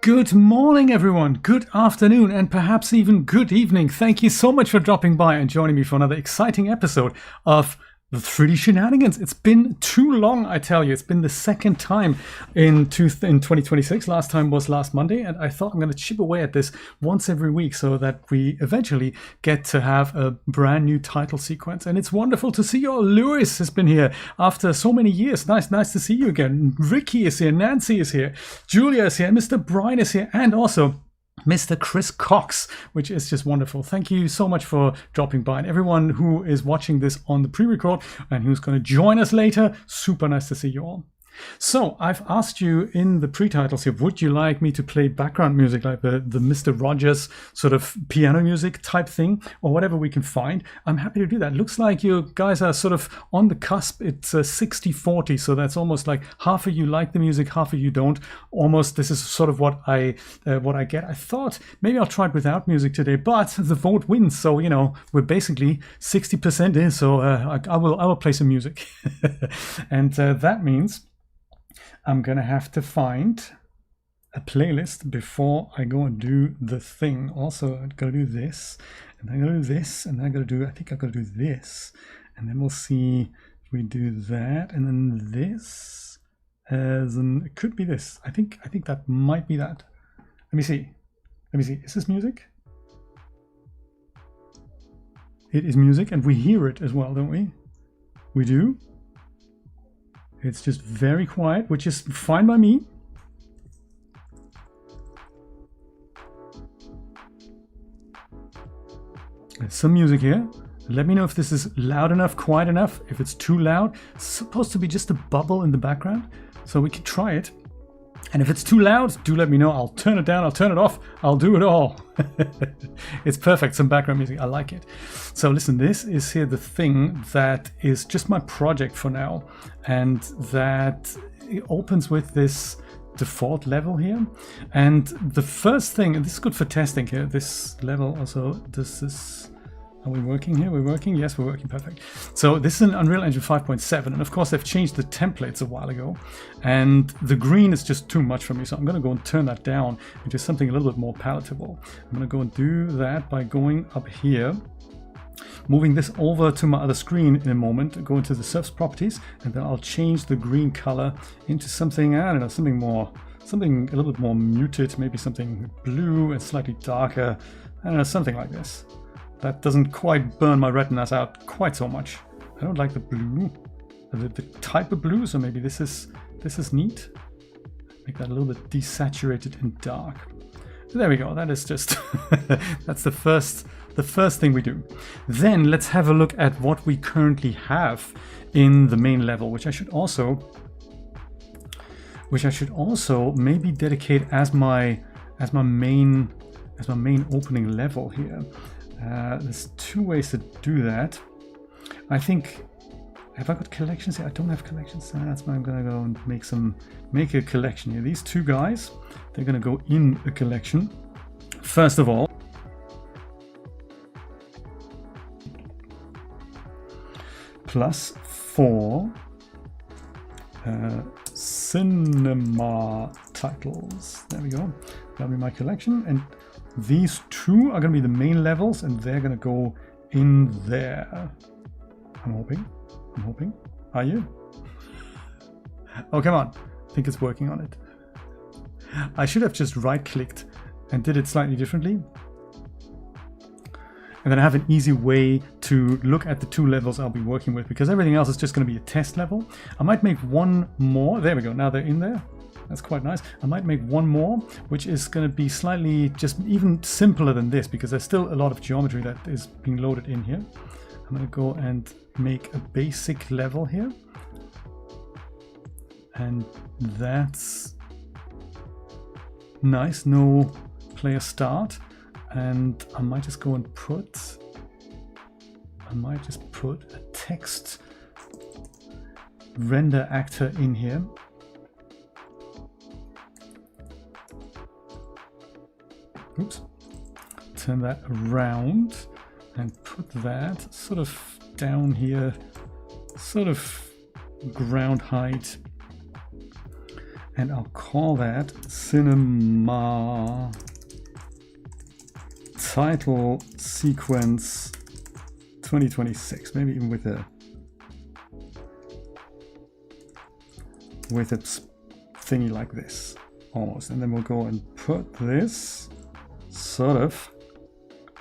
Good morning, everyone. Good afternoon, and perhaps even good evening. Thank you so much for dropping by and joining me for another exciting episode of the 3D Shenanigans. It's been too long, I tell you. It's been the second time in 2026. Last time was last Monday, and I thought I'm going to chip away at this once every week so that we eventually get to have a brand new title sequence. And it's wonderful to see you all. Lewis has been here after so many years. Nice to see you again. Ricky is here. Nancy is here. Julia is here. Mr. Brian is here. And also Mr. Chris Cox, which is just wonderful. Thank you so much for dropping by. And everyone who is watching this on the pre-record and who's going to join us later, super nice to see you all. So I've asked you in the pre-titles here, would you like me to play background music like the Mr. Rogers sort of piano music type thing or whatever we can find? I'm happy to do that. Looks like you guys are sort of on the cusp. It's 60-40, so that's almost like half of you like the music, half of you don't. Almost this is sort of what I get. I thought maybe I'll try it without music today, but the vote wins. So, you know, we're basically 60% in, so I will play some music. And that means I'm gonna have to find a playlist before I go and do the thing. Also, I'm gonna do this, and I'm gonna do this, and I'm gonna do, I think I'm gonna do this, and then we'll see if we do that, and then this, as in, it could be this. I think that might be that. Let me see. Is this music? It is music, and we hear it as well, don't we? We do. It's just very quiet, which is fine by me. There's some music here. Let me know if this is loud enough, quiet enough. If it's too loud, it's supposed to be just a bubble in the background, so we can try it. And if it's too loud, do let me know. I'll turn it down, I'll turn it off, I'll do it all. It's perfect, some background music, I like it. So listen, this is here the thing that is just my project for now. And that it opens with this default level here. And the first thing, and this is good for testing here, this level also, this is... Are we working here? We're working? Yes, we're working. Perfect. So this is an Unreal Engine 5.7. And of course, they've changed the templates a while ago. And the green is just too much for me. So I'm going to go and turn that down into something a little bit more palatable. I'm going to go and do that by going up here, moving this over to my other screen in a moment, go into the surface properties, and then I'll change the green color into something, I don't know, something a little bit more muted, maybe something blue and slightly darker. I don't know, something like this. That doesn't quite burn my retinas out quite so much. I don't like the blue, the type of blue, so maybe this is neat. Make that a little bit desaturated and dark. There we go, that is just, that's the first thing we do. Then let's have a look at what we currently have in the main level, which I should also maybe dedicate as my main opening level here. There's two ways to do that. I think, have I got collections here? I don't have collections. That's why I'm gonna go and make a collection here. These two guys, they're gonna go in a collection. First of all, +4 cinema titles. There we go. That'll be my collection. And these two are going to be the main levels, and they're going to go in there. I'm hoping. Are you? Oh, come on. I think it's working on it. I should have just right-clicked and did it slightly differently. And then I have an easy way to look at the two levels I'll be working with, because everything else is just going to be a test level. I might make one more. There we go. Now they're in there. That's quite nice. I might make one more, which is going to be slightly just even simpler than this, because there's still a lot of geometry that is being loaded in here. I'm going to go and make a basic level here. And that's nice. No player start. And I might just go and put a text render actor in here. Oops. Turn that around and put that sort of down here, sort of ground height. and I'll call that Cinema Title Sequence 2026, maybe even with a thingy like this almost, and then we'll go and put this sort of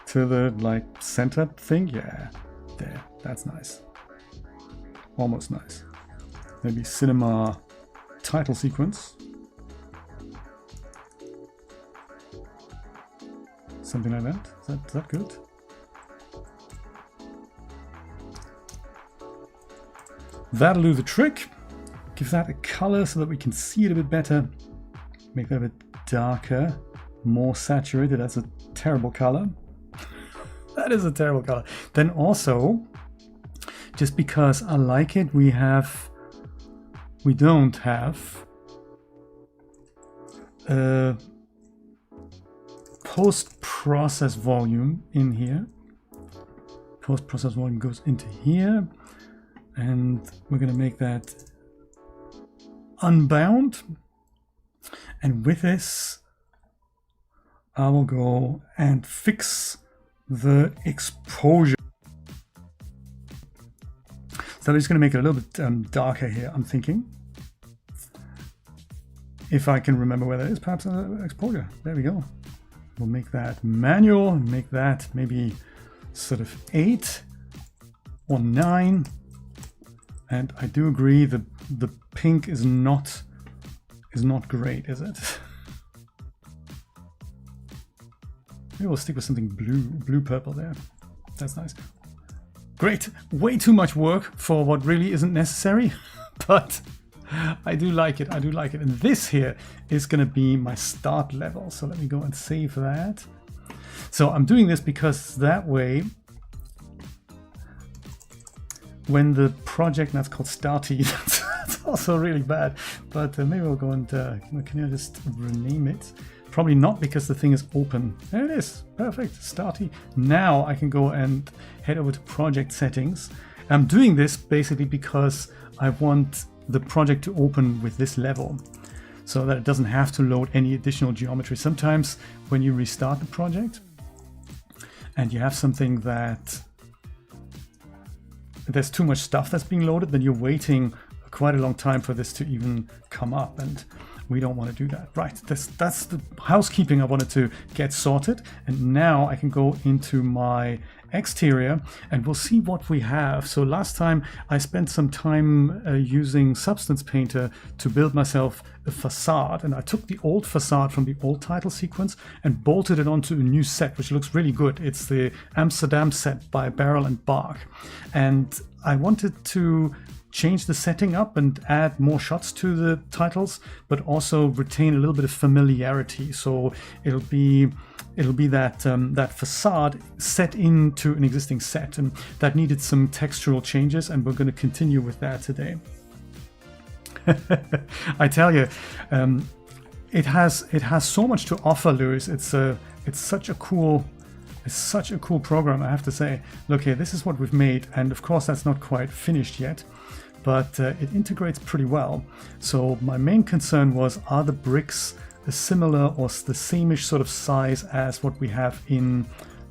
to the like center thing. Yeah, there, that's nice, almost nice. Maybe Cinema Title Sequence, something like that. Is that good? That'll do the trick. Give that a color so that we can see it a bit better. Make that a bit darker, more saturated. That's a terrible color. That is a terrible color. Then also, just because I like it, we don't have post-process volume in here. Post-process volume goes into here, and we're going to make that unbound. And with this, I will go and fix the exposure. So I'm just going to make it a little bit darker here, I'm thinking. If I can remember where that is, perhaps exposure. There we go. We'll make that manual, make that maybe sort of 8 or 9. And I do agree the pink is not great, is it? Maybe we'll stick with something blue purple there. That's nice. Great. Way too much work for what really isn't necessary, but I do like it. I do like it. And this here is going to be my start level. So let me go and save that. So I'm doing this because that way, when the project, that's called Starty, that's also really bad, but maybe we'll go and, can I just rename it? Probably not, because the thing is open. There it is, perfect, Starty. Now I can go and head over to project settings. I'm doing this basically because I want the project to open with this level, so that it doesn't have to load any additional geometry. Sometimes when you restart the project and you have something that there's too much stuff that's being loaded, then you're waiting quite a long time for this to even come up, and we don't want to do that. Right, that's the housekeeping I wanted to get sorted, and now I can go into my exterior and we'll see what we have. So last time I spent some time using Substance Painter to build myself a facade, and I took the old facade from the old title sequence and bolted it onto a new set, which looks really good. It's the Amsterdam set by Barrel and Bark, and I wanted to change the setting up and add more shots to the titles, but also retain a little bit of familiarity. So it'll be that that facade set into an existing set, and that needed some textural changes, and we're going to continue with that today. I tell you, it has so much to offer, Lewis. It's such a cool program, I have to say. Look here, this is what we've made, and of course that's not quite finished yet, but it integrates pretty well. So my main concern was, are the bricks a similar or the same-ish sort of size as what we have in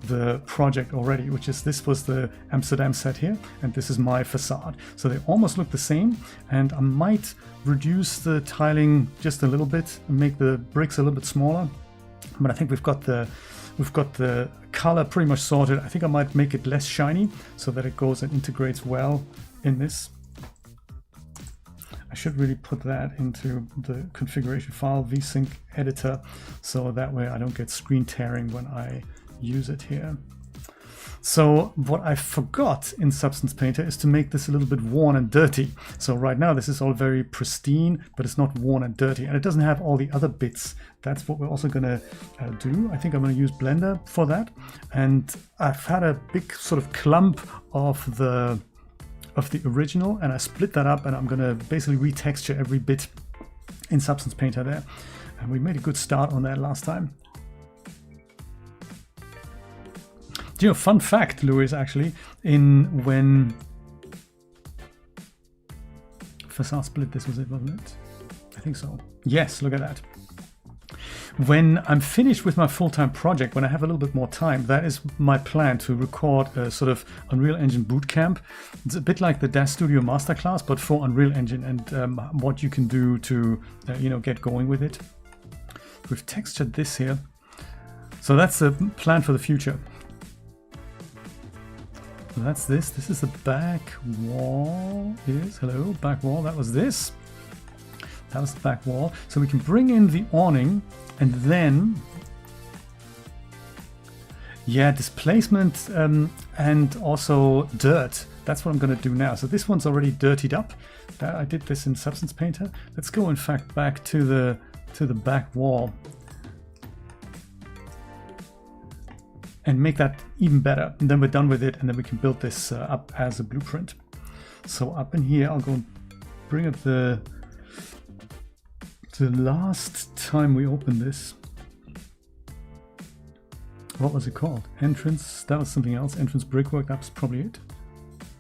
the project already, which is, this was the Amsterdam set here, and this is my facade. So they almost look the same, and I might reduce the tiling just a little bit and make the bricks a little bit smaller. But I think we've got the color pretty much sorted. I think I might make it less shiny so that it goes and integrates well in this. I should really put that into the configuration file, vsync editor, so that way I don't get screen tearing when I use it here. So what I forgot in Substance Painter is to make this a little bit worn and dirty. So right now this is all very pristine, but it's not worn and dirty, and it doesn't have all the other bits. That's what we're also going to do. I think I'm going to use Blender for that, and I've had a big sort of clump of the original, and I split that up, and I'm going to basically retexture every bit in Substance Painter there, and we made a good start on that last time. Do you know, fun fact, Louis, actually, when Facade split, this was it, wasn't it? I think so. Yes, look at that. When I'm finished with my full-time project, when I have a little bit more time, that is my plan, to record a sort of Unreal Engine bootcamp. It's a bit like the DAZ Studio Masterclass, but for Unreal Engine, and what you can do to get going with it. We've textured this here. So that's the plan for the future. So that's this. This is the back wall. Hello, back wall. That was this. That was the back wall. So we can bring in the awning, and then, yeah, displacement and also dirt. That's what I'm going to do now. So this one's already dirtied up. I did this in Substance Painter. Let's go, in fact, back to the back wall and make that even better. And then we're done with it, and then we can build this up as a blueprint. So up in here, I'll go and bring up the last time we opened this. What was it called? Entrance, that was something else. Entrance brickwork, that's probably it.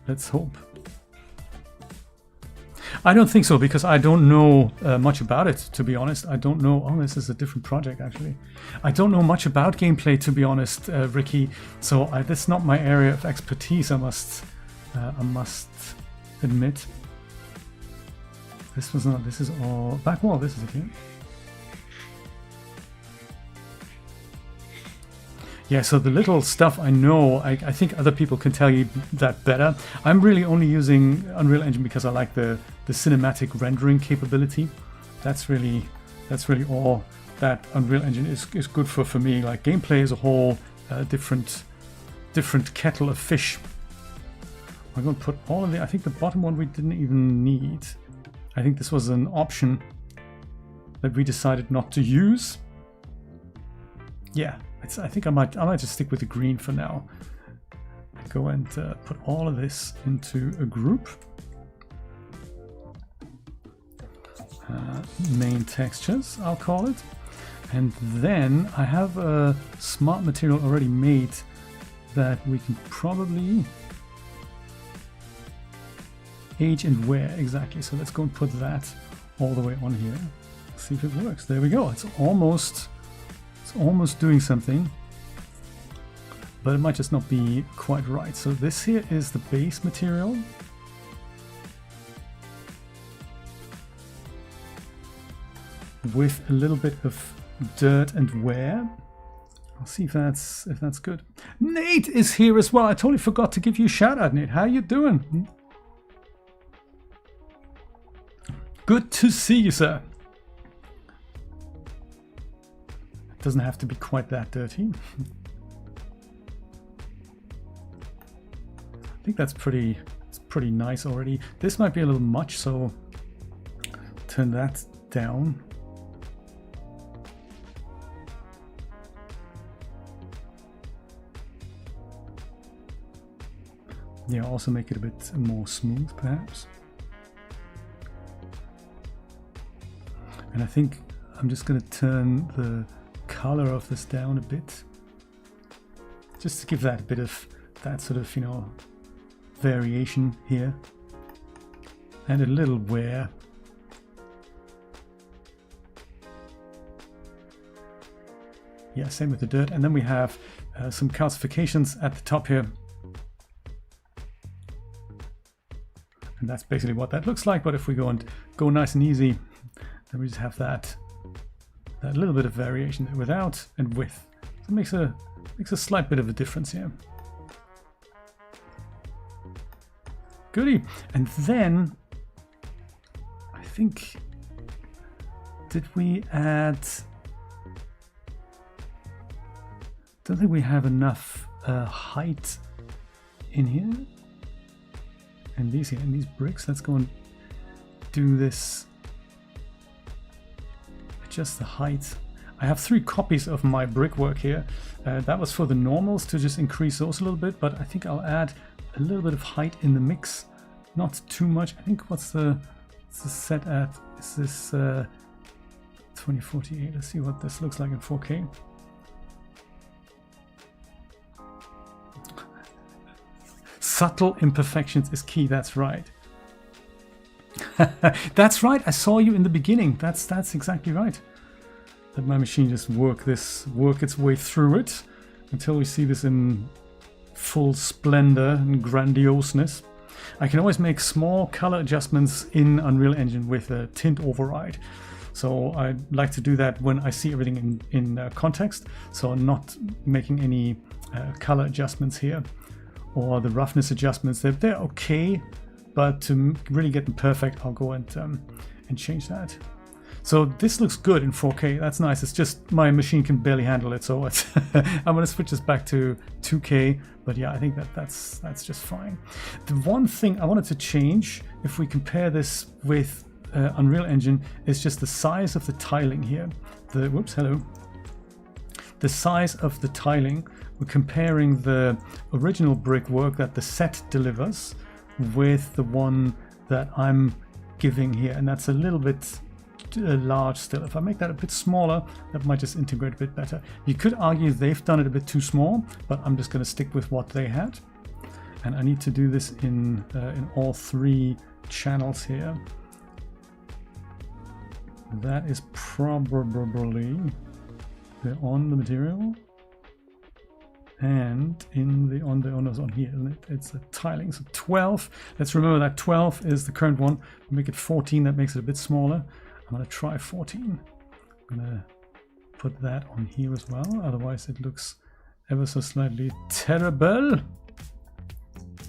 Let's hope. I don't think so, because I don't know much about it, to be honest. I don't know. Oh, this is a different project, actually. I don't know much about gameplay, to be honest, Ricky. So this is not my area of expertise, I must admit. This was not. This is all back wall. This is it here. Yeah, so the little stuff I know, I think other people can tell you that better. I'm really only using Unreal Engine because I like the cinematic rendering capability. That's really all that Unreal Engine is good for me. Like gameplay is a whole different kettle of fish. I'm going to put all of the. I think the bottom one we didn't even need. I think this was an option that we decided not to use. Yeah. I think I might just stick with the green for now. Go and put all of this into a group. Main textures, I'll call it. And then I have a smart material already made that we can probably age and wear. Exactly. So let's go and put that all the way on here. See if it works. There we go. It's almost doing something, but it might just not be quite right. So this here is the base material. With a little bit of dirt and wear. I'll see if that's good. Nate is here as well. I totally forgot to give you a shout out, Nate. How you doing? Good to see you, sir. Doesn't have to be quite that dirty. I think it's pretty nice already. This might be a little much, so turn that down. Yeah, also make it a bit more smooth, perhaps. And I think I'm just going to turn the color of this down a bit, just to give that a bit of that sort of variation here, and a little wear. Yeah, same with the dirt. And then we have some calcifications at the top here, and that's basically what that looks like. But if we go nice and easy, then we just have that little bit of variation there, without and with. So it makes a slight bit of a difference here. Goody. And then I think, did we add? Don't think we have enough height in here. And these here, and these bricks. Let's go and do this. Just the height. I have 3 copies of my brickwork here. That was for the normals, to just increase those a little bit, but I think I'll add a little bit of height in the mix. Not too much. I think what's the set at? Is this 2048? Let's see what this looks like in 4K. Subtle imperfections is key, that's right. That's right. I saw you in the beginning. That's exactly right. Let my machine just work its way through it until we see this in full splendor and grandioseness. I can always make small color adjustments in Unreal Engine with a tint override. So I like to do that when I see everything in context. So I'm not making any color adjustments here, or the roughness adjustments. They're okay, but to really get them perfect, I'll go and change that. So this looks good in 4K. That's nice. It's just my machine can barely handle it, so it's I'm going to switch this back to 2K. But yeah, I think that's just fine. The one thing I wanted to change, if we compare this with Unreal Engine, is just the size of the tiling here. The size of the tiling. We're comparing the original brickwork that the set delivers with the one that I'm giving here, and that's a little bit large still. If I make that a bit smaller, that might just integrate a bit better. You could argue they've done it a bit too small, but I'm just going to stick with what they had. And I need to do this in all 3 channels here. That is probably on the material and on here, isn't it? It's a tiling. So 12. Let's remember that 12 is the current one. Make it 14. That makes it a bit smaller. I'm going to try 14. I'm going to put that on here as well. Otherwise it looks ever so slightly terrible.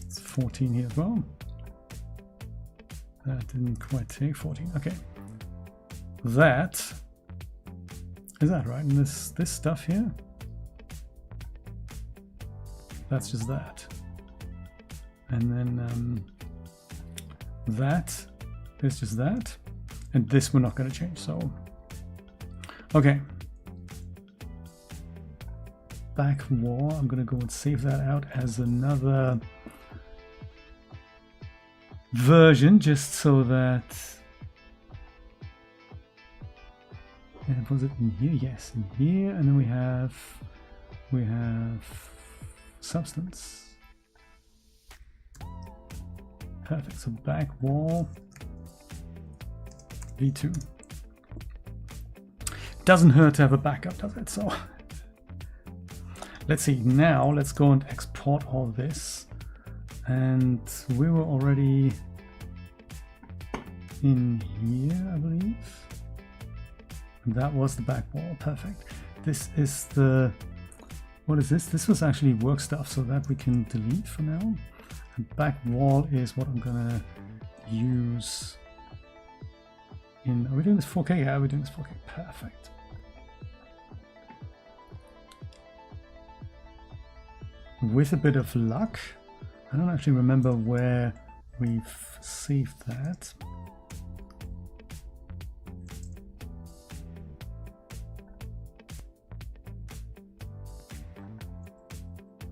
It's 14 here as well. That didn't quite take 14. Okay. That is that right? And this stuff here, that's just that. And then that is just that. And this we're not going to change. So, okay. Back wall, I'm going to go and save that out as another version, just so that. And was it in here? Yes, in here. And then we have substance. Perfect. So back wall. V2. Doesn't hurt to have a backup, does it? So let's see. Now let's go and export all this. And we were already in here, I believe. And that was the back wall. Perfect. This is the, what is this? This was actually work stuff, so that we can delete for now. And back wall is what I'm gonna use. Are we doing this 4K? Yeah, we're doing this 4K. Perfect. With a bit of luck, I don't actually remember where we've saved that.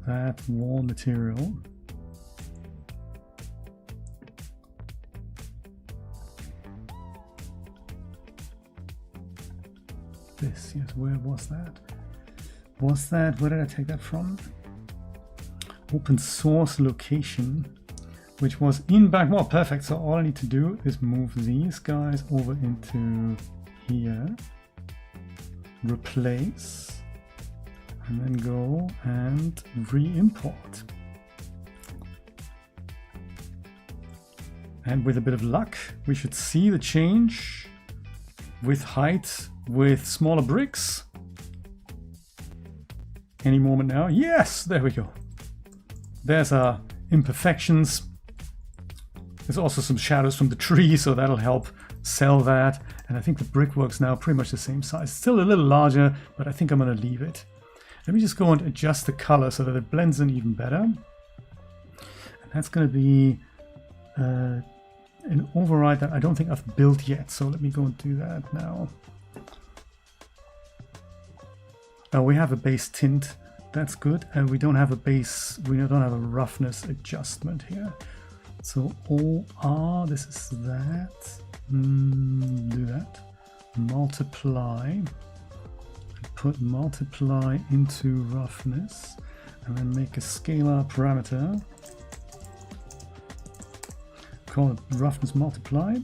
That wall material. This, yes, where was that? Where did I take that from? Open source location, which was in back wall. Perfect. So all I need to do is move these guys over into here, replace, and then go and re-import. And with a bit of luck, we should see the change with height, with smaller bricks. Any moment now. Yes, there we go. There's our imperfections. There's also some shadows from the tree, so that'll help sell that. And I think the brickwork's now pretty much the same size. Still a little larger, but I think I'm going to leave it. Let me just go and adjust the color so that it blends in even better. And that's going to be an override that I don't think I've built yet. So let me go and do that now. We have a base tint. That's good. And we don't have a base, we don't have a roughness adjustment here. So OR, this is that. Do that. Multiply. Put multiply into roughness. And then make a scalar parameter. Call it roughness multiply.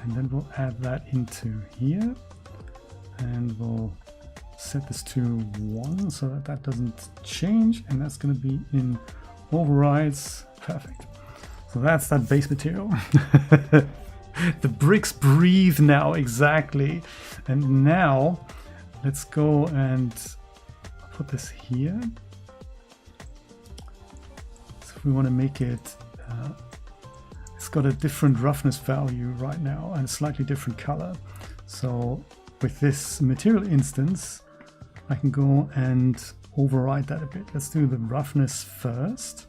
And then we'll add that into here. And we'll set this to 1 so that that doesn't change. And that's going to be in overrides. Perfect. So that's that base material. The bricks breathe now, exactly. And now let's go and put this here. So if we want to make it, it's got a different roughness value right now and a slightly different color. So with this material instance, I can go and override that a bit. Let's do the roughness first.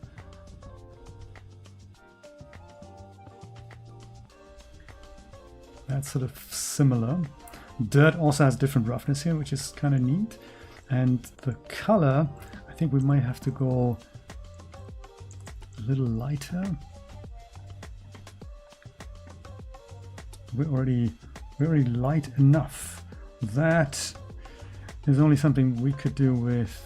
That's sort of similar. Dirt also has different roughness here, which is kind of neat. And the color, I think we might have to go a little lighter. We're already light enough. That is only something we could do with...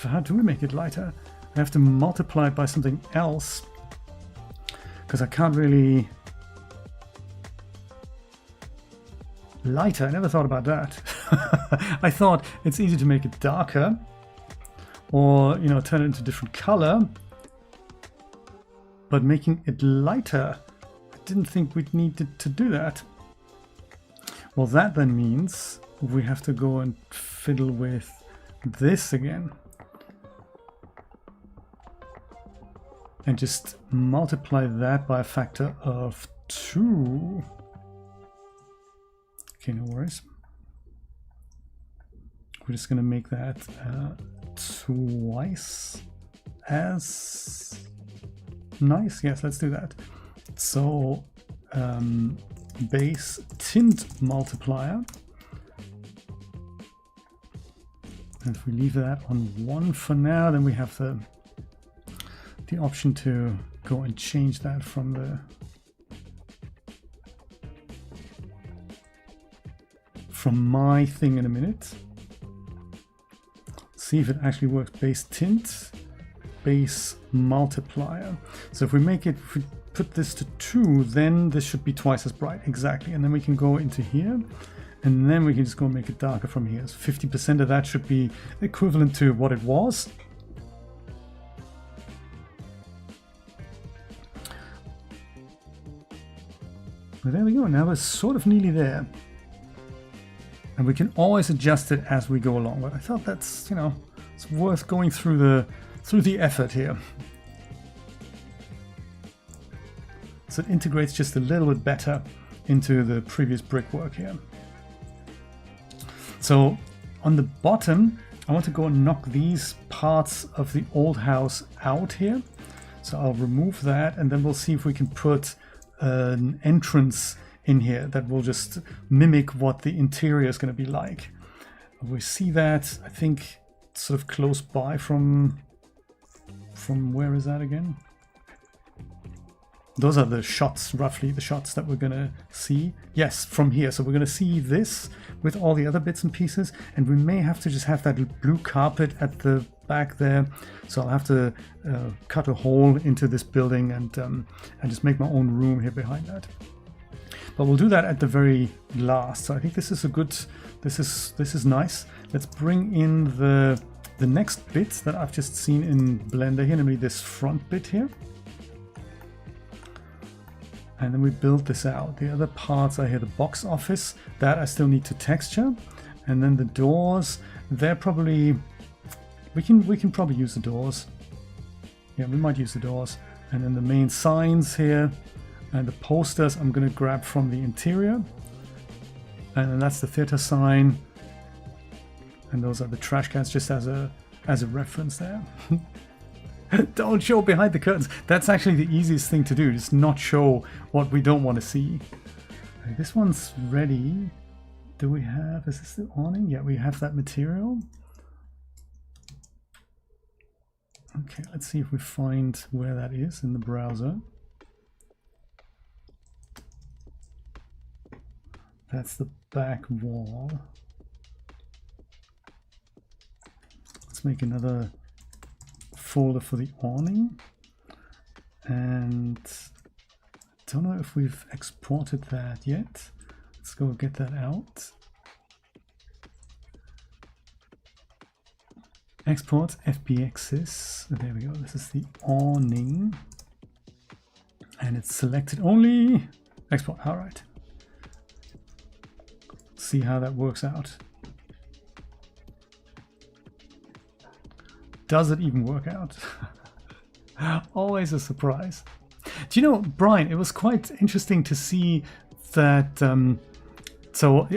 How do we make it lighter? I have to multiply it by something else, because I can't really... Lighter, I never thought about that. I thought it's easy to make it darker, or, you know, turn it into a different color. But making it lighter, I didn't think we'd needed to do that. Well, that then means we have to go and fiddle with this again. And just multiply that by a factor of 2. Okay, no worries. We're just going to make that twice as nice. Yes, let's do that. So base tint multiplier. And if we leave that on 1 for now, then we have the option to go and change that from my thing in a minute. See if it actually works. Base tint, base multiplier. So if we put this to 2, then this should be twice as bright. Exactly. And then we can go into here, and then we can just go and make it darker from here. So 50% of that should be equivalent to what it was. Well, there we go. Now we're sort of nearly there. And we can always adjust it as we go along. But I thought that's, you know, it's worth going through the effort here. So it integrates just a little bit better into the previous brickwork here. So on the bottom, I want to go and knock these parts of the old house out here. So I'll remove that, and then we'll see if we can put an entrance in here that will just mimic what the interior is going to be like. We see that, I think, sort of close by from where is that again? Those are the shots, roughly the shots that we're going to see. Yes, from here. So we're going to see this with all the other bits and pieces, and we may have to just have that blue carpet at the back there. So I'll have to cut a hole into this building and just make my own room here behind that. But we'll do that at the very last. So I think this is a good, this is nice. Let's bring in the next bit that I've just seen in Blender here, namely this front bit here. And then we build this out. The other parts are here, the box office, that I still need to texture. And then the doors, they're probably, we can probably use the doors. Yeah, we might use the doors. And then the main signs here and the posters I'm going to grab from the interior. And then that's the theater sign. And those are the trash cans, just as a reference there. Don't show behind the curtains. That's actually the easiest thing to do, just not show what we don't want to see. Okay, this one's ready. Do we have, is this the awning? Yeah, we have that material. Okay, let's see if we find where that is in the browser. That's the back wall. Let's make another folder for the awning. And don't know if we've exported that yet. Let's go get that out. Export FBXs. There we go. This is the awning. And it's selected only. Export. All right. See how that works out. Does it even work out? Always a surprise. Do you know, Brian, it was quite interesting to see that. So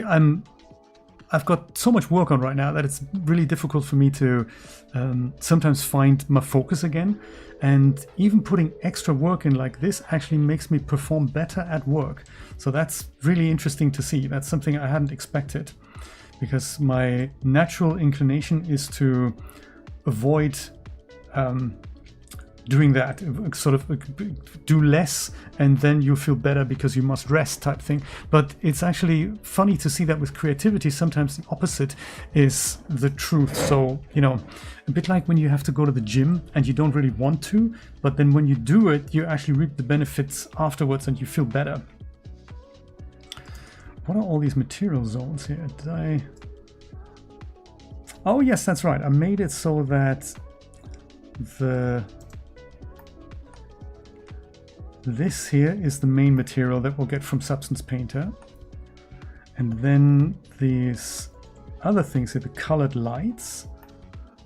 I've got so much work on right now that it's really difficult for me to sometimes find my focus again. And even putting extra work in like this actually makes me perform better at work. So that's really interesting to see. That's something I hadn't expected, because my natural inclination is to avoid doing that, sort of do less and then you feel better because you must rest type thing. But it's actually funny to see that with creativity, sometimes the opposite is the truth. So, you know, a bit like when you have to go to the gym and you don't really want to, but then when you do it, you actually reap the benefits afterwards and you feel better. What are all these material zones here? Did I... Oh yes, that's right. I made it so that this here is the main material that we'll get from Substance Painter. And then these other things here, the colored lights,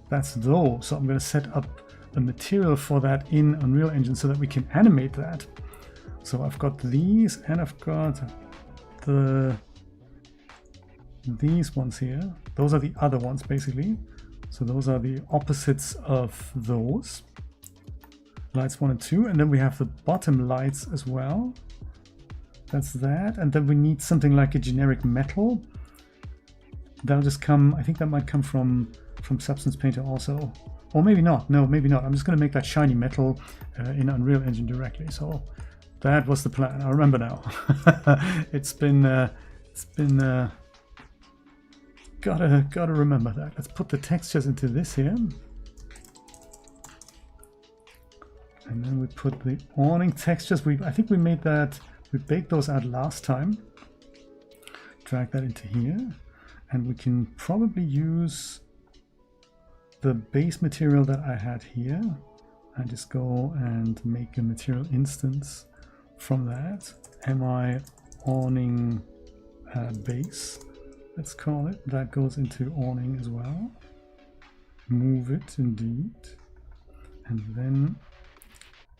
that's those. So I'm going to set up a material for that in Unreal Engine so that we can animate that. So I've got these and I've got these ones here. Those are the other ones basically. So those are the opposites of those. Lights 1 and 2, and then we have the bottom lights as well. That's that, and then we need something like a generic metal. That'll just come, I think that might come from Substance Painter also. Or maybe not, no, maybe not. I'm just going to make that shiny metal in Unreal Engine directly. So that was the plan, I remember now. it's been gotta remember that. Let's put the textures into this here. And then we put the awning textures. I think we made that, we baked those out last time. Drag that into here. And we can probably use the base material that I had here. And just go and make a material instance from that. MI awning base, let's call it. That goes into awning as well. Move it indeed. And then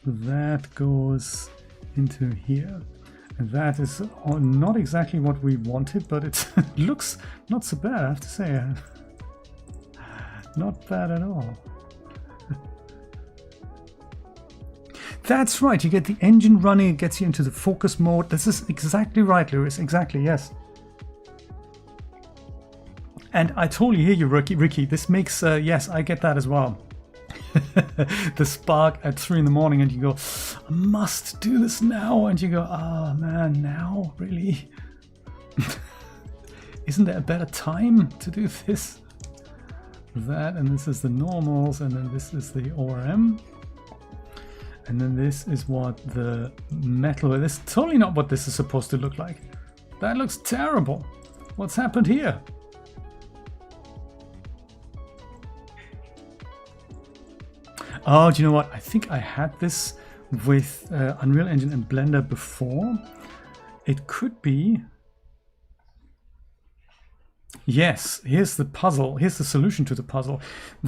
that goes into here, and that is not exactly what we wanted, but it looks not so bad, I have to say. Not bad at all. That's right, you get the engine running, it gets you into the focus mode. This is exactly right, Lewis, exactly, yes. And I totally hear you, Ricky. This makes, yes, I get that as well. The spark at 3 in the morning and you go, I must do this now, and you go, oh man, now really? Isn't there a better time to do this? That, and this is the normals, and then this is the ORM, and then this is what the metal is. Totally not what this is supposed to look like. That looks terrible. What's happened here? Oh, do you know what? I think I had this with Unreal Engine and Blender before. It could be... Yes, here's the puzzle. Here's the solution to the puzzle.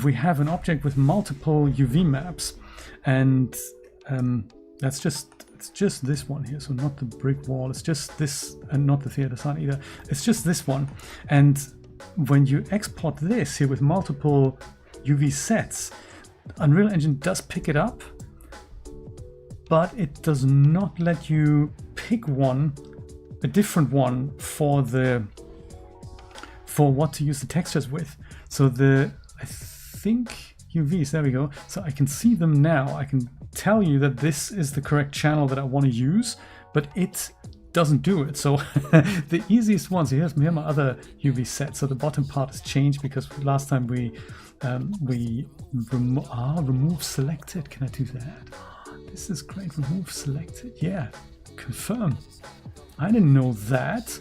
We have an object with multiple UV maps, and it's just this one here. So not the brick wall. It's just this, and not the theater sign either. It's just this one. And when you export this here with multiple UV sets, Unreal Engine does pick it up, but it does not let you pick one, a different one for what to use the textures with. So I think UVs, there we go. So I can see them now. I can tell you that this is the correct channel that I want to use, but it doesn't do it. So the easiest ones, here are my other UV sets. So the bottom part has changed because last time we remove selected. Can I do that? This is great. Remove selected. Yeah, confirm. I didn't know that.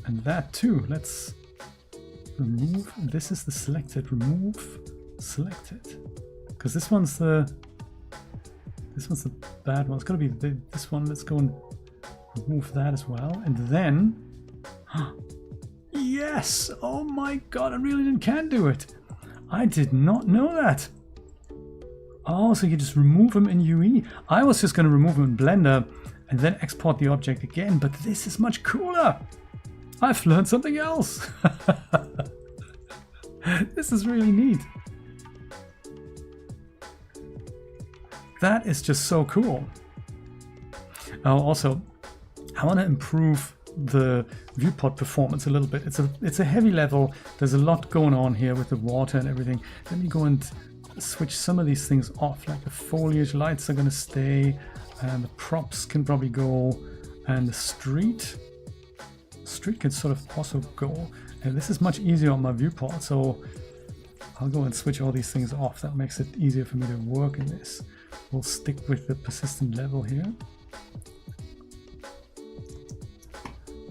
And that too. Let's remove. This is the selected. Remove selected. Because this one's the bad one. It's gonna be this one. Let's go and remove that as well. And then, yes! Oh my god! Unreal can do it. I did not know that. Oh, so you just remove them in UE. I was just gonna remove them in Blender and then export the object again. But this is much cooler. I've learned something else. This is really neat. That is just so cool. Also, I want to improve the viewport performance a little bit. It's a heavy level. There's a lot going on here with the water and everything. Let me go and switch some of these things off. Like the foliage lights are going to stay, and the props can probably go, and the street can sort of also go. And this is much easier on my viewport, so I'll go and switch all these things off. That makes it easier for me to work in this. We'll stick with the persistent level here.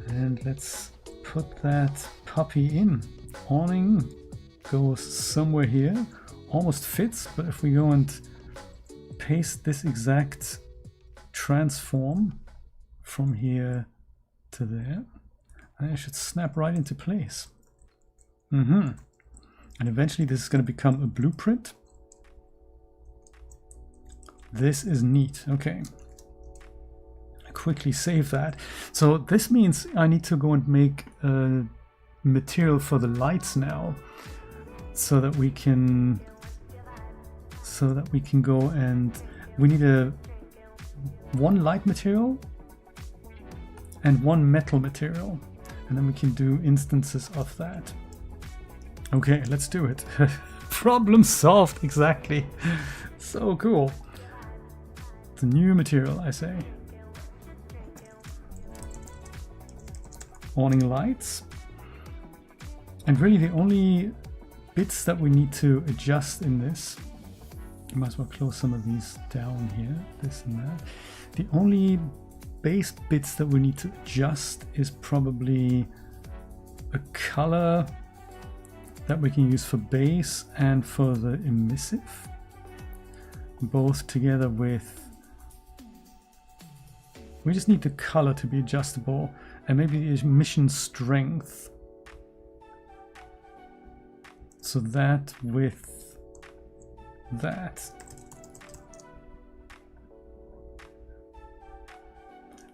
And let's put that puppy in. Awning goes somewhere here. Almost fits, but if we go and paste this exact transform from here to there, then it should snap right into place. And eventually this is going to become a blueprint. This is neat. Okay. Quickly save that. So this means I need to go and make material for the lights now, so that we can go, and we need one light material and one metal material, and then we can do instances of that. Okay, let's do it. Problem solved. Exactly. So cool. The new material, I say. Awning lights. And really the only bits that we need to adjust in this, I might as well close some of these down here, this and that. The only base bits that we need to adjust is probably a color that we can use for base and for the emissive, both together with, we just need the color to be adjustable, and maybe the emission strength. So that with that.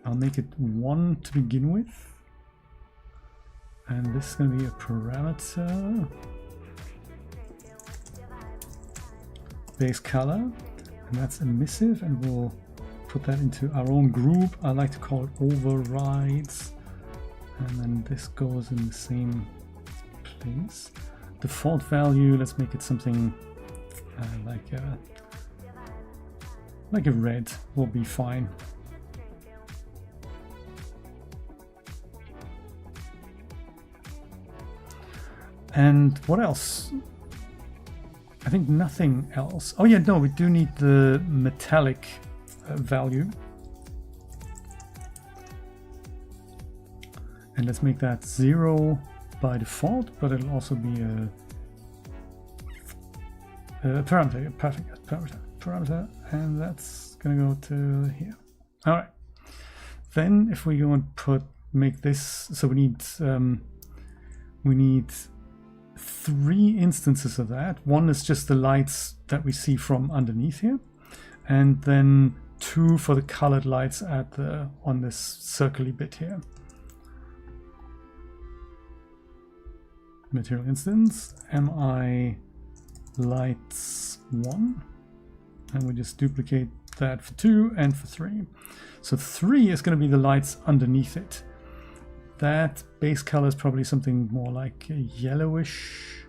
I'll make it 1 to begin with. And this is going to be a parameter. Base color. And that's emissive, and we'll put that into our own group. I like to call it overrides. And then this goes in the same place. Default value, let's make it something like a red will be fine. And what else? I think nothing else. Oh yeah, no, we do need the metallic value. And let's make that 0 by default, but it'll also be a parameter. Perfect, parameter, and that's gonna go to here. All right. Then if we go and make this, so we need 3 instances of that. One is just the lights that we see from underneath here, and then 2 for the colored lights on this circly bit here. Material instance, mi lights 1, and we just duplicate that for 2 and for 3. So 3 is going to be the lights underneath it. That base color is probably something more like a yellowish,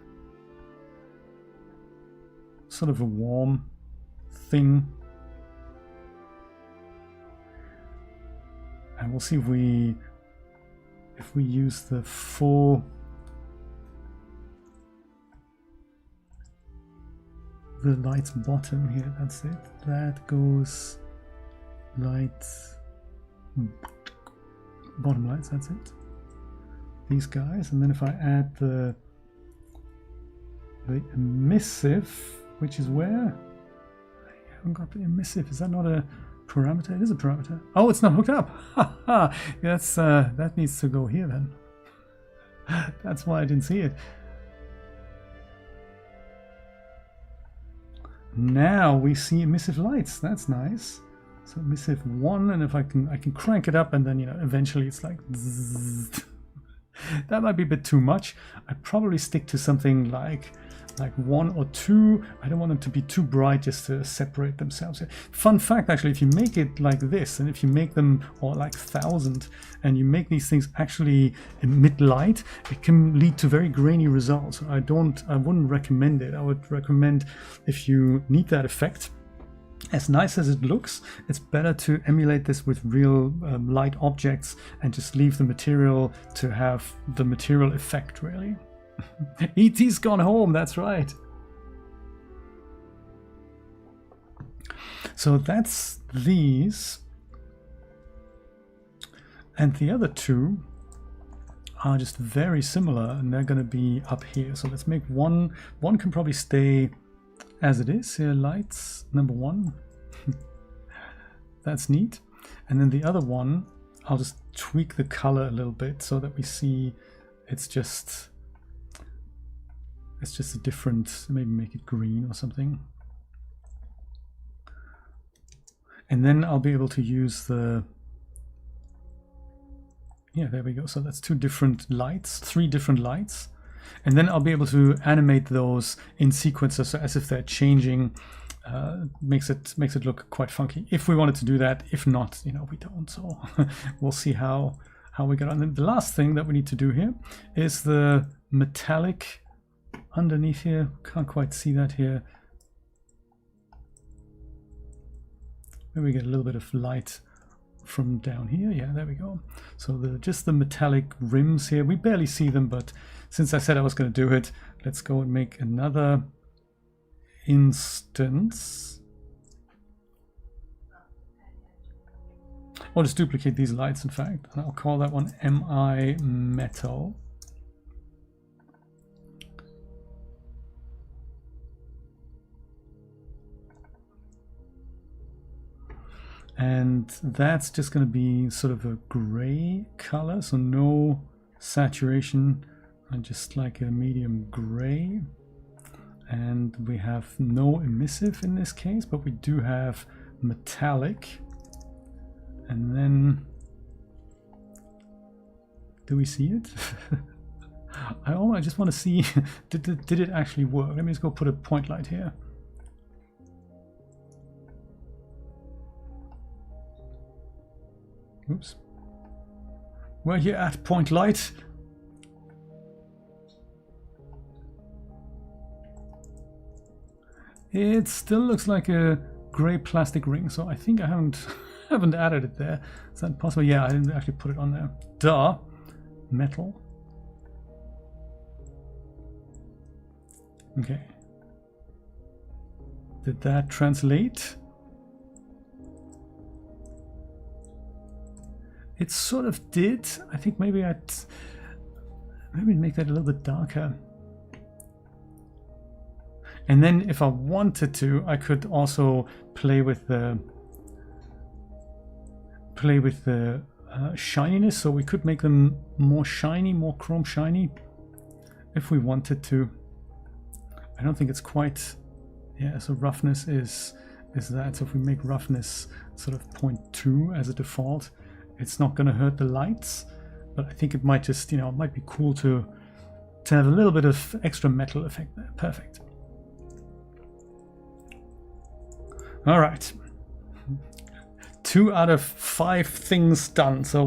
sort of a warm thing. And we'll see if we use the full, the light's bottom here, that's it. That goes lights, bottom lights, that's it. These guys, and then if I add the emissive, which is where? I haven't got the emissive. Is that not a parameter? It is a parameter. Oh, it's not hooked up. That's that needs to go here then. That's why I didn't see it. Now we see emissive lights. That's nice. So emissive 1, and if I can crank it up, and then eventually it's like zzz. That might be a bit too much. I'd probably stick to something like 1 or 2. I don't want them to be too bright, just to separate themselves. Fun fact, actually, if you make it like this, and if you make them, or like 1000, and you make these things actually emit light, it can lead to very grainy results. I wouldn't recommend it. I would recommend, if you need that effect, as nice as it looks, it's better to emulate this with real light objects and just leave the material to have the material effect, really. E.T.'s gone home, that's right. So that's these. And the other two are just very similar, and they're going to be up here. So let's make one. One can probably stay as it is. Here, lights, number 1. That's neat. And then the other one, I'll just tweak the color a little bit so that we see it's just a different, maybe make it green or something. And then I'll be able to use the, yeah, there we go. So that's 2 different lights, 3 different lights. And then I'll be able to animate those in sequences, so as if they're changing. Makes it look quite funky if we wanted to do that. If not, we don't. So we'll see how we get on. And the last thing that we need to do here is the metallic underneath here. Can't quite see that here. Maybe we get a little bit of light from down here. Yeah, there we go. So just the metallic rims here, we barely see them, but since I said I was going to do it, let's go and make another instance. I'll just duplicate these lights, in fact, and I'll call that one MI Metal. And that's just going to be sort of a gray color, so no saturation, and just like a medium gray. And we have no emissive in this case, but we do have metallic. And then, do we see it? I just want to see, did it actually work? Let me just go put a point light here. Oops. Where you at, point light? It still looks like a gray plastic ring, so I think I haven't added it there. Is that possible? Yeah, I didn't actually put it on there. Duh. Metal. Okay. Did that translate? It sort of did. I think maybe maybe make that a little bit darker. And then if I wanted to, I could also play with the shininess. So we could make them more shiny, more chrome shiny, if we wanted to. I don't think it's quite, yeah, so roughness is that. So if we make roughness sort of 0.2 as a default, it's not going to hurt the lights, but I think it might just, it might be cool to have a little bit of extra metal effect there. Perfect. All right. 2 out of 5 things done. So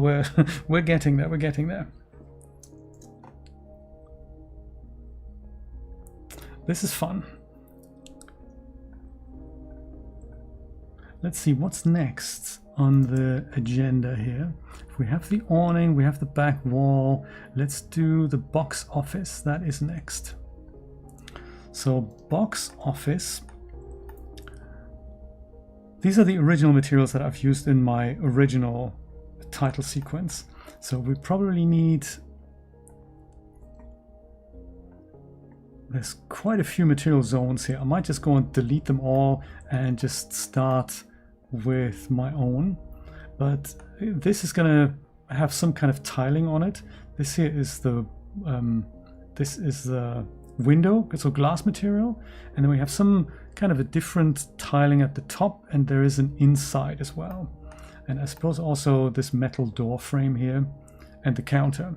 we're getting there. We're getting there. This is fun. Let's see what's next on the agenda here. If we have the awning, we have the back wall. Let's do the box office. That is next. So box office. These are the original materials that I've used in my original title sequence. So we probably need, there's quite a few material zones here. I might just go and delete them all and just start with my own. But this is going to have some kind of tiling on it. This here is the window, so glass material, and then we have some kind of a different tiling at the top, and there is an inside as well. And I suppose also this metal door frame here and the counter.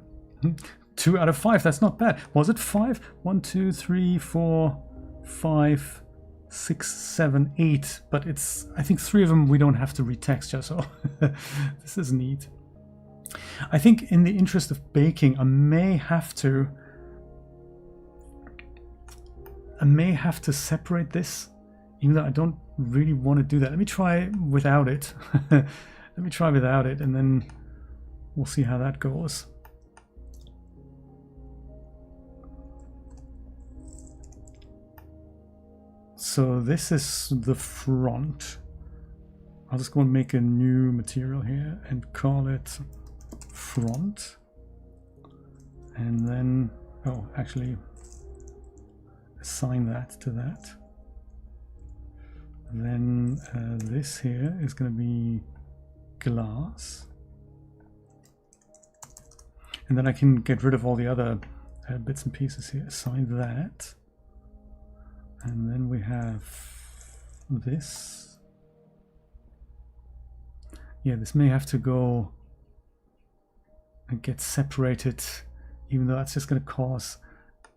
2 out of 5, that's not bad. Was it 5? 1, 2, 3, 4, 5, 6, 7, 8. But it's, I think 3 of them we don't have to retexture, so this is neat. I think in the interest of baking, I may have to separate this, even though I don't really want to do that. Let me try without it. Let me try without it, and then we'll see how that goes. So this is the front. I'll just go and make a new material here and call it front. And then, oh, actually assign that to that. And then this here is going to be glass. And then I can get rid of all the other bits and pieces here. Assign that. And then we have this. Yeah, this may have to go and get separated, even though that's just going to cause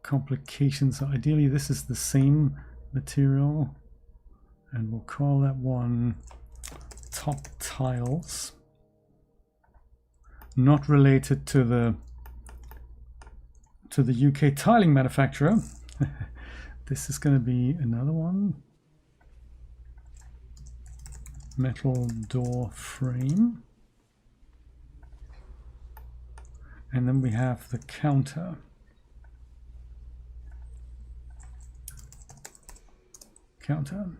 complications. So ideally this is the same material, and we'll call that one top tiles. Not related to the UK tiling manufacturer. This is going to be another one. Metal door frame. And then we have the counter. Counter.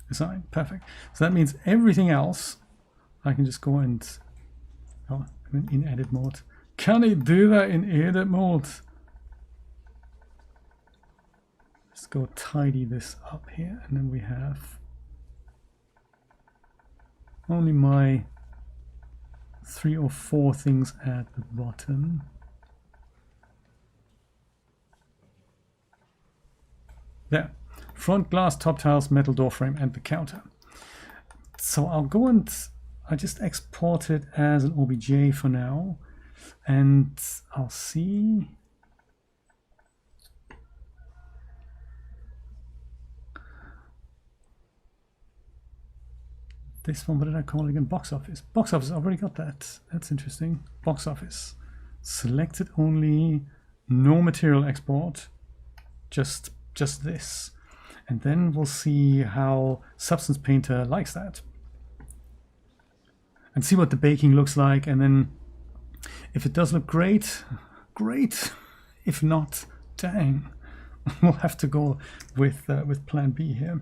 Design. Perfect. So that means everything else I can just go and, oh, in edit mode. Can I do that in edit mode? Let's go tidy this up here, and then we have only my 3 or 4 things at the bottom. There. Front glass, top tiles, metal door frame, and the counter. So I'll go and I just export it as an OBJ for now, and I'll see. This one, what did I call it again? Box office. Box office, I already got that. That's interesting. Box office. Selected only, no material export, just this. And then we'll see how Substance Painter likes that. And see what the baking looks like, and then if it does look great, great. If not, dang. We'll have to go with plan B here.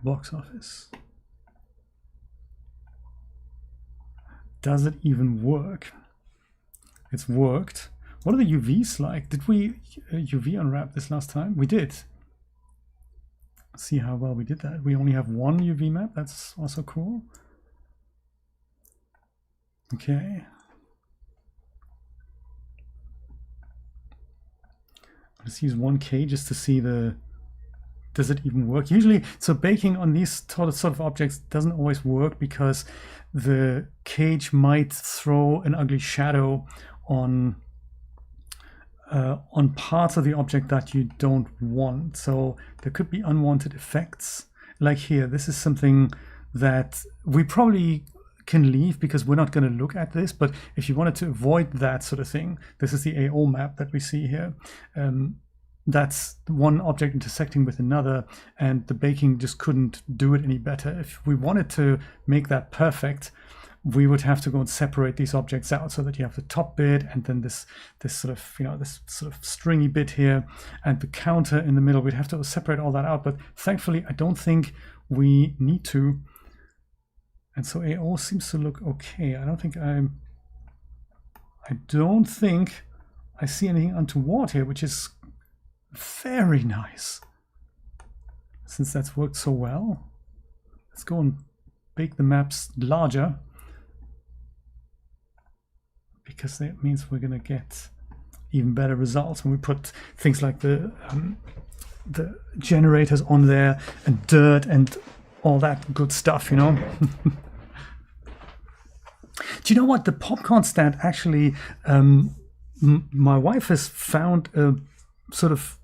Box office. Does it even work? It's worked. What are the UVs like? Did we UV unwrap this last time? We did. Let's see how well we did that. We only have one UV map. That's also cool. Okay. Let's use 1K just to see the, does it even work? Usually, so baking on these sort of objects doesn't always work because the cage might throw an ugly shadow on parts of the object that you don't want. So there could be unwanted effects. Like here, this is something that we probably can leave because we're not going to look at this. But if you wanted to avoid that sort of thing, this is the AO map that we see here. That's one object intersecting with another, and the baking just couldn't do it any better. If we wanted to make that perfect, we would have to go and separate these objects out so that you have the top bit and then this sort of, this sort of stringy bit here and the counter in the middle. We'd have to separate all that out, but thankfully I don't think we need to. And so it all seems to look okay. I don't think I see anything untoward here, which is very nice. Since that's worked so well, let's go and make the maps larger, because that means we're going to get even better results when we put things like the generators on there and dirt and all that good stuff, Do you know what? The popcorn stand actually, my wife has found a sort of,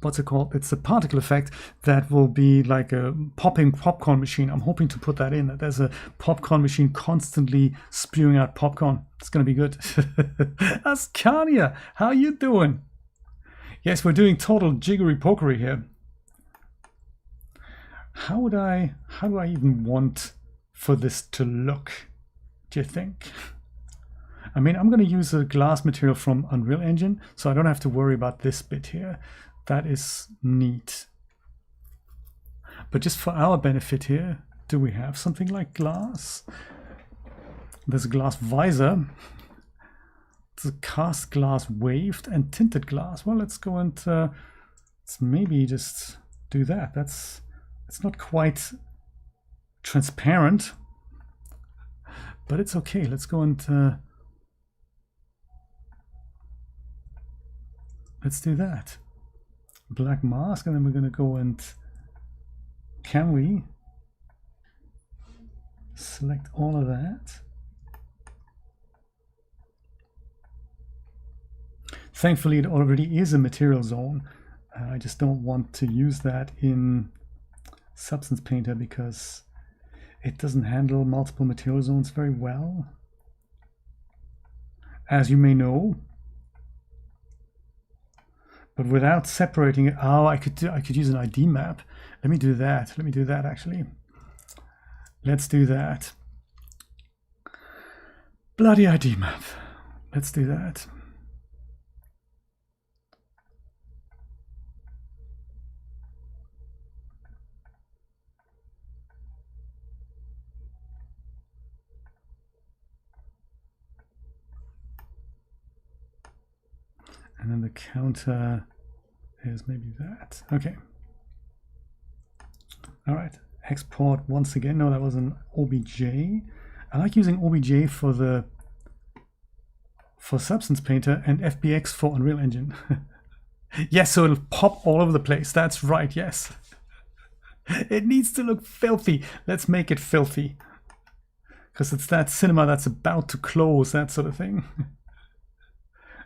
what's it called? It's a particle effect that will be like a popping popcorn machine. I'm hoping to put that in. There's a popcorn machine constantly spewing out popcorn. It's going to be good. Ascania, how you doing? Yes, we're doing total jiggery pokery here. How do I even want for this to look, do you think? I mean, I'm going to use a glass material from Unreal Engine, so I don't have to worry about this bit here. That is neat. But just for our benefit here, do we have something like glass? There's a glass visor. It's a cast glass waved and tinted glass. Well, let's go and let's maybe just do that. It's not quite transparent, but it's okay. Let's go and let's do that. Black mask, and then we're going to go and can we select all of that? Thankfully, it already is a material zone. I just don't want to use that in Substance Painter because it doesn't handle multiple material zones very well, as you may know. But without separating it, I could use an ID map. Let me do that. Let me do that actually. Let's do that. Bloody ID map. Let's do that. And then the counter is maybe that. Okay. All right. Export once again. No, that was an OBJ. I like using OBJ for Substance Painter and FBX for Unreal Engine. Yes, so it'll pop all over the place. That's right. Yes. It needs to look filthy. Let's make it filthy, because it's that cinema that's about to close, that sort of thing.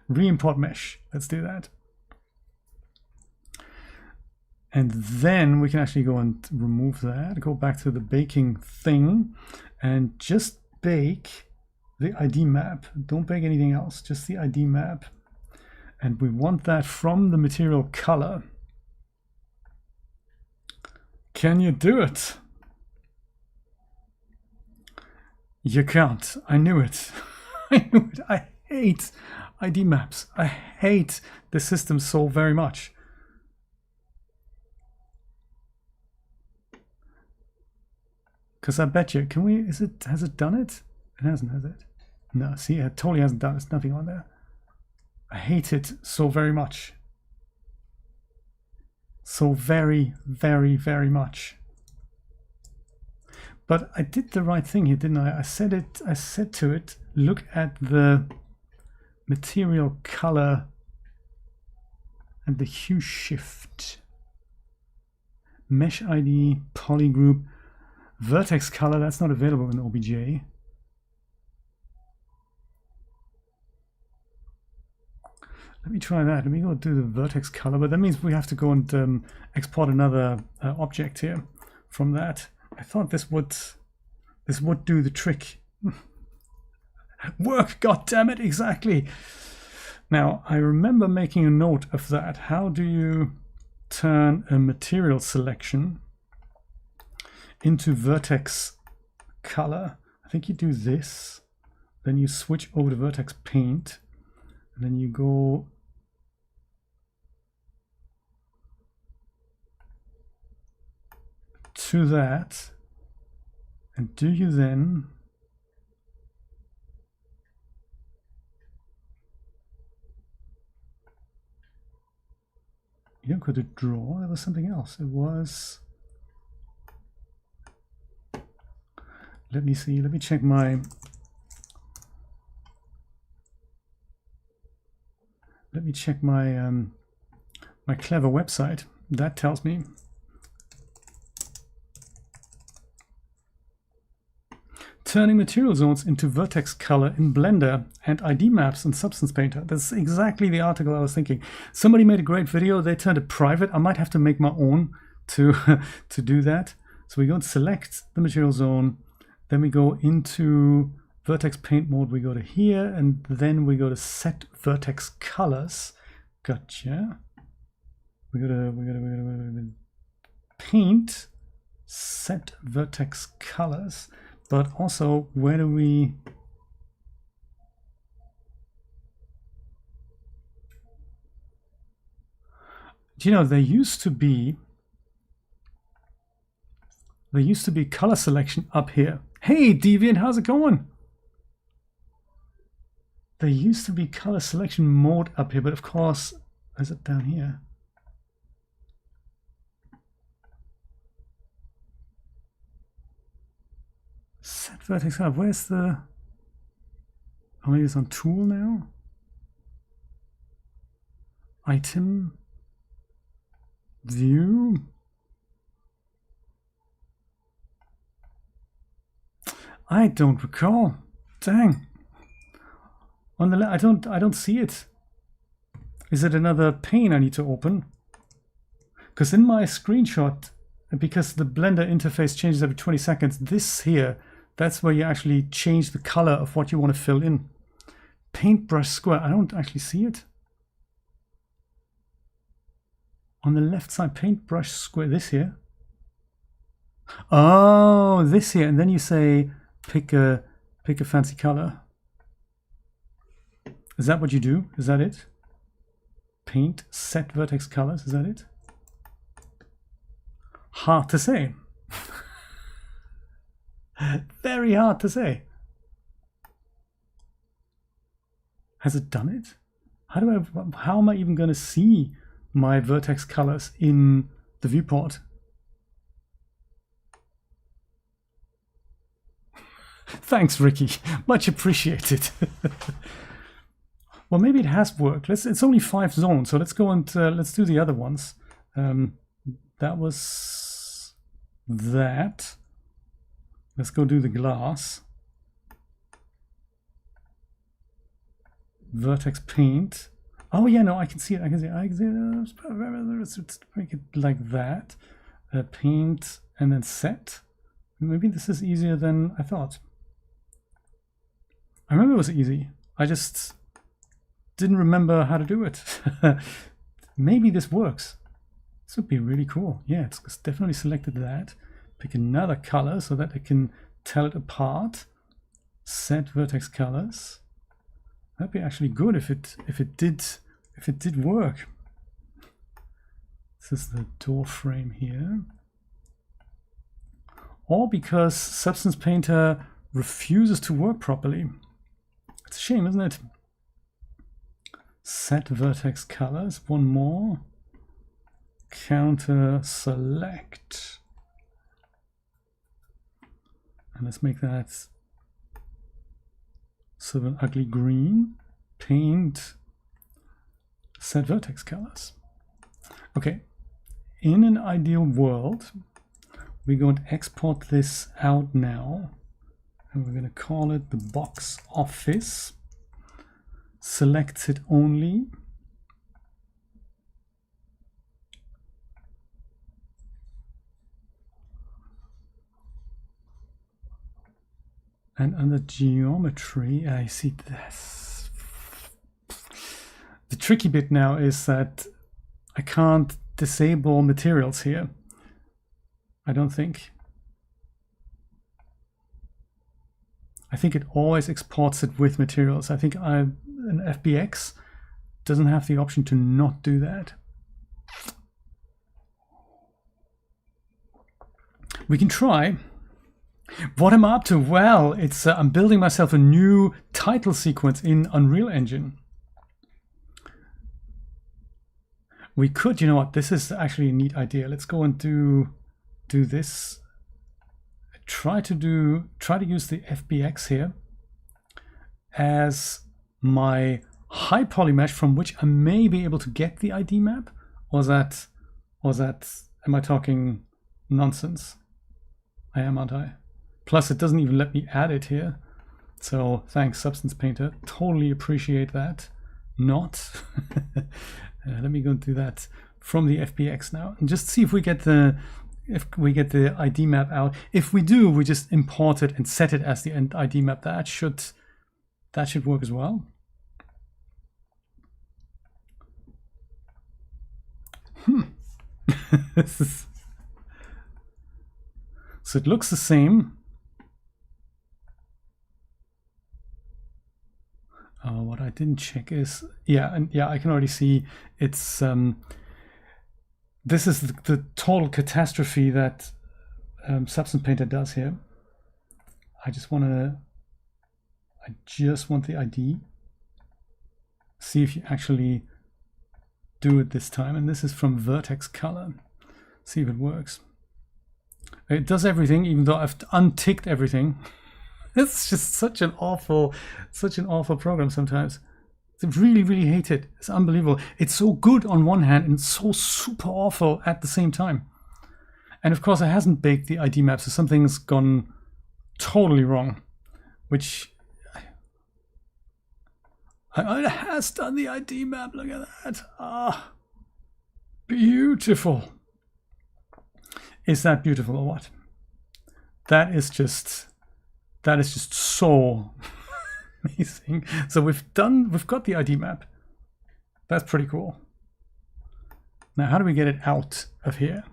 Re-import mesh. Let's do that. And then we can actually go and remove that. Go back to the baking thing and just bake the ID map. Don't bake anything else, just the ID map. And we want that from the material color. Can you do it? You can't. I knew it. I knew it. I hate ID maps. I hate the system so very much. Because I bet you, can we, has it done it? It hasn't, has it? No, see, it totally hasn't done it. There's nothing on there. I hate it so very much. So very, very, very much. But I did the right thing here, didn't I? I said to it, look at the material color and the hue shift. Mesh ID, polygroup, vertex color, that's not available in OBJ. Let me try that. Let me go do the vertex color, but that means we have to go and export another object here from that. I thought this would do the trick. Work, god damn it, exactly. Now I remember making a note of that. How do you turn a material selection into vertex color? I think you do this, then you switch over to vertex paint, and then you go to that, and do you then you don't go to draw? There was something else. It was, let me see, let me check my my clever website. That tells me turning material zones into vertex color in Blender and ID maps in Substance Painter. That's exactly the article I was thinking. Somebody made a great video. They turned it private. I might have to make my own to to do that. So we go and select the material zone. Then we go into vertex paint mode. We go to here, and then we go to set vertex colors. Gotcha. We go to paint, set vertex colors. But also, where do we... Do you know, there used to be color selection up here. Hey, Deviant, how's it going? There used to be color selection mode up here, but of course, is it down here? Set vertex color. Where's the... Oh, maybe it's on tool now. Item. View. I don't recall. Dang. On the left, I don't see it. Is it another pane I need to open? Because in my screenshot, because the Blender interface changes every 20 seconds, this here, that's where you actually change the color of what you want to fill in. Paintbrush square, I don't actually see it. On the left side, paintbrush square, this here. Oh, this here, and then you say pick a fancy color. Is that what you do? Is that it? Paint, set vertex colors, is that it? Hard to say. Very hard to say. Has it done it? How am I even going to see my vertex colors in the viewport? Thanks, Ricky. Much appreciated. Well, maybe it has worked. It's only 5 zones, so let's go and let's do the other ones. That was that. Let's go do the glass. Vertex paint. Oh yeah, no, I can see it. I can see it. Let's make it like that. Paint and then set. Maybe this is easier than I thought. I remember it was easy. I just didn't remember how to do it. Maybe this works. This would be really cool. Yeah, it's definitely selected that. Pick another color so that I can tell it apart. Set vertex colors. That'd be actually good if it did work. This is the door frame here. Or because Substance Painter refuses to work properly. It's a shame, isn't it? Set vertex colors. One more. Counter select. And let's make that sort of an ugly green. Paint. Set vertex colors. Okay. In an ideal world, we're going to export this out now. And we're going to call it the box office. Select it only. And under geometry, I see this. The tricky bit now is that I can't disable materials here. I don't think. I think it always exports it with materials. I think an FBX doesn't have the option to not do that. We can try. What am I up to? Well, it's I'm building myself a new title sequence in Unreal Engine. We could, you know what, this is actually a neat idea. Let's go and do this. Try to use the FBX here as my high poly mesh from which I may be able to get the ID map. Or is that am I talking nonsense? I am, aren't I? Plus, it doesn't even let me add it here. So thanks, Substance Painter. Totally appreciate that. Not. Let me go and do that from the FBX now and just see if we get the ID map out. If we do, we just import it and set it as the end ID map. That should work as well. So it looks the same. What I didn't check is, I can already see it's this is the total catastrophe that Substance Painter does here. I just want the ID. See if you actually do it this time. And this is from Vertex Color. See if it works. It does everything, even though I've unticked everything. It's just such an awful program sometimes. I really, really hate it. It's unbelievable. It's so good on one hand and so super awful at the same time. And of course, it hasn't baked the ID map, so something's gone totally wrong. Which it has done the ID map. Look at that. Ah, beautiful. Is that beautiful or what? That is just so amazing. So we've got the ID map. That's pretty cool. Now, how do we get it out of here?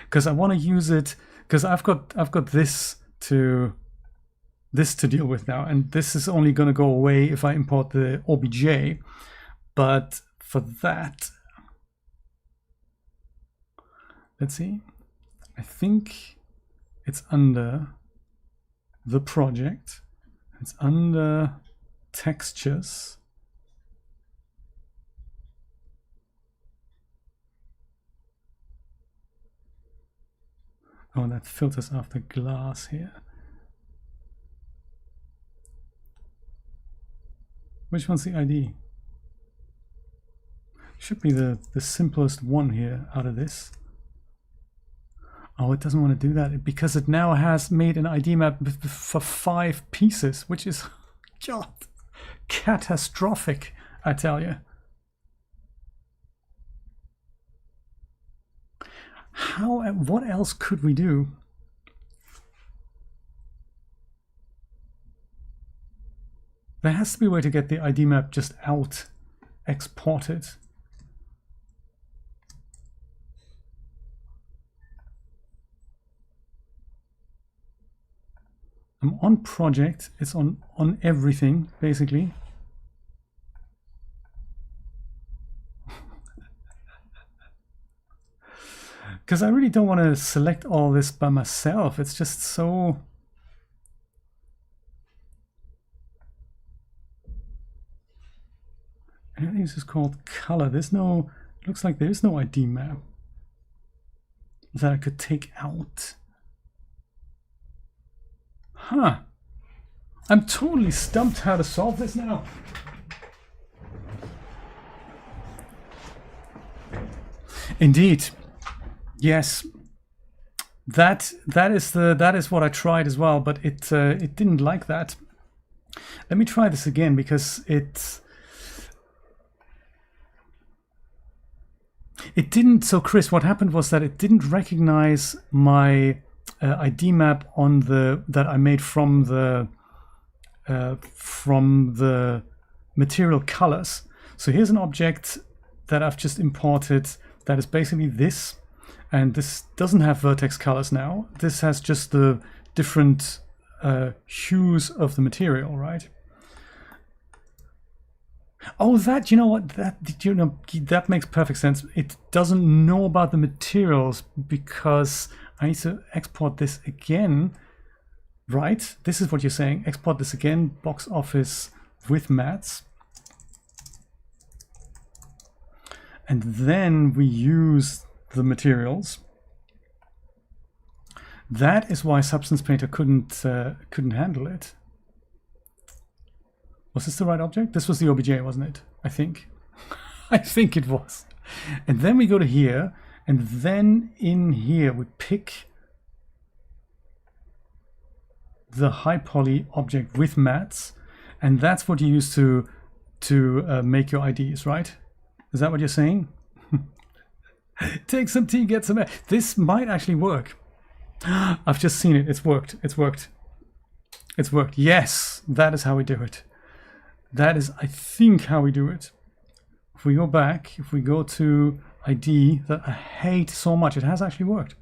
Because I want to use it, because I've got this to deal with now, and this is only going to go away if I import the OBJ. But for that, let's see. I think it's under the project. It's under textures. Oh, that filters after glass here. Which one's the ID? Should be the simplest one here out of this. Oh, it doesn't want to do that because it now has made an ID map for 5 pieces, which is God, catastrophic, I tell you. What else could we do? There has to be a way to get the ID map just out, exported. I'm on project, it's on everything, basically. Because I really don't want to select all this by myself. It's just so... Everything is just called color. There's no... It looks like there's no ID map that I could take out. Huh. I'm totally stumped how to solve this now. Indeed. Yes. That is what I tried as well, but it didn't like that. Let me try this again because it didn't. So Chris, what happened was that it didn't recognize my ID map on that I made from the material colors. So here's an object that I've just imported that is basically this, and this doesn't have vertex colors now. This has just the different hues of the material, right? Oh, that, you know what, that makes perfect sense. It doesn't know about the materials because I need to export this again, right? This is what you're saying. Export this again, box office with mats. And then we use the materials. That is why Substance Painter couldn't handle it. Was this the right object? This was the OBJ, wasn't it? I think. I think it was. And then we go to here, and then in here we pick the high poly object with mats, and that's what you use to make your IDs, right? Is that what you're saying? Take some tea, get some air. This might actually work. I've just seen it. It's worked. It's worked. It's worked. Yes, that is how we do it. That is, I think, how we do it. If we go back, if we go to ID that I hate so much, it has actually worked.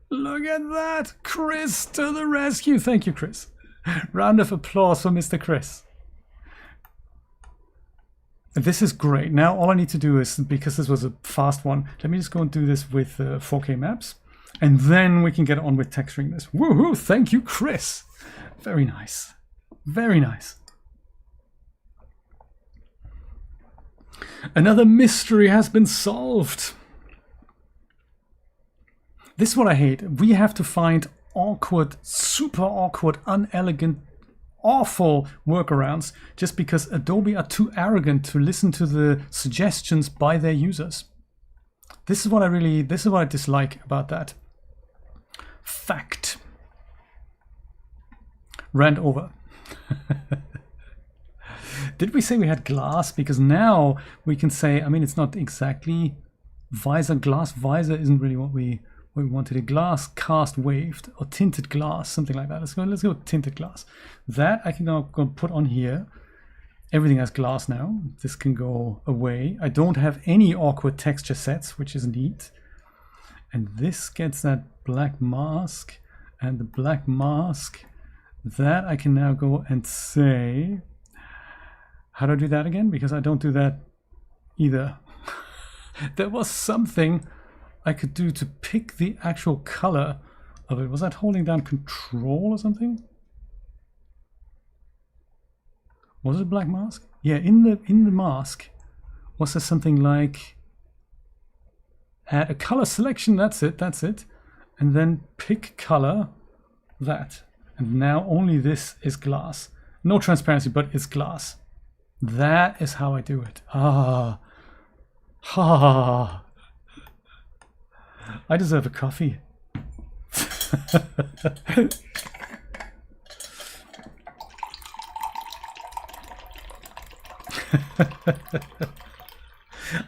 Look at that! Chris to the rescue! Thank you, Chris. Round of applause for Mr. Chris. This is great. Now all I need to do is, because this was a fast one, let me just go and do this with 4K maps. And then we can get on with texturing this. Woohoo! Thank you, Chris. Very nice. Very nice. Another mystery has been solved. This is what I hate. We have to find awkward, super awkward, unelegant, awful workarounds just because Adobe are too arrogant to listen to the suggestions by their users. This is what I dislike about that. Fact. Rant over. Did we say we had glass? Because now we can say, I mean, it's not exactly visor. Glass visor isn't really what we wanted. A glass cast waved or tinted glass, something like that. Let's go with tinted glass. That I can now go put on here. Everything has glass now. This can go away. I don't have any awkward texture sets, which is neat. And this gets that black mask, and the black mask, that I can now go and say, how do I do that again? Because I don't do that either. There was something I could do to pick the actual color of it. Was that holding down Control or something? Was it a black mask? Yeah, in the mask, was there something like add a color selection? That's it. And then pick color, that. And now only this is glass. No transparency, but it's glass. That is how I do it. Ah. Ha. I deserve a coffee.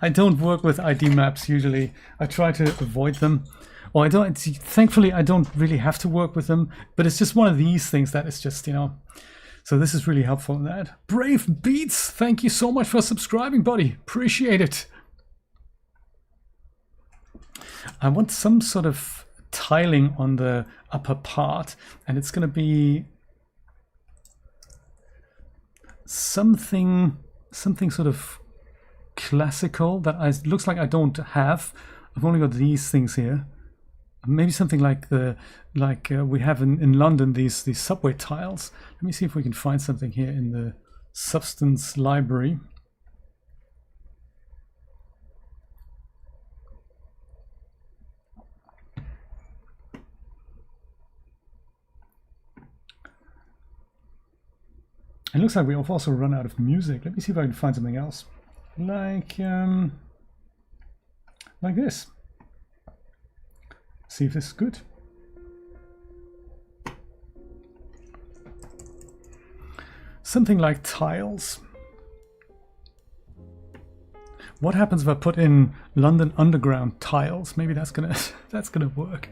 I don't work with ID maps usually. I try to avoid them. Or I don't, thankfully I don't really have to work with them, but it's just one of these things that is just, you know. So this is really helpful in that. Brave Beats, thank you so much for subscribing, buddy. Appreciate it. I want some sort of tiling on the upper part, and it's going to be something sort of classical that looks like I don't have. I've only got these things here. Maybe something like we have in London, these subway tiles. Let me see if we can find something here in the substance library. It looks like we've also run out of music. Let me see if I can find something else. Like this. See if this is good. Something like tiles. What happens if I put in London Underground tiles? Maybe that's gonna work.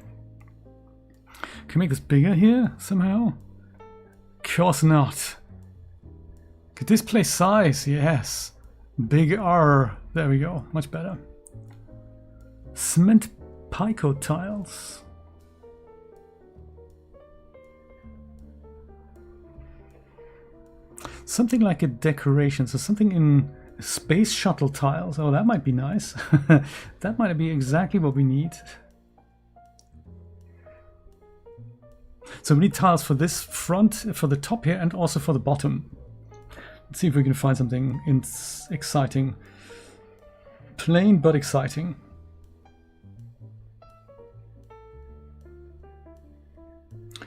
Can we make this bigger here somehow? Of course not. Could display size? Yes. Bigger. There we go. Much better. Cement pico tiles. something like a decoration, so something in space shuttle tiles. Oh, that might be nice. That might be exactly what we need. So we need tiles for this front, for the top here, and also for the bottom. Let's see if we can find something exciting. Plain but exciting.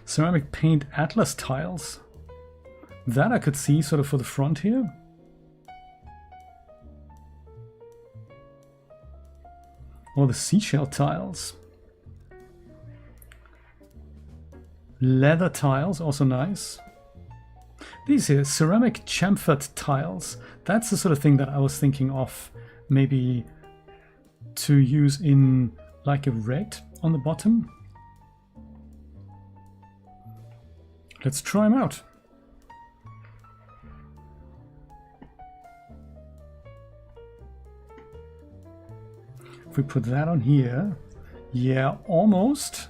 Ceramic paint atlas tiles. That I could see sort of for the front here. Or the seashell tiles. Leather tiles, also nice. These here, ceramic chamfered tiles. That's the sort of thing that I was thinking of maybe to use in like a red on the bottom. Let's try them out. If we put that on here, yeah, almost.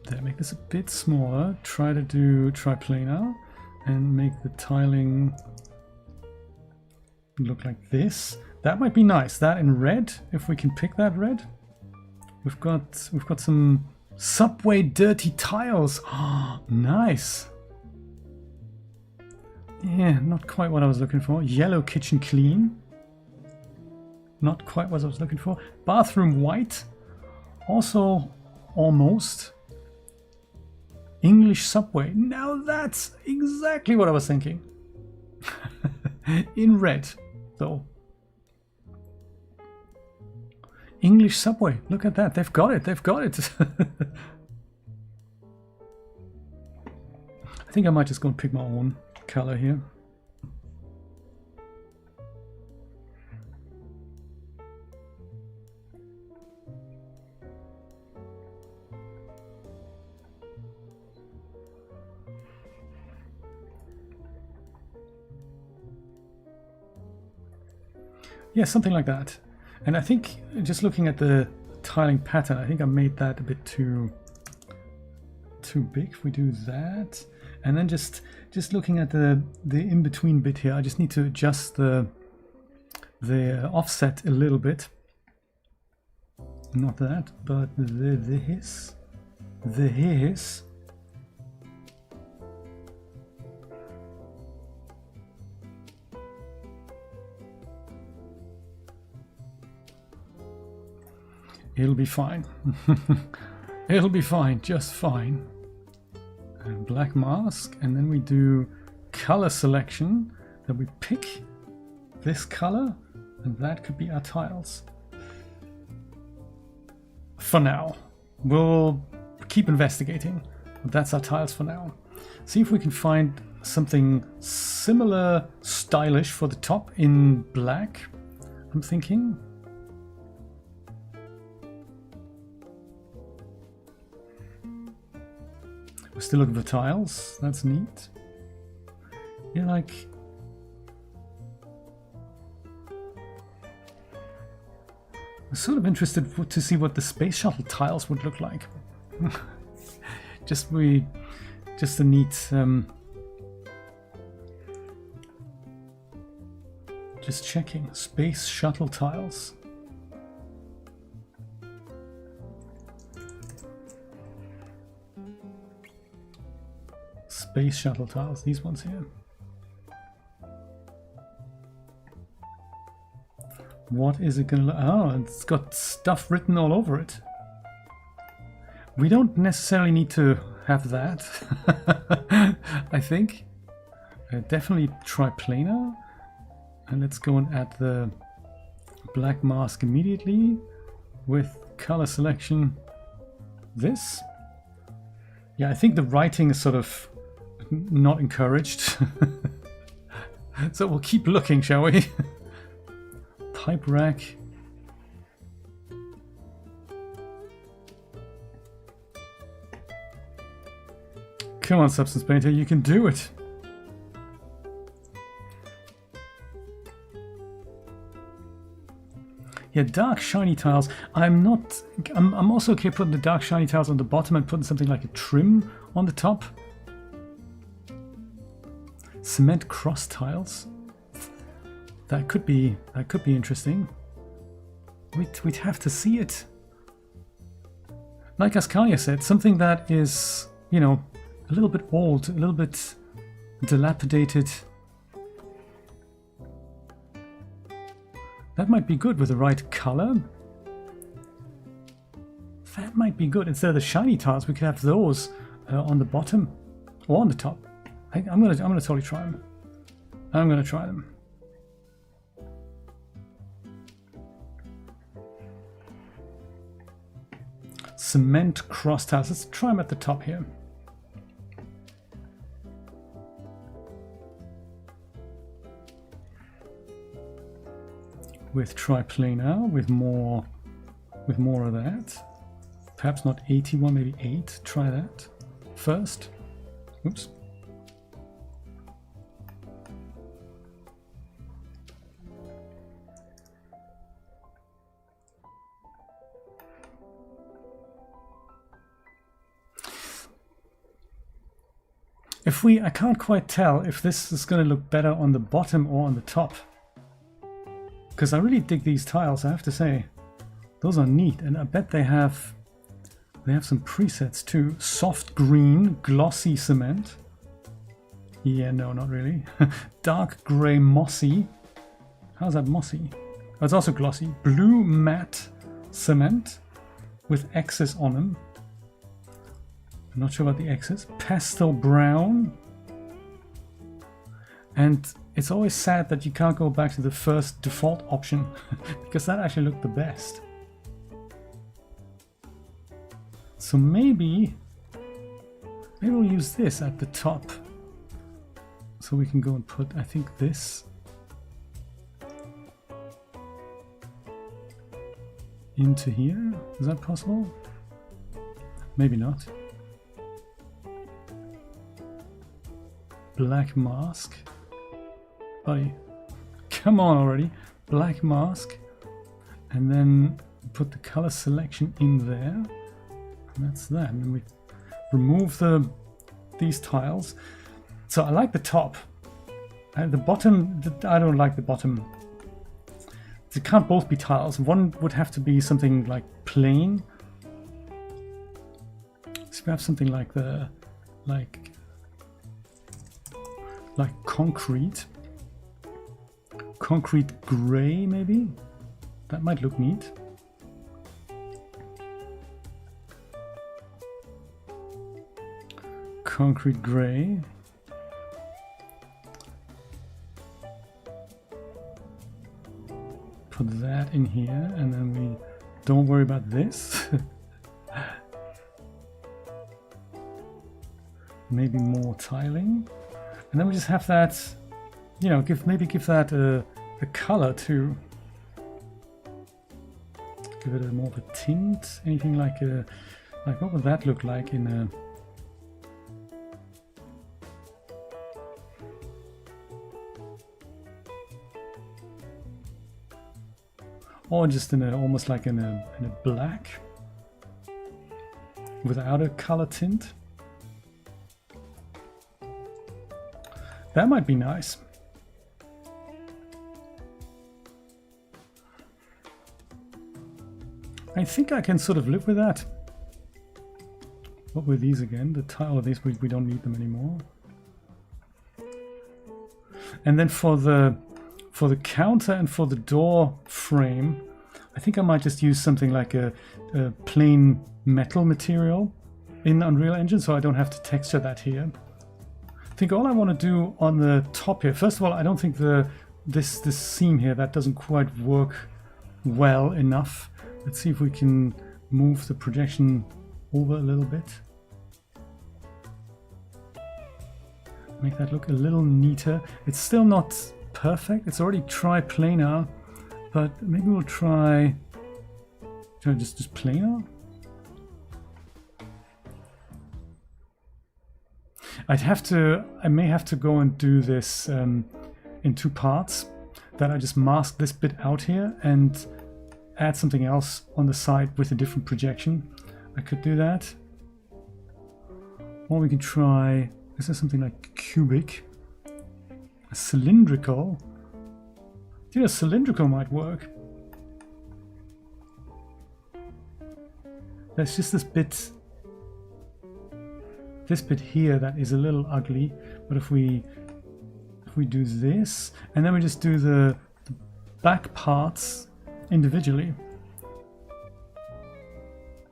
There, make this a bit smaller. Try to do triplanar and make the tiling look like this. That might be nice. That in red, if we can pick that red. We've got some subway dirty tiles. Oh, nice. Yeah, not quite what I was looking for. Yellow kitchen clean. Not quite what I was looking for. Bathroom white. Also almost. English subway. Now that's exactly what I was thinking. In red, though. English subway. Look at that. They've got it. They've got it. I think I might just go and pick my own color here. Yeah, something like that. And I think just looking at the tiling pattern, I think I made that a bit too big. If we do that, and then just looking at the in-between bit here, I just need to adjust the offset a little bit. Not that, but this. It'll be fine. It'll be fine, just fine. And black mask, and then we do color selection. Then we pick this color, and that could be our tiles. For now. We'll keep investigating, but that's our tiles for now. See if we can find something similar stylish for the top in black, I'm thinking. We're still looking for tiles. That's neat. Yeah, like... I'm sort of interested to see what the space shuttle tiles would look like. just a neat... just checking. Space shuttle tiles. Space shuttle tiles, these ones here. What is it gonna look? Oh, it's got stuff written all over it. We don't necessarily need to have that. I think. Definitely triplanar. And let's go and add the black mask immediately with color selection. This. Yeah, I think the writing is sort of not encouraged. So we'll keep looking, shall we? Pipe rack. Come on, Substance Painter, you can do it. Yeah, dark shiny tiles. I'm also okay putting the dark shiny tiles on the bottom and putting something like a trim on the top. Cement cross tiles. That could be interesting. We'd have to see it. Like Ascalia said, something that is, you know, a little bit old, a little bit dilapidated. That might be good with the right color. That might be good. Instead of the shiny tiles, we could have those on the bottom or on the top. I'm gonna totally try them. I'm gonna try them. Cement cross tiles. Let's try them at the top here. With triplanar, with more of that. Perhaps not 81, maybe 8. Try that first. Oops. I can't quite tell if this is going to look better on the bottom or on the top. Because I really dig these tiles, I have to say. Those are neat, and I bet they have some presets too. Soft green, glossy cement. Yeah, no, not really. Dark grey mossy. How's that mossy? Oh, it's also glossy. Blue matte cement with X's on them. I'm not sure about the X's. Pastel brown. And it's always sad that you can't go back to the first default option because that actually looked the best. So maybe we'll use this at the top. So we can go and put, I think, this into here. Is that possible? Maybe not. Black mask. Buddy, come on already. Black mask. And then put the color selection in there. And that's that. And then we remove these tiles. So I like the top. The bottom, I don't like the bottom. It can't both be tiles. One would have to be something like plain. So we have something like concrete. Concrete gray, maybe? That might look neat. Concrete gray. Put that in here, and then we don't worry about this. Maybe more tiling. And then we just have that, you know, maybe give that a color too. Give it a more of a tint, anything like what would that look like in a... Or just in a, almost like in a black, without a color tint. That might be nice. I think I can sort of live with that. What were these again? The tile of these, we don't need them anymore. And then for the counter and for the door frame, I think I might just use something like a plain metal material in Unreal Engine, so I don't have to texture that here. I think all I want to do on the top here, first of all, I don't think this seam here, that doesn't quite work well enough. Let's see if we can move the projection over a little bit. Make that look a little neater. It's still not perfect. It's already triplanar, but maybe we'll try just planar. I may have to go and do this in two parts. That I just mask this bit out here and add something else on the side with a different projection, I could do that. Or we can try, is there something like cubic? A cylindrical? You know, cylindrical might work. There's just this bit here that is a little ugly, but if we do this, and then we just do the back parts individually.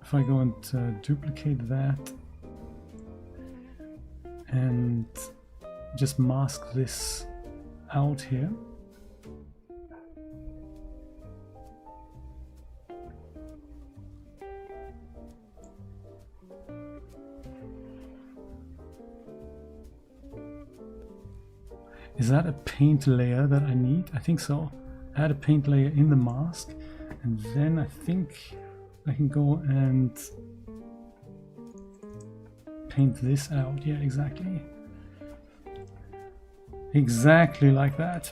If I go and duplicate that and just mask this out here. Is that a paint layer that I need? I think so. Add a paint layer in the mask, and then I think I can go and paint this out. Yeah, exactly. Exactly like that.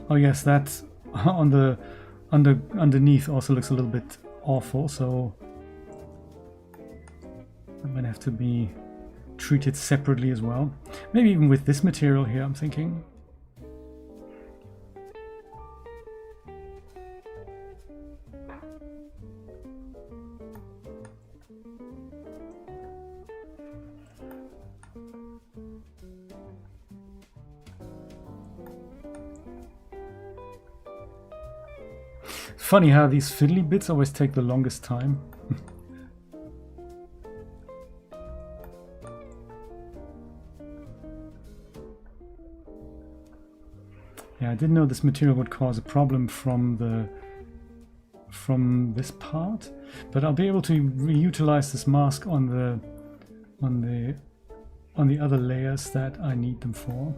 Oh yes, that on the underneath also looks a little bit awful, so that might have to be treated separately as well. Maybe even with this material here, I'm thinking. Funny how these fiddly bits always take the longest time. Yeah, I didn't know this material would cause a problem from this part, but I'll be able to reutilize this mask on the other layers that I need them for.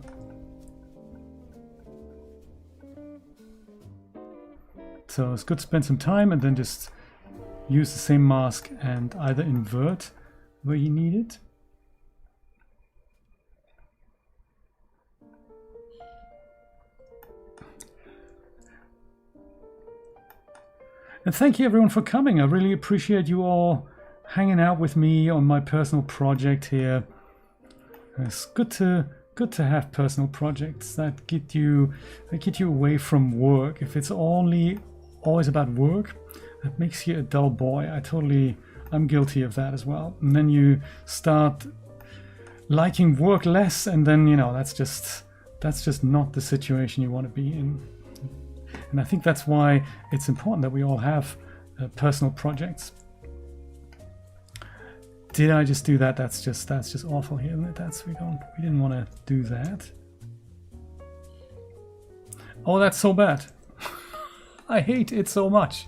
So it's good to spend some time and then just use the same mask and either invert where you need it. And thank you everyone for coming. I really appreciate you all hanging out with me on my personal project here. It's good to have personal projects that get you away from work. If it's always about work, that makes you a dull boy. I'm guilty of that as well. And then you start liking work less, and then that's just not the situation you want to be in. And I think that's why it's important that we all have personal projects. Did I just do that? That's just awful here, isn't it? We didn't want to do that. Oh, that's so bad. I hate it so much.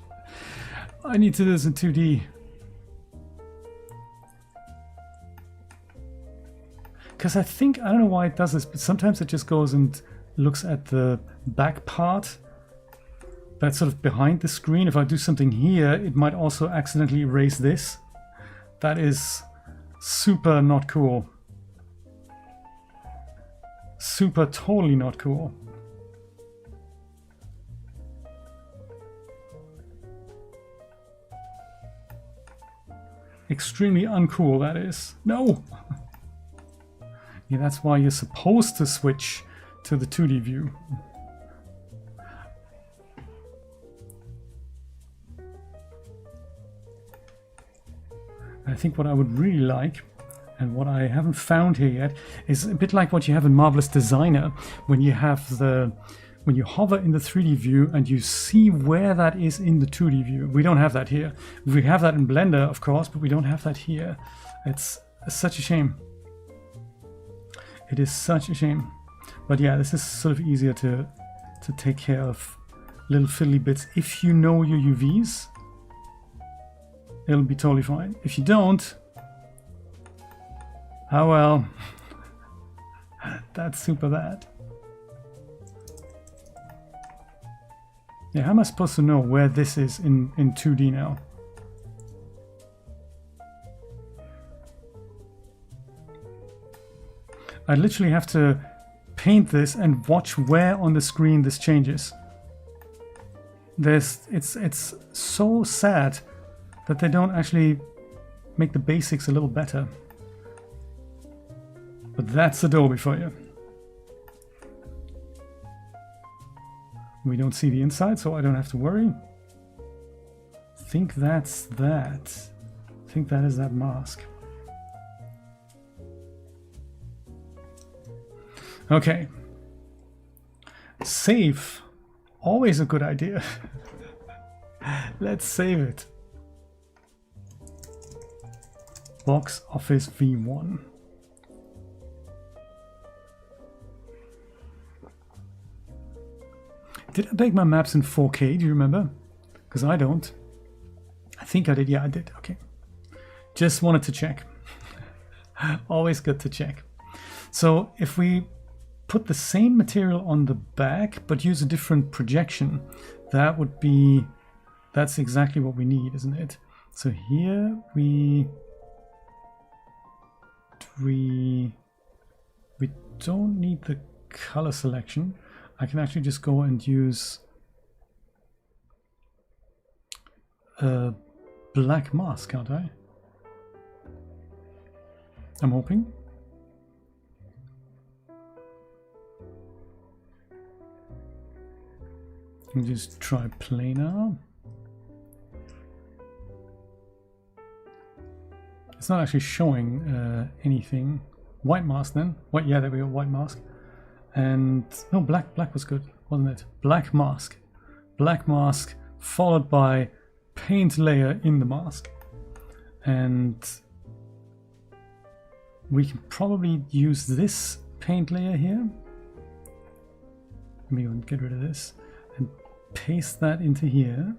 I need to do this in 2D. Because I don't know why it does this, but sometimes it just goes and looks at the back part that's sort of behind the screen. If I do something here, it might also accidentally erase this. That is super not cool. Super totally not cool. Extremely uncool, that is. No! Yeah, that's why you're supposed to switch to the 2D view. I think what I would really like, and what I haven't found here yet, is a bit like what you have in Marvelous Designer, when you hover in the 3D view and you see where that is in the 2D view. We don't have that here. We have that in Blender, of course, but we don't have that here. It's such a shame. It is such a shame. But yeah, this is sort of easier to take care of little fiddly bits. If you know your UVs, it'll be totally fine. If you don't, oh well, that's super bad. Yeah, how am I supposed to know where this is in 2D now? I literally have to paint this and watch where on the screen this changes. It's so sad that they don't actually make the basics a little better. But that's Adobe for you. We don't see the inside, so I don't have to worry. I think that's that. I think that is that mask. Okay. Save. Always a good idea. Let's save it. Box Office V1. Did I make my maps in 4K? Do you remember? Because I don't. I think I did. Yeah, I did. Okay. Just wanted to check. Always good to check. So if we put the same material on the back but use a different projection, that would be, that's exactly what we need, isn't it? So here we don't need the color selection. I can actually just go and use a black mask, can't I? I'm hoping. Let me just try planar. It's not actually showing anything. White mask then. White, yeah, there we go, white mask. And no, black was good, wasn't it? Black mask followed by paint layer in the mask, and we can probably use this paint layer here. Let me go and get rid of this and paste that into here.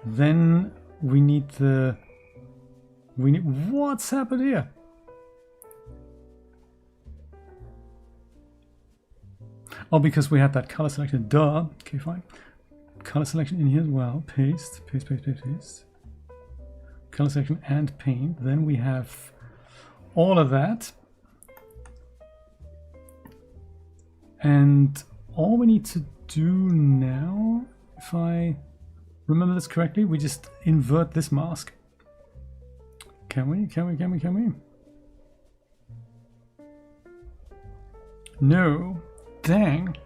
Then we need what's happened here? Oh, because we had that color selection. Duh. Okay, fine. Color selection in here as well. Paste. Color selection and paint. Then we have all of that. And all we need to do now, if I remember this correctly, we just invert this mask. Can we? No. Dang.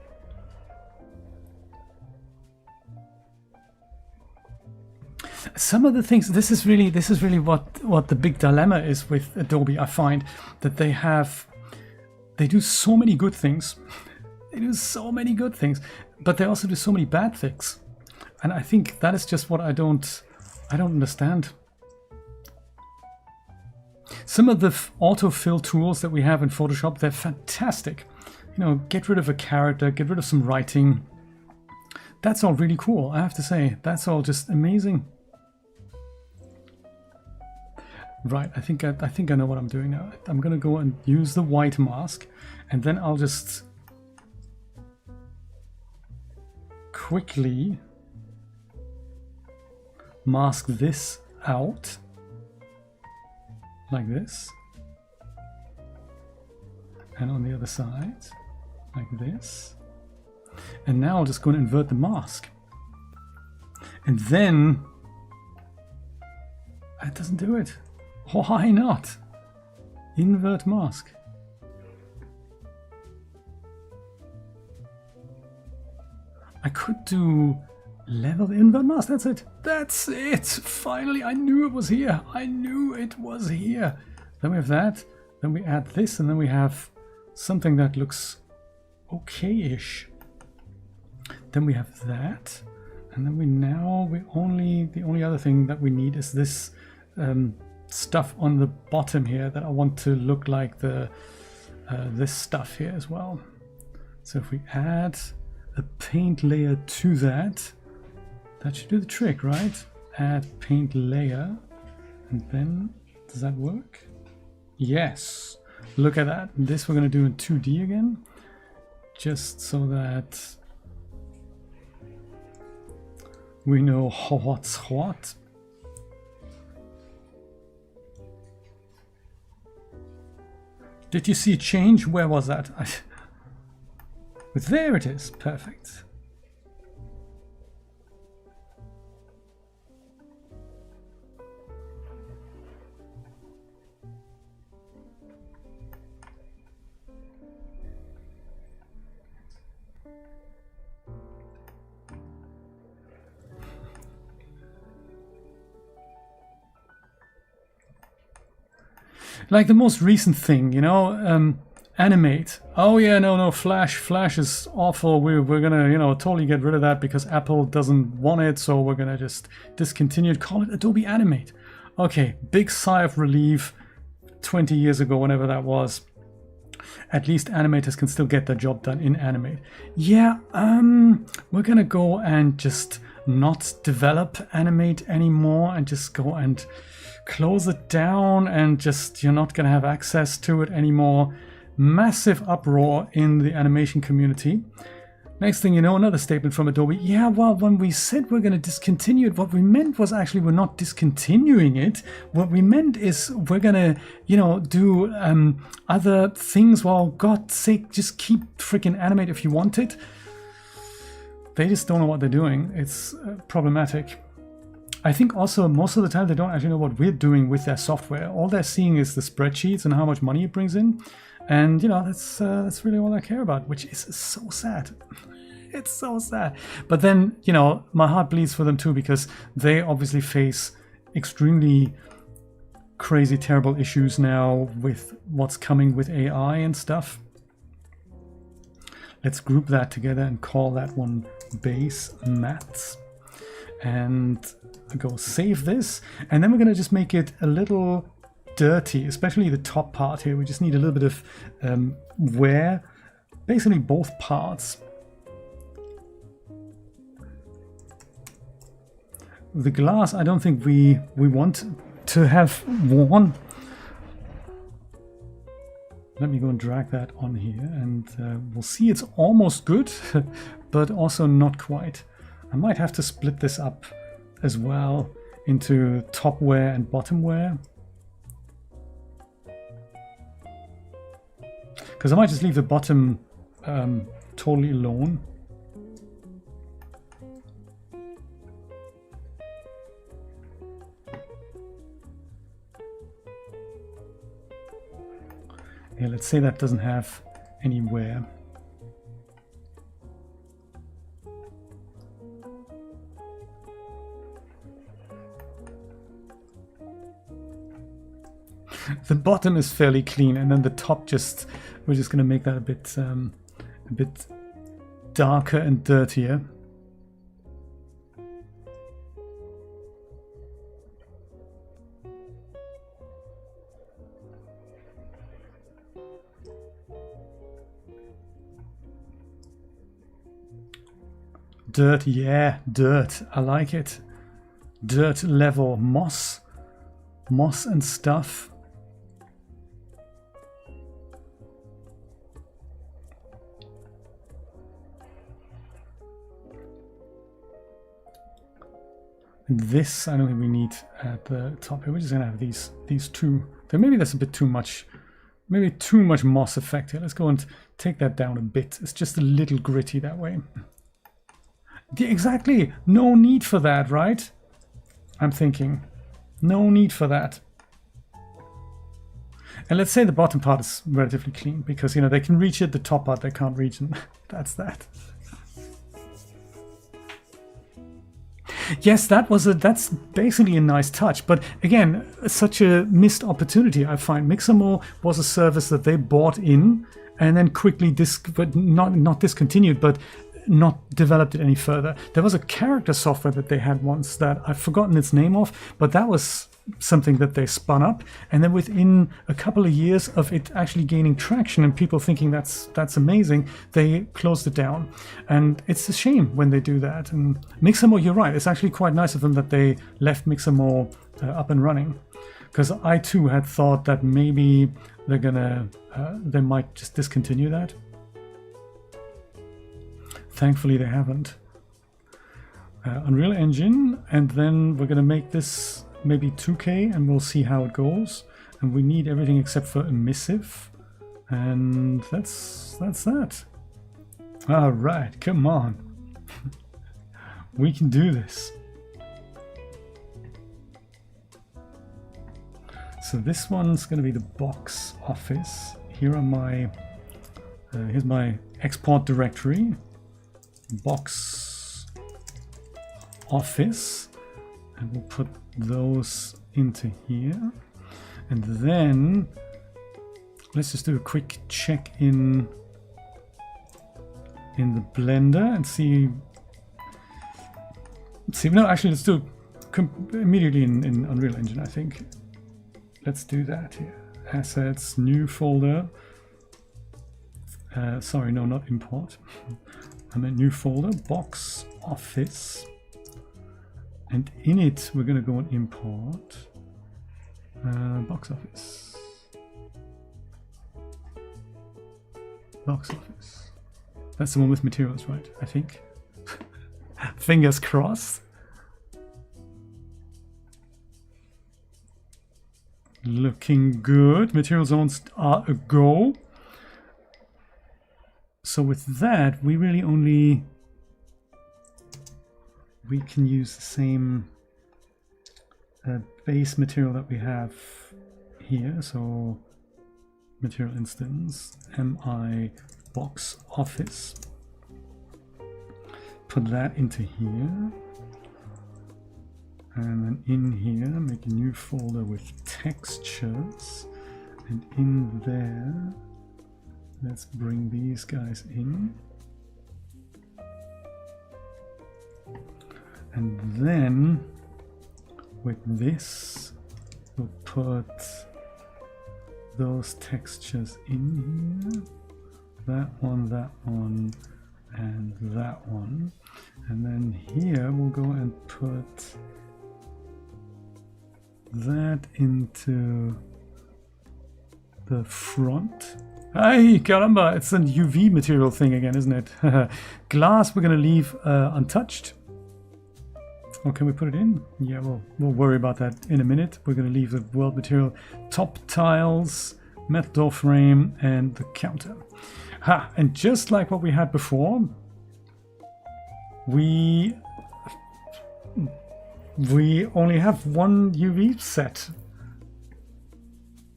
Some of the things, this is really what the big dilemma is with Adobe. I find that they do so many good things. But they also do so many bad things. And I think that is just what I don't understand. Some of the autofill tools that we have in Photoshop, they're fantastic. You know, get rid of a character, get rid of some writing. That's all really cool, I have to say. That's all just amazing. Right, I think I know what I'm doing now. I'm gonna go and use the white mask, and then I'll just quickly mask this out like this, and on the other side like this, and now I'll just go and invert the mask, and then that doesn't do it. Why not? Invert mask. I could do level invert mask. That's it. That's it. Finally, I knew it was here. Then we have that. Then we add this, and then we have something that looks okay-ish. Then we have that, and then the only other thing that we need is this stuff on the bottom here that I want to look like this stuff here as well. So if we add a paint layer to that, that should do the trick, right? Add paint layer, and then does that work? Yes. Look at that. This we're going to do in 2D again, just so that We know what's what. Did you see change? Where was that? There it is. Perfect. Like the most recent thing, you know, animate. Oh yeah, no, Flash is awful. We're gonna, you know, totally get rid of that because Apple doesn't want it, so we're gonna just discontinue it. Call it Adobe Animate. Okay, big sigh of relief. 20 years ago, whenever that was. At least animators can still get their job done in Animate. Yeah, we're gonna go and just not develop Animate anymore and just go and close it down, and just you're not going to have access to it anymore. Massive uproar in the animation community. Next thing you know, another statement from Adobe. Yeah, well, when we said we're going to discontinue it, what we meant was actually we're not discontinuing it. What we meant is we're going to, you know, do other things. Well, God's sake, just keep freaking Animate if you want it. They just don't know what they're doing. It's problematic. I think also most of the time they don't actually know what we're doing with their software. All they're seeing is the spreadsheets and how much money it brings in. And, you know, that's really all I care about, which is so sad. It's so sad. But then, you know, my heart bleeds for them too, because they obviously face extremely crazy, terrible issues now with what's coming with AI and stuff. Let's group that together and call that one base maths. And go save this, and then we're going to just make it a little dirty, especially the top part here. We just need a little bit of wear, basically both parts. The glass, I don't think we want to have worn. Let me go and drag that on here, and we'll see it's almost good, but also not quite. I might have to split this up as well into top wear and bottom wear, because I might just leave the bottom totally alone. Yeah, let's say that doesn't have any wear. The bottom is fairly clean, and then the top just, we're just going to make that a bit darker and dirtier. Dirt, yeah, dirt. I like it. Dirt level, moss and stuff. This I don't think we need at the top here. We're just gonna have these two. Then maybe that's a bit too much. Maybe too much moss effect here. Let's go and take that down a bit. It's just a little gritty that way. Yeah, exactly. No need for that, right? I'm thinking. No need for that. And let's say the bottom part is relatively clean, because, you know, they can reach it. The top part they can't reach, and that's that. Yes, that's basically a nice touch, but again, such a missed opportunity. I find Mixamo was a service that they bought in and then quickly not discontinued, but not developed it any further. There was a character software that they had once that I've forgotten its name of, but that was something that they spun up, and then within a couple of years of it actually gaining traction and people thinking that's amazing, they closed it down. And it's a shame when they do that. And Mixamo, you're right, it's actually quite nice of them that they left Mixamo up and running, because I too had thought that maybe they might just discontinue that. Thankfully they haven't. Unreal Engine, and then we're gonna make this maybe 2K, and we'll see how it goes. And we need everything except for emissive, and that's that. All right, come on. We can do this. So this one's going to be the box office. Here are my, here's my export directory, box office, and we'll put those into here. And then let's just do a quick check in the Blender and see. No, actually, let's do it immediately in Unreal Engine, I think. Let's do that here. Assets, new folder. Sorry, no, not import. I meant new folder, box office. And in it, we're going to go and import box office. Box office. That's the one with materials, right? I think. Fingers crossed. Looking good. Material zones are a go. So with that, we really only... we can use the same base material that we have here. So material instance, mi box office. Put that into here. And then in here, make a new folder with textures. And in there, let's bring these guys in. And then with this, we'll put those textures in here. That one, and that one. And then here, we'll go and put that into the front. Ay, caramba, it's a UV material thing again, isn't it? Glass we're going to leave untouched. Or can we put it in? Yeah, we'll worry about that in a minute. We're going to leave the world material, top tiles, metal door frame, and the counter. Ha! And just like what we had before, we only have one UV set.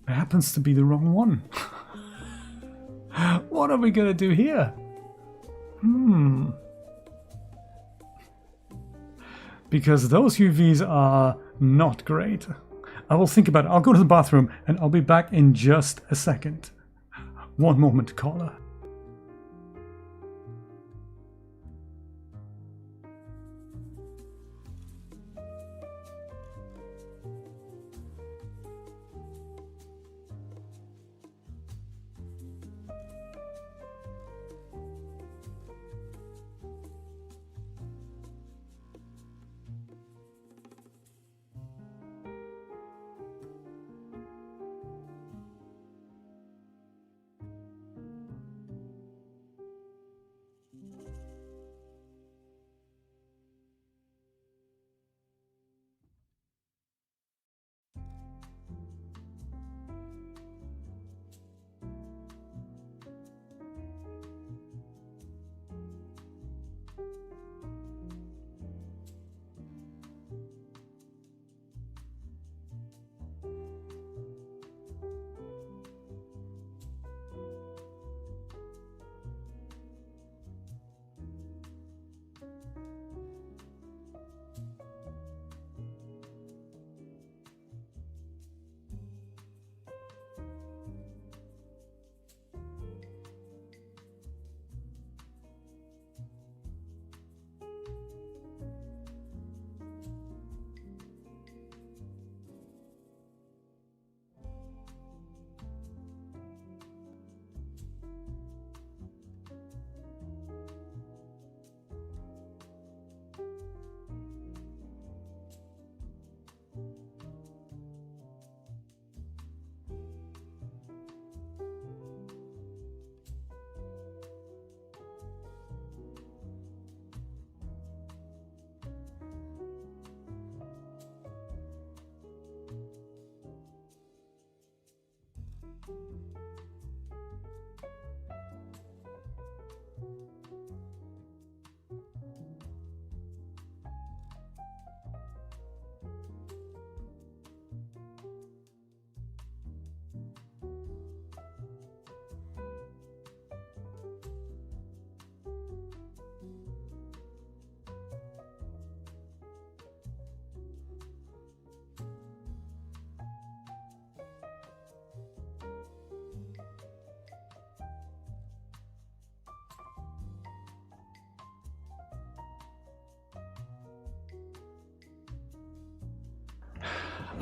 It happens to be the wrong one. What are we going to do here? Because those UVs are not great. I will think about it. I'll go to the bathroom and I'll be back in just a second. One moment, caller.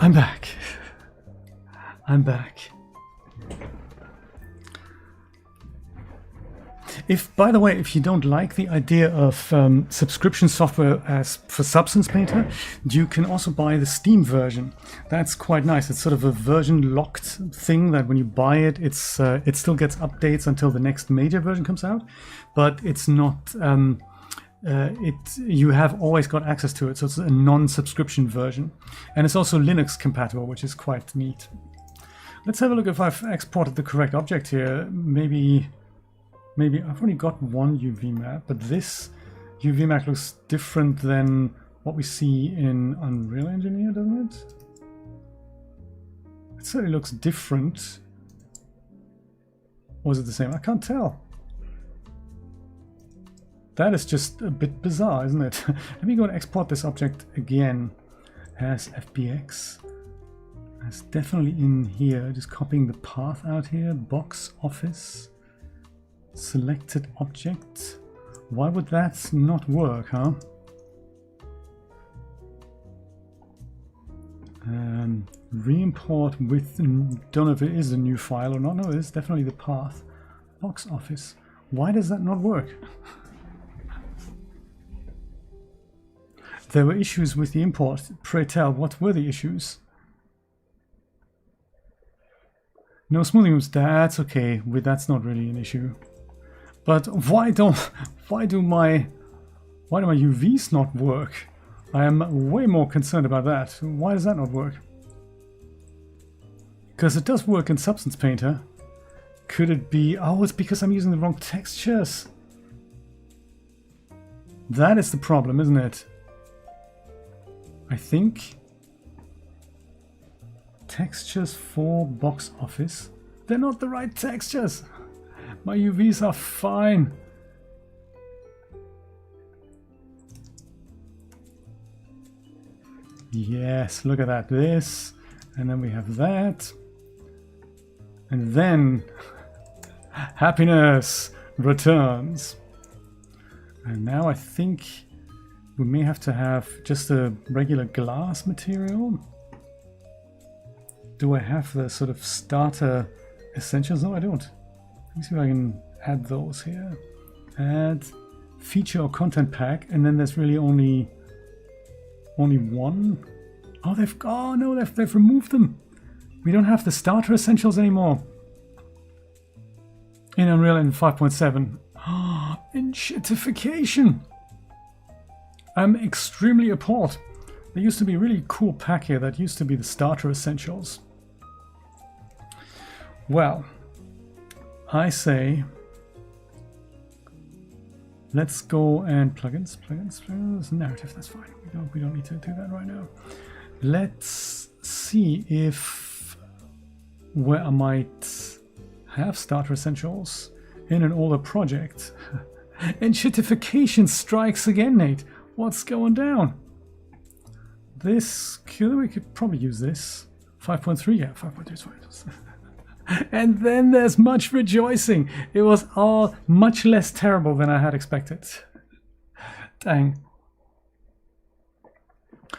I'm back. I'm back. If, by the way, if you don't like the idea of subscription software as for Substance Painter, you can also buy the Steam version. That's quite nice. It's sort of a version locked thing that when you buy it, it still gets updates until the next major version comes out, but it's not. You have always got access to it, so it's a non-subscription version, and it's also Linux compatible, which is quite neat. Let's have a look if I've exported the correct object here. Maybe I've only got one UV map, but this UV map looks different than what we see in Unreal Engine, doesn't it? It certainly looks different. Or is it the same? I can't tell. That is just a bit bizarre, isn't it? Let me go and export this object again as FBX. It's definitely in here. Just copying the path out here. Box office. Selected object. Why would that not work, huh? Re-import with, don't know if it is a new file or not. No, it is definitely the path. Box office. Why does that not work? There were issues with the import. Pray tell, what were the issues? No smoothing rooms. That's okay. That's not really an issue. But why do my UVs not work? I am way more concerned about that. Why does that not work? Because it does work in Substance Painter. Could it be... Oh, it's because I'm using the wrong textures. That is the problem, isn't it? I think. Textures for box office. They're not the right textures. My UVs are fine. Yes, look at that. This. And then we have that. And then happiness returns. And now I think we may have to have just a regular glass material. Do I have the sort of starter essentials? No, I don't. Let me see if I can add those here. Add feature or content pack, and then there's really only one. Oh, they've removed them. We don't have the starter essentials anymore in Unreal Engine 5.7. Enshittification. I'm extremely appalled. There used to be a really cool pack here that used to be the starter essentials. Well, I say let's go and plugins, narrative, that's fine. We don't need to do that right now. Let's see if where I might have starter essentials in an older project. Enshittification strikes again, Nate. What's going down? This, we could probably use this. 5.3, yeah, 5.3 is fine. And then there's much rejoicing. It was all much less terrible than I had expected. Dang.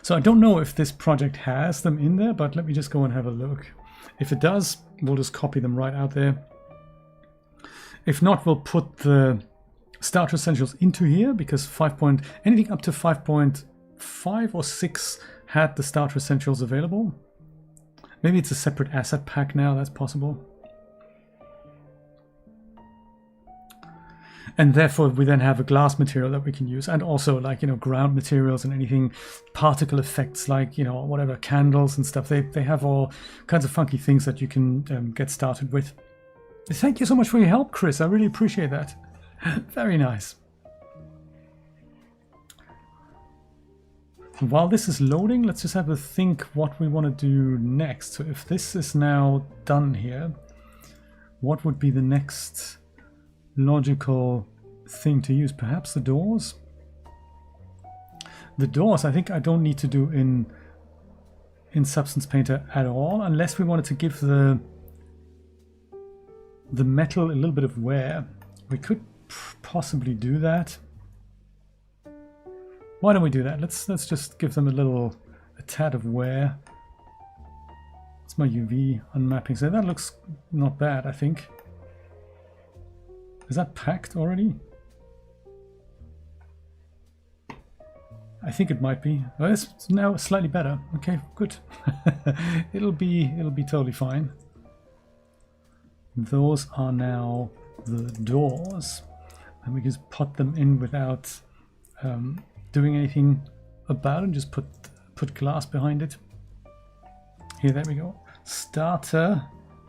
So I don't know if this project has them in there, but let me just go and have a look. If it does, we'll just copy them right out there. If not, we'll put the starter essentials into here, because anything up to 5.5 or 6 had the starter essentials available. Maybe it's a separate asset pack now, that's possible. And therefore we then have a glass material that we can use, and also like, ground materials and anything, particle effects like, whatever, candles and stuff. They have all kinds of funky things that you can get started with. Thank you so much for your help, Chris. I really appreciate that. Very nice. While this is loading, let's just have a think what we want to do next. So if this is now done here, what would be the next logical thing to use? Perhaps the doors? The doors, I think I don't need to do in Substance Painter at all, unless we wanted to give the metal a little bit of wear. We could possibly do that. Why don't we do that? Let's just give them a tad of wear. It's my UV unmapping. So that looks not bad, I think. Is that packed already? I think it might be. Well, it's now slightly better. Okay, good. it'll be totally fine. Those are now the doors, and we just put them in without doing anything about it. Just put glass behind it. Here, there we go. Starter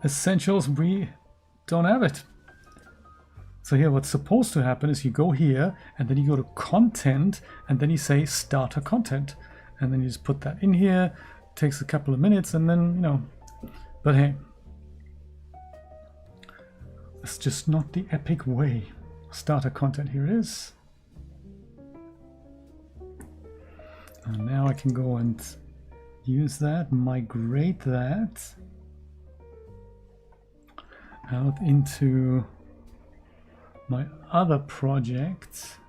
essentials. We don't have it. So here what's supposed to happen is you go here and then you go to content and then you say starter content. And then you just put that in here. It takes a couple of minutes and then, you know, but hey, it's just not the epic way. Starter content, here it is. And now I can go and use that, migrate that out into my other project,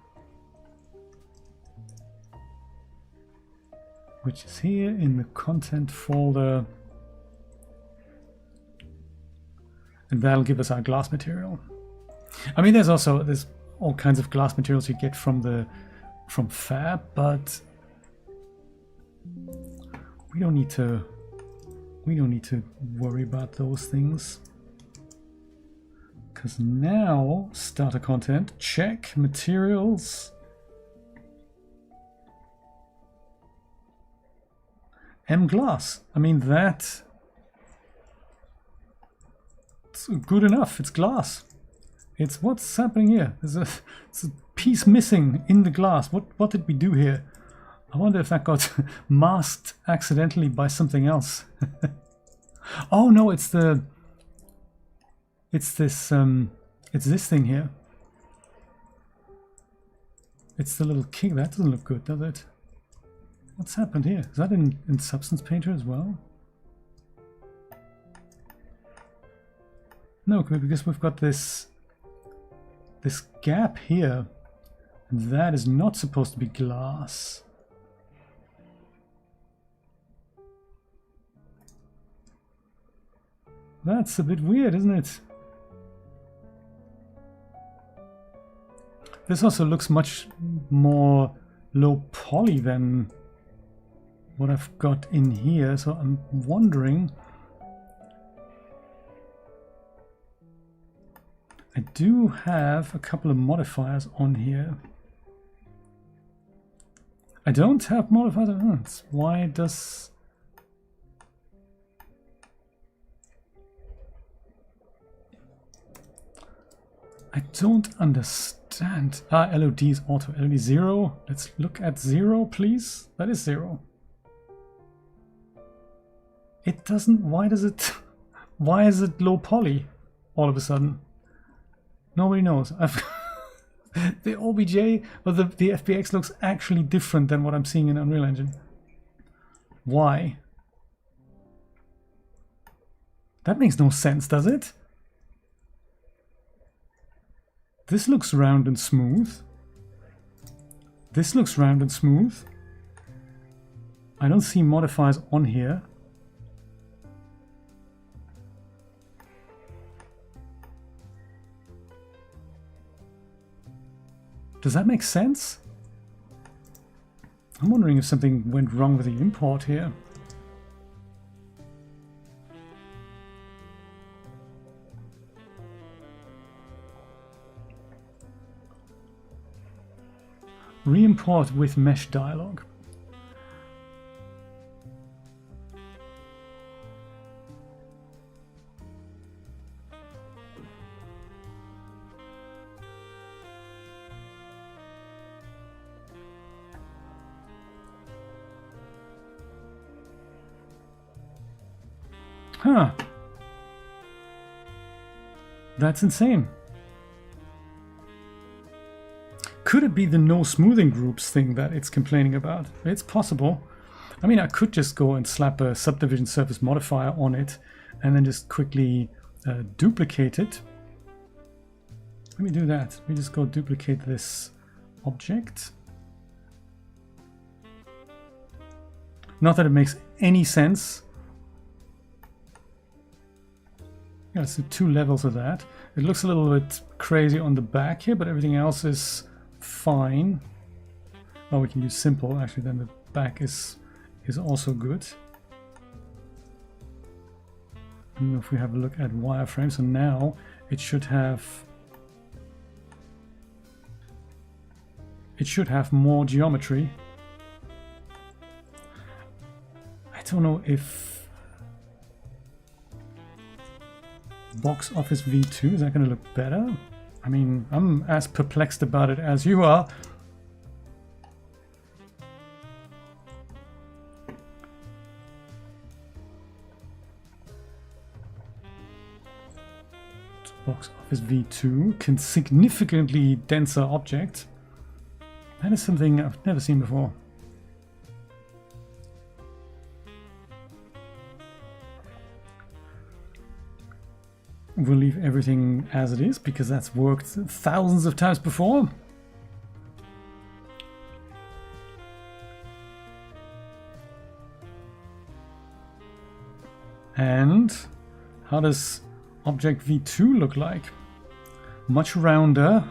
which is here in the content folder, and that'll give us our glass material. I mean, there's all kinds of glass materials you get from Fab, but we don't need to worry about those things. Because now, starter content, check, materials. M glass. I mean, it's good enough. It's glass. It's what's happening here. There's a piece missing in the glass. What did we do here? I wonder if that got masked accidentally by something else. Oh no, it's this thing here. It's the little key. That doesn't look good, does it? What's happened here? Is that in Substance Painter as well? No, because we've got this gap here, and that is not supposed to be glass. That's a bit weird, isn't it? This also looks much more low poly than what I've got in here, so I'm wondering. I do have a couple of modifiers on here. I don't have modifiers on it. Why does... I don't understand. LOD is auto. LOD 0. Let's look at 0, please. That is 0. It doesn't... Why does it... Why is it low poly all of a sudden? Nobody knows. The OBJ or the FBX looks actually different than what I'm seeing in Unreal Engine. Why? That makes no sense, does it? This looks round and smooth. This looks round and smooth. I don't see modifiers on here. Does that make sense? I'm wondering if something went wrong with the import here. Re-import with mesh dialog. Huh. That's insane. Could it be the no smoothing groups thing that it's complaining about? It's possible. I mean, I could just go and slap a subdivision surface modifier on it and then just quickly duplicate it. Let me do that. Let me just go duplicate this object. Not that it makes any sense. Yeah, let's do 2 levels of that. It looks a little bit crazy on the back here, but everything else is fine. Oh, we can use simple. Actually, then the back is also good. And if we have a look at wireframe, so now it should have more geometry. I don't know if box office V2 is that going to look better? I mean, I'm as perplexed about it as you are. Box office V2 can significantly denser object. That is something I've never seen before. We'll leave everything as it is because that's worked thousands of times before. And how does object V2 look like? Much rounder.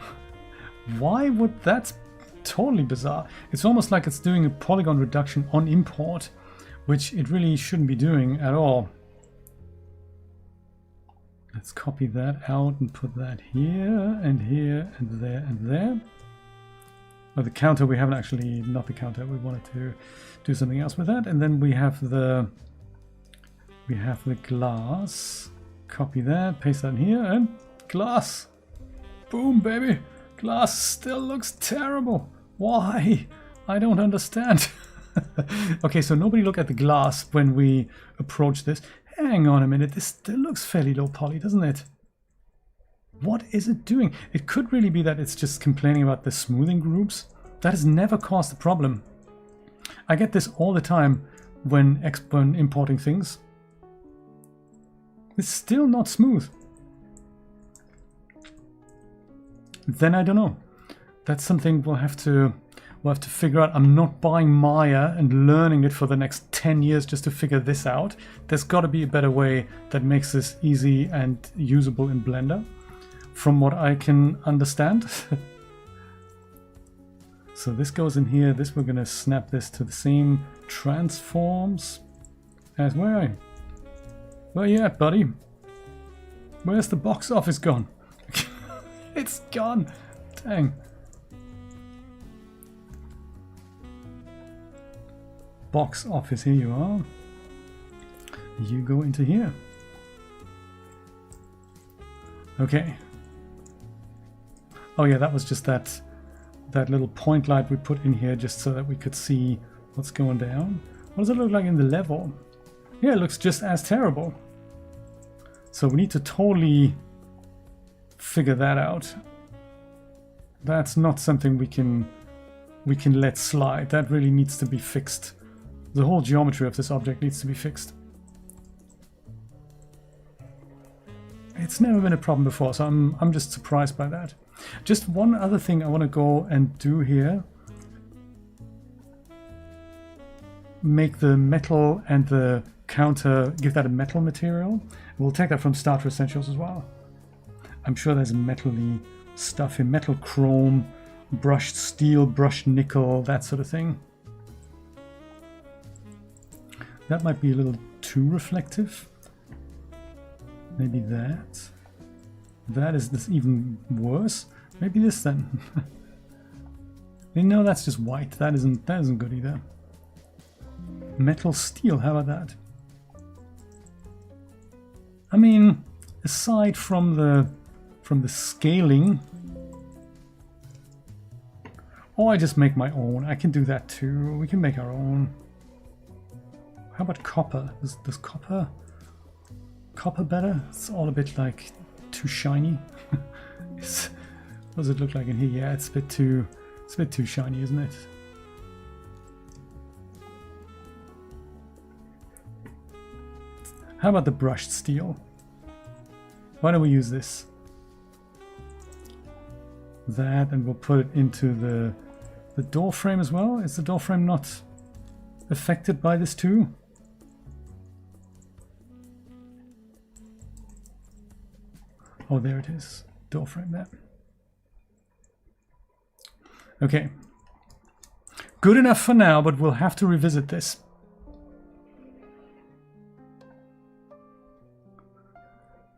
Why would that's totally bizarre? It's almost like it's doing a polygon reduction on import, which it really shouldn't be doing at all. Let's copy that out and put that here and here and there and there. Oh, the counter we haven't actually, not the counter, we wanted to do something else with that. And then we have the glass. Copy that, paste that in here, and glass. Boom, baby. Glass still looks terrible. Why? I don't understand. Okay, so nobody look at the glass when we approach this. Hang on a minute, this still looks fairly low poly, doesn't it? What is it doing? It could really be that it's just complaining about the smoothing groups. That has never caused a problem. I get this all the time when importing things. It's still not smooth. Then I don't know. That's something we'll have to figure out. I'm not buying Maya and learning it for the next 10 years just to figure this out. There's got to be a better way that makes this easy and usable in Blender, from what I can understand. So this goes in here. This, we're going to snap this to the same transforms as where you at, buddy? Where's the box office gone? It's gone. Dang. Box office, here you are. You go into here. Okay. Oh yeah, that was just that little point light we put in here just so that we could see what's going down. What does it look like in the level? Yeah, it looks just as terrible. So we need to totally figure that out. That's not something we can let slide. That really needs to be fixed. The whole geometry of this object needs to be fixed. It's never been a problem before, so I'm just surprised by that. Just one other thing I want to go and do here. Make the metal and the counter, give that a metal material. We'll take that from Starter Essentials as well. I'm sure there's metal-y stuff in metal chrome, brushed steel, brushed nickel, that sort of thing. That might be a little too reflective. Maybe that. That is this even worse. Maybe this then. No, that's just white. That isn't good either. Metal steel, how about that? I mean, aside from the scaling, or I just make my own. I can do that too. We can make our own. How about copper? Does copper better? It's all a bit like too shiny. What does it look like in here? Yeah, it's a bit too shiny, isn't it? How about the brushed steel? Why don't we use this? That, and we'll put it into the door frame as well. Is the door frame not affected by this too? Oh, there it is. Door frame there. Okay. Good enough for now, but we'll have to revisit this.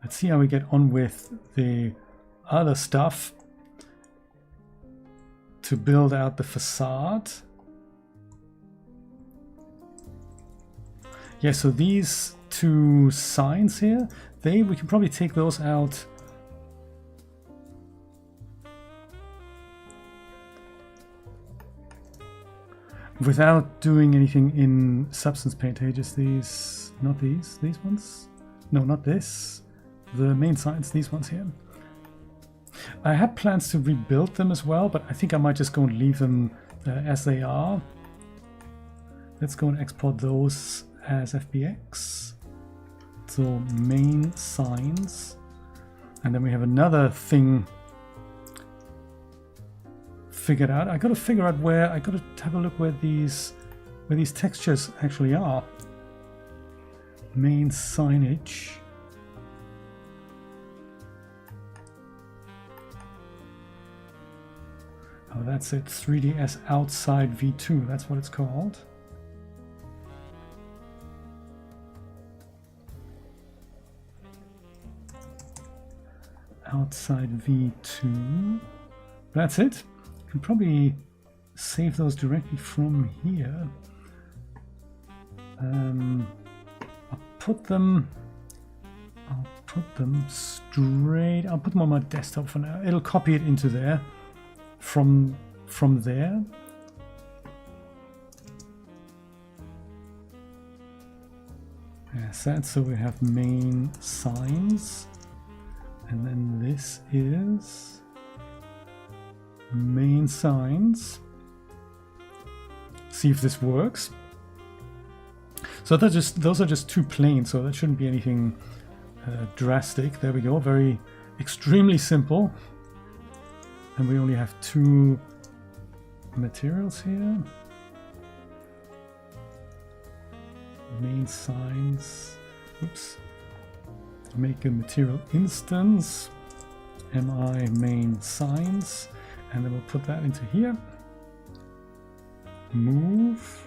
Let's see how we get on with the other stuff to build out the facade. Yeah, so these two signs here, we can probably take those out. Without doing anything in substance paint. Hey, just these, not these ones? No, not this. The main signs, these ones here. I had plans to rebuild them as well, but I think I might just go and leave them as they are. Let's go and export those as FBX. So main signs. And then we have another thing figured out. I gotta figure out where, I gotta have a look where these textures actually are. Main signage. Oh, that's it. 3ds outside v2, that's what it's called. Outside v2. That's it. You can probably save those directly from here. I'll put them straight. I'll put them on my desktop for now. It'll copy it into there from there. Yes, that's so we have main signs, and then this is main signs. See if this works. So those are just two planes, so that shouldn't be anything drastic. There we go, very extremely simple. And we only have two materials here. Main signs. Oops. Make a material instance. MI main signs. And then we'll put that into here. Move.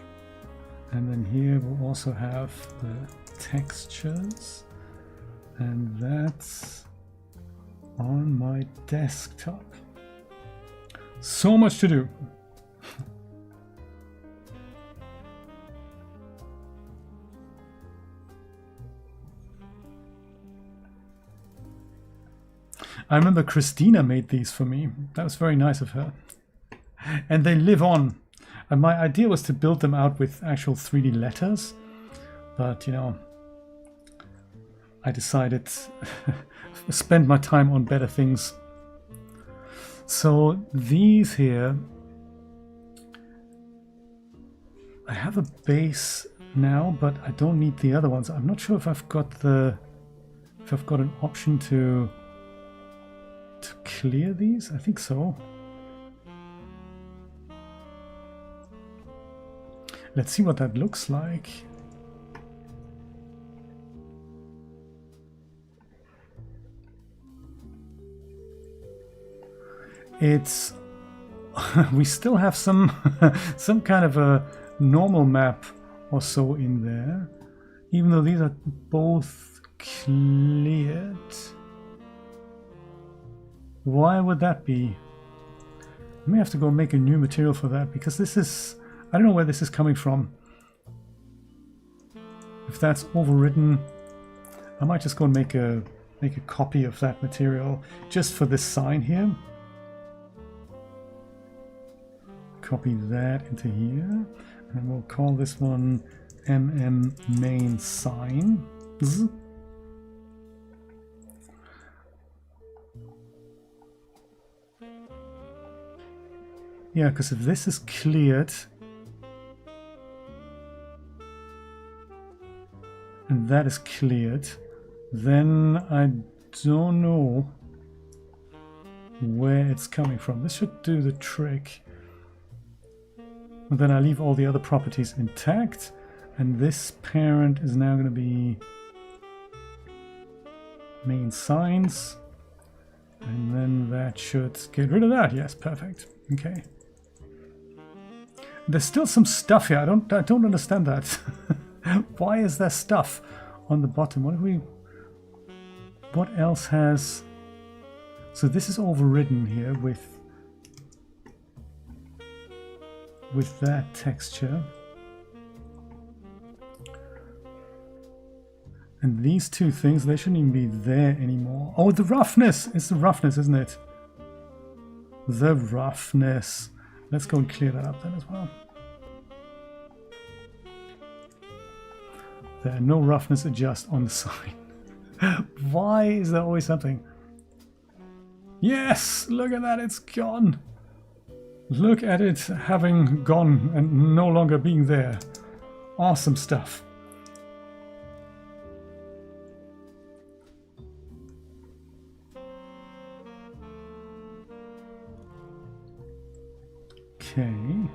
And then here we'll also have the textures. And that's on my desktop. So much to do. I remember Christina made these for me. That was very nice of her. And they live on. And my idea was to build them out with actual 3D letters. But, you know, I decided to spend my time on better things. So these here, I have a base now, but I don't need the other ones. I'm not sure if I've got an option to clear these. I think so. Let's see what that looks like. It's we still have some some kind of a normal map or so in there, even though these are both cleared. Why would that be? I may have to go make a new material for that, because this is, I don't know where this is coming from. If that's overwritten, I might just go and make a copy of that material just for this sign here. Copy that into here, and we'll call this one main sign. Yeah, because if this is cleared, and that is cleared, then I don't know where it's coming from. This should do the trick. And then I leave all the other properties intact, and this parent is now going to be main signs, And then that should get rid of that. Yes, perfect. Okay. There's still some stuff here. I don't understand that. Why is there stuff on the bottom? What else has... So this is overridden here with that texture. And these two things, they shouldn't even be there anymore. Oh, the roughness! It's the roughness, isn't it? The roughness. Let's go and clear that up then as well. There, no roughness adjust on the sign. Why is there always something? Yes! Look at that, it's gone! Look at it having gone and no longer being there. Awesome stuff. Okay,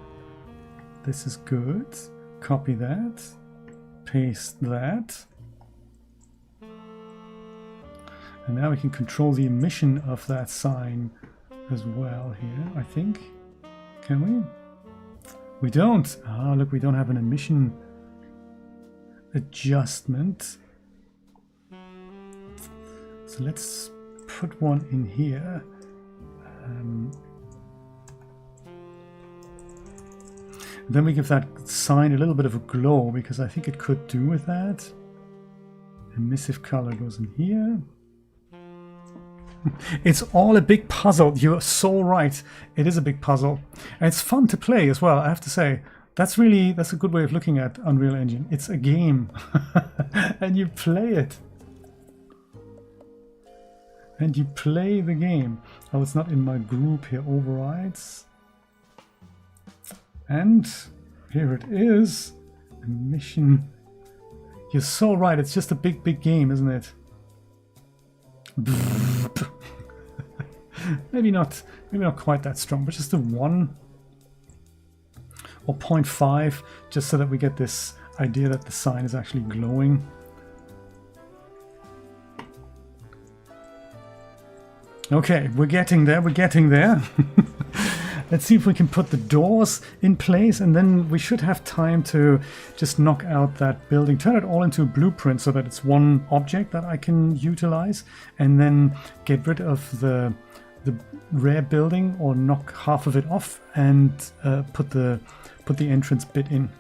this is good. Copy that, paste that. And now we can control the emission of that sign as well here, I think. Can we? We don't. Ah, look, we don't have an emission adjustment. So let's put one in here. Then we give that sign a little bit of a glow, because I think it could do with that. Emissive color goes in here. It's all a big puzzle. You're so right. It is a big puzzle. And it's fun to play as well, I have to say. That's a good way of looking at Unreal Engine. It's a game. And you play it. And you play the game. Oh, it's not in my group here. Overrides. And here it is. Mission. You're so right. It's just a big, big game, isn't it? maybe not quite that strong, but just a 1 or 0.5, just so that we get this idea that the sign is actually glowing. Okay, we're getting there, Let's see if we can put the doors in place, and then we should have time to just knock out that building, turn it all into a blueprint so that it's one object that I can utilize, and then get rid of the rare building, or knock half of it off, and put the entrance bit in.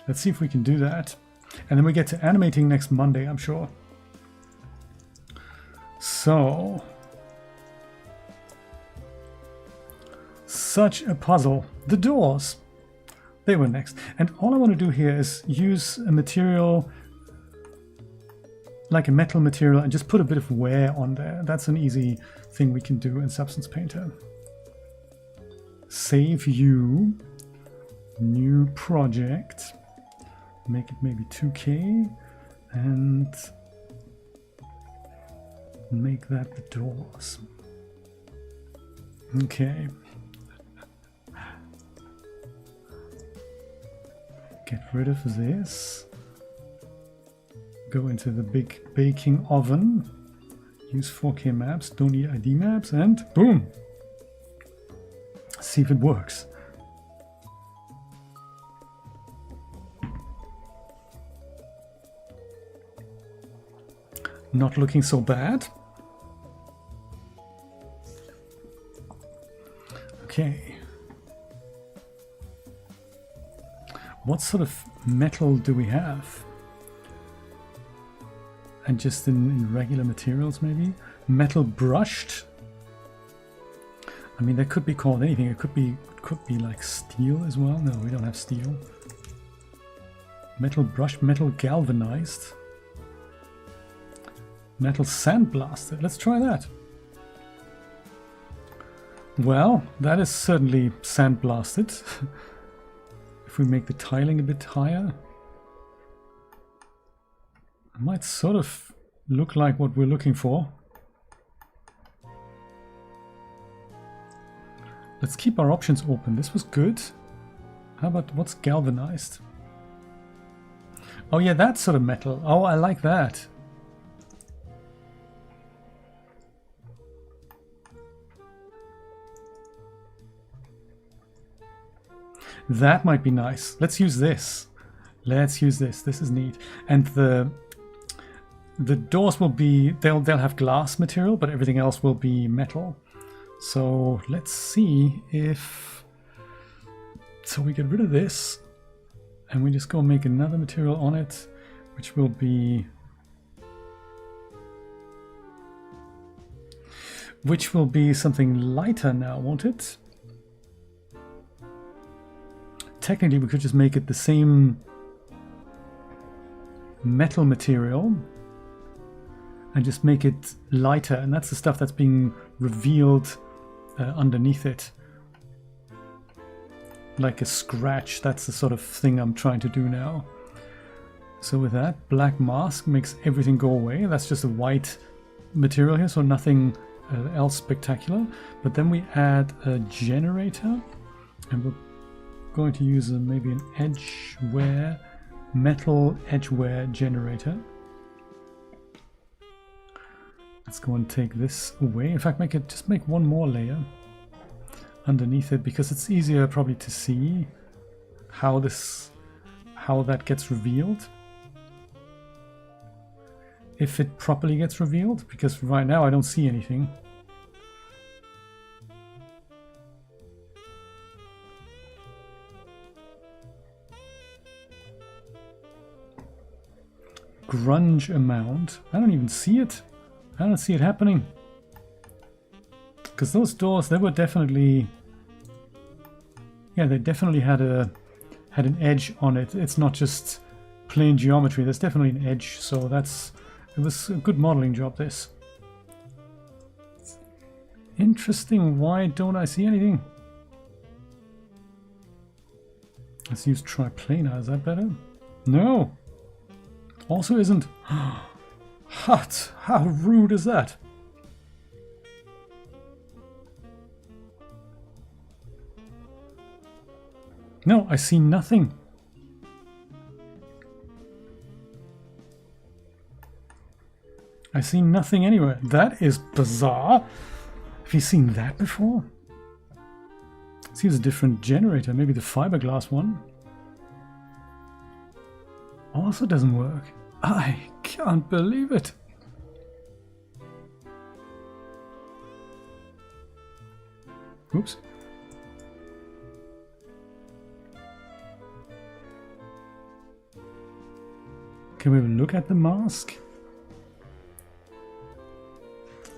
Let's see if we can do that. And then we get to animating next Monday, I'm sure. So... such a puzzle. The doors. They were next. And all I want to do here is use a material, like a metal material, and just put a bit of wear on there. That's an easy thing we can do in Substance Painter. Save you. New project. Make it maybe 2K. And make that the doors. Okay. Get rid of this. Go into the big baking oven. Use 4K maps. Don't need ID maps. And boom! See if it works. Not looking so bad. Okay. What sort of metal do we have? And just in regular materials, maybe? Metal brushed? I mean, that could be called anything. It could be like steel as well. No, we don't have steel. Metal brushed, metal galvanized. Metal sandblasted. Let's try that. Well, that is certainly sandblasted. If we make the tiling a bit higher, it might sort of look like what we're looking for. Let's keep our options open. This was good. How about what's galvanized? Oh yeah, that sort of metal. Oh, I like that. That might be nice. Let's use this. Let's use this. This is neat. And the doors will be, they'll have glass material, but everything else will be metal. So let's see if, so we get rid of this and we just go make another material on it, which will be something lighter now, won't it? Technically we could just make it the same metal material and just make it lighter, and that's the stuff that's being revealed underneath it, like a scratch. That's the sort of thing I'm trying to do now. So with that, black mask makes everything go away. That's just a white material here, so nothing else spectacular. But then we add a generator, and we're going to use maybe an edgeware, metal edgeware generator. Let's go and take this away. In fact, just make one more layer underneath it, because it's easier probably to see how that gets revealed, if it properly gets revealed, because right now I don't see anything. Grunge amount. I don't even see it. I don't see it happening. Because those doors, they were definitely, yeah, they definitely had an edge on it. It's not just plain geometry. There's definitely an edge. So it was a good modeling job, this. Interesting. Why don't I see anything? Let's use triplanar. Is that better? No. Also isn't. Hot. How rude is that? No, I see nothing. I see nothing anywhere. That is bizarre. Have you seen that before? Let's use a different generator, maybe the fiberglass one. Also doesn't work. I can't believe it. Oops. Can we look at the mask?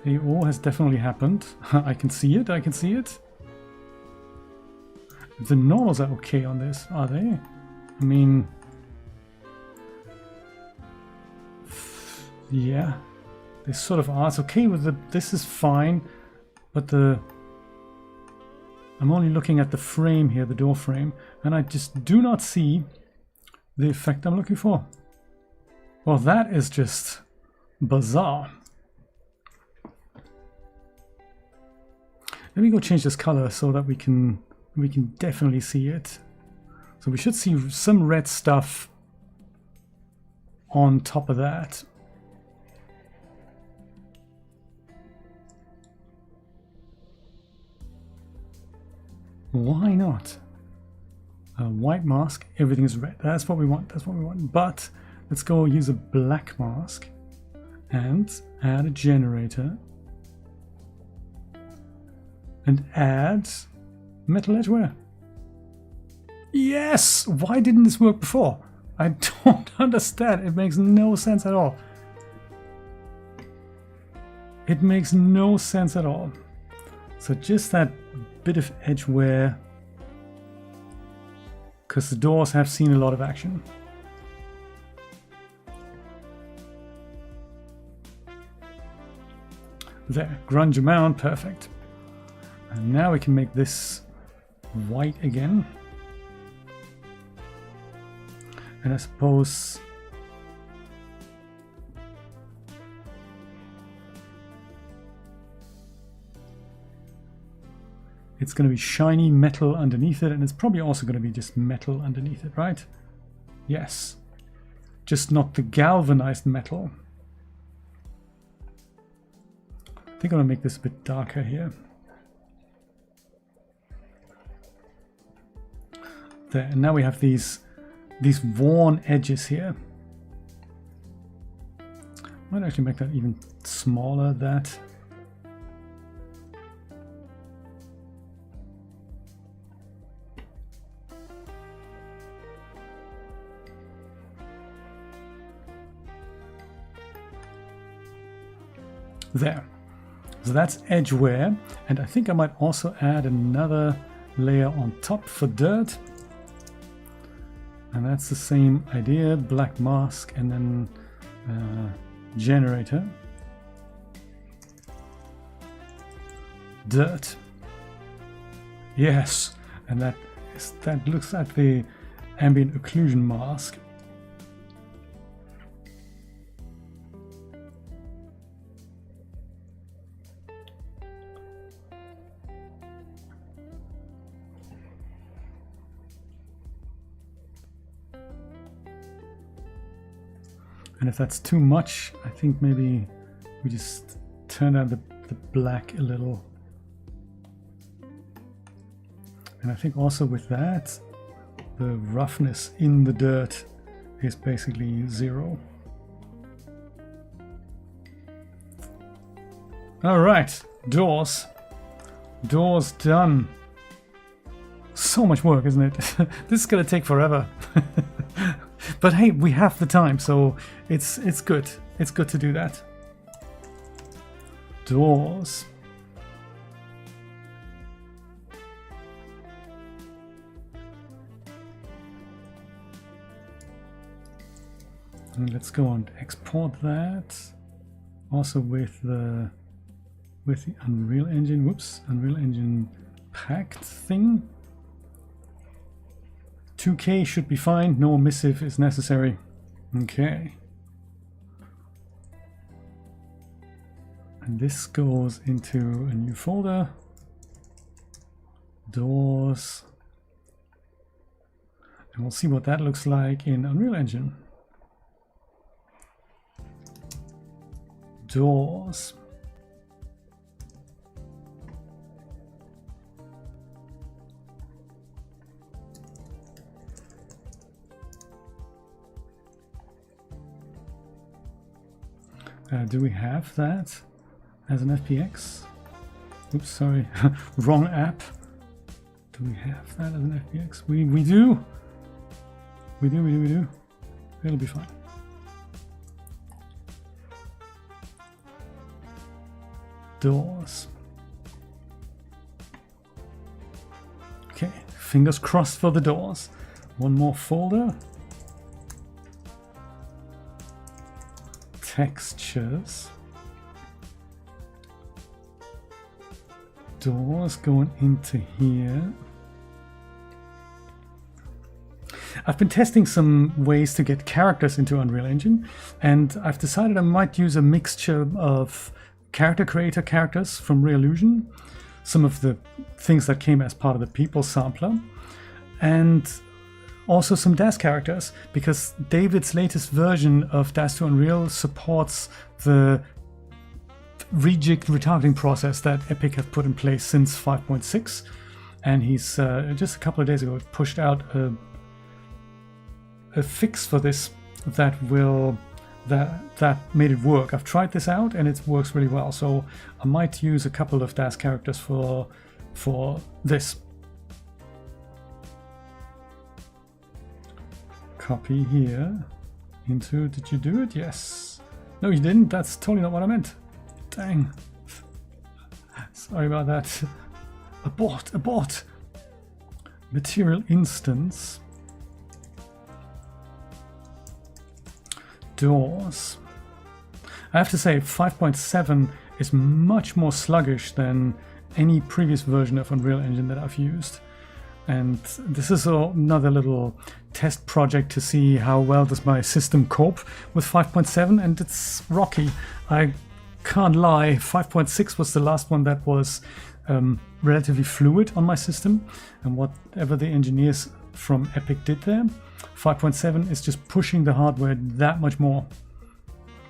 AO has definitely happened. I can see it, I can see it. The normals are okay on this, are they? I mean... yeah, they sort of are. It's okay with the... this is fine, but I'm only looking at the frame here, the door frame, and I just do not see the effect I'm looking for. Well, that is just bizarre. Let me go change this color so that we can definitely see it. So we should see some red stuff on top of that. Why not? A white mask, everything is red. That's what we want, that's what we want. But let's go use a black mask and add a generator and add metal edgeware. Yes! Why didn't this work before? I don't understand. It makes no sense at all. It makes no sense at all. So just that bit of edgeware, because the doors have seen a lot of action. There, grunge amount, perfect. And now we can make this white again. And I suppose it's going to be shiny metal underneath it, and it's probably also going to be just metal underneath it, right? Yes. Just not the galvanized metal. I think I'm going to make this a bit darker here. There, and now we have these worn edges here. Might actually make that even smaller, that. There. So that's edge wear, and I think I might also add another layer on top for dirt. And that's the same idea, black mask and then generator. Dirt. Yes, and that looks like the ambient occlusion mask. And if that's too much, I think maybe we just turn down the black a little. And I think also with that, the roughness in the dirt is basically 0. All right, doors. Doors done. So much work, isn't it? This is gonna take forever. But hey, we have the time, so it's good. It's good to do that. Doors. And let's go and export that. Also with the Unreal Engine. Whoops, Unreal Engine packed thing. 2K should be fine, no emissive is necessary. Okay. And this goes into a new folder. Doors. And we'll see what that looks like in Unreal Engine. Doors. Do we have that as an FPX? Oops, sorry, wrong app. Do we have that as an FPX? We do. We do. It'll be fine. Doors. Okay, fingers crossed for the doors. One more folder. Textures. Doors going into here. I've been testing some ways to get characters into Unreal Engine, and I've decided I might use a mixture of character creator characters from Reallusion, some of the things that came as part of the people sampler, and also some DAS characters, because David's latest version of DAS to Unreal supports the rejig retargeting process that Epic have put in place since 5.6, and he's just a couple of days ago pushed out a fix for this that made it work. I've tried this out and it works really well, so I might use a couple of DAS characters for this. Copy here into, did you do it? Yes. No, you didn't. That's totally not what I meant. Dang. Sorry about that. Abort. Material instance. Doors. I have to say 5.7 is much more sluggish than any previous version of Unreal Engine that I've used. And this is another little test project to see how well does my system cope with 5.7, and it's rocky. I can't lie, 5.6 was the last one that was relatively fluid on my system, and whatever the engineers from Epic did there, 5.7 is just pushing the hardware that much more.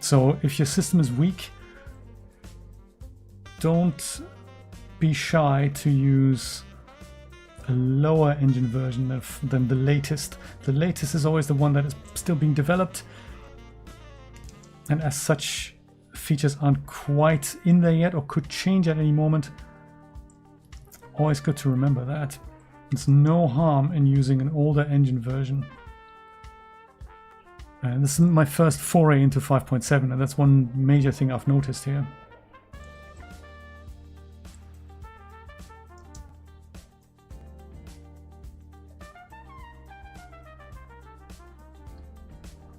So if your system is weak, don't be shy to use a lower engine version than the latest. The latest is always the one that is still being developed, and as such, features aren't quite in there yet or could change at any moment. Always good to remember that. There's no harm in using an older engine version. And this is my first foray into 5.7, and that's one major thing I've noticed here.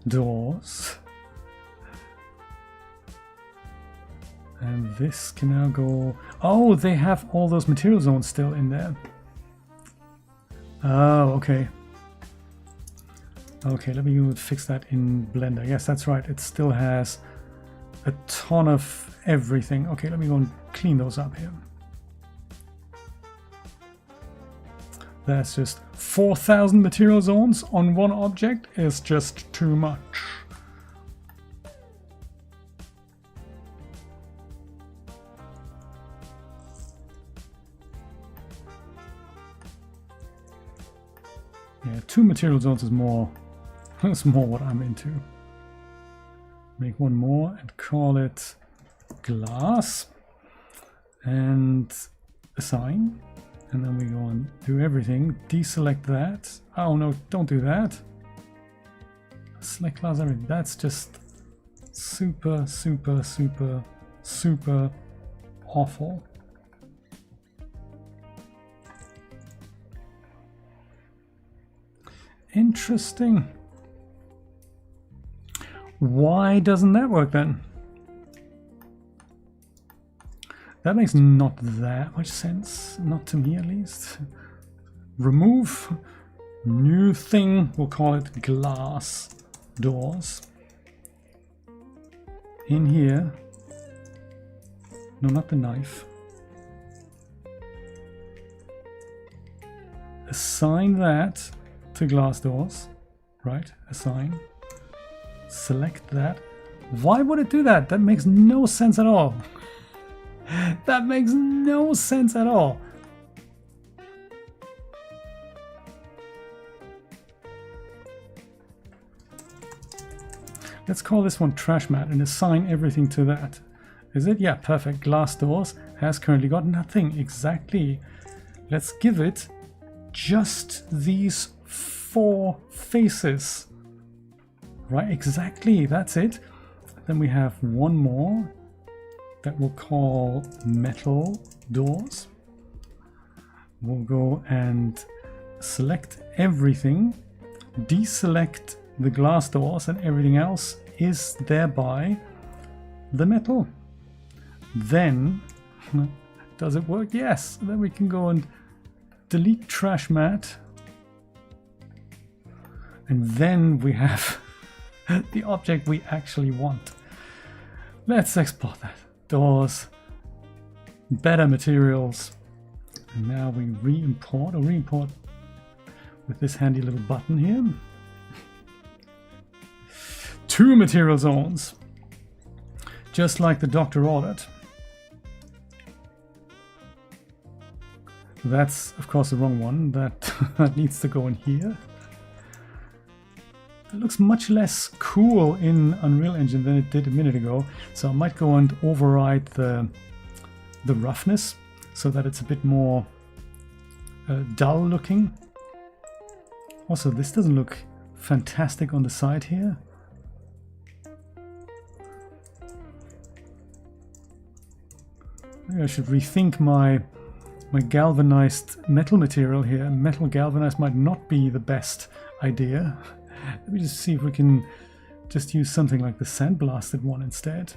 Doors. And this can now go... Oh, they have all those material zones still in there. Oh, okay. Okay, let me fix that in Blender. Yes, that's right. It still has a ton of everything. Okay, let me go and clean those up here. That's just 4,000 material zones on one object is just too much. Yeah, 2 material zones is more, that's more what I'm into. Make one more and call it glass and assign. And then we go and do everything. Deselect that. Oh no, don't do that. Select class everything. That's just super, super, super, super awful. Interesting. Why doesn't that work then? That makes not that much sense, not to me at least. Remove, new thing, we'll call it glass doors. In here, no, not the knife. Assign that to glass doors, right? Assign. Select that. Why would it do that? That makes no sense at all. That makes no sense at all. Let's call this one trash mat and assign everything to that. Is it? Yeah, perfect. Glass doors has currently got nothing. Exactly. Let's give it just these 4 faces. Right, exactly. That's it. Then we have one more that we'll call metal doors. We'll go and select everything, deselect the glass doors, and everything else is thereby the metal. Then, does it work? Yes. Then we can go and delete trash mat. And then we have the object we actually want. Let's export that. Doors, better materials, and now we re-import with this handy little button here. 2 material zones, just like the doctor ordered. That's of course the wrong one. That needs to go in here. It looks much less cool in Unreal Engine than it did a minute ago, so I might go and override the roughness so that it's a bit more dull looking. Also, this doesn't look fantastic on the side here. Maybe I should rethink my galvanized metal material here. Metal galvanized might not be the best idea. Let me just see if we can just use something like the sandblasted one instead.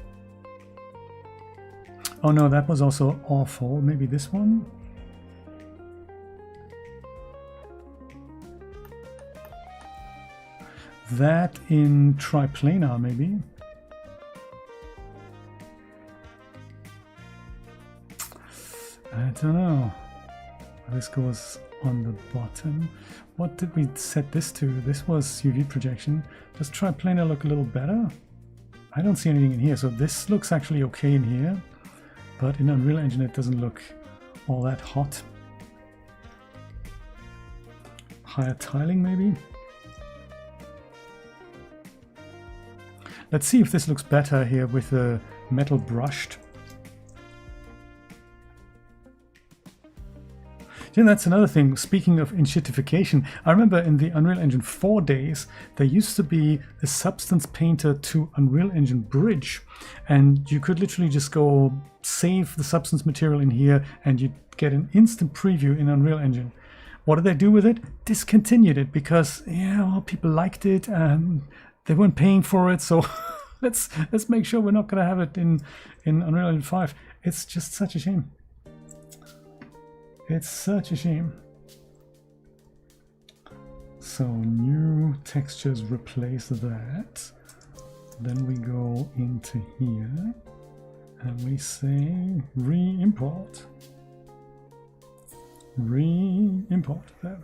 Oh no, that was also awful. Maybe this one? That in triplanar maybe? I don't know. This goes on the bottom. What did we set this to? This was UV projection. Does triplanar look a little better? I don't see anything in here, so this looks actually okay in here, but in Unreal Engine it doesn't look all that hot. higher tiling maybe. Let's see if this looks better here with the metal brushed. Yeah, that's another thing. Speaking of enshittification, I remember in the Unreal Engine 4 days, there used to be a Substance Painter to Unreal Engine bridge, and you could literally just go save the substance material in here and you'd get an instant preview in Unreal Engine. What did they do with it? Discontinued it because, yeah, well, people liked it. They weren't paying for it, so let's make sure we're not going to have it in Unreal Engine 5. It's just such a shame. It's such a shame. So new textures, replace that. Then we go into here and we say re-import. Re-import there.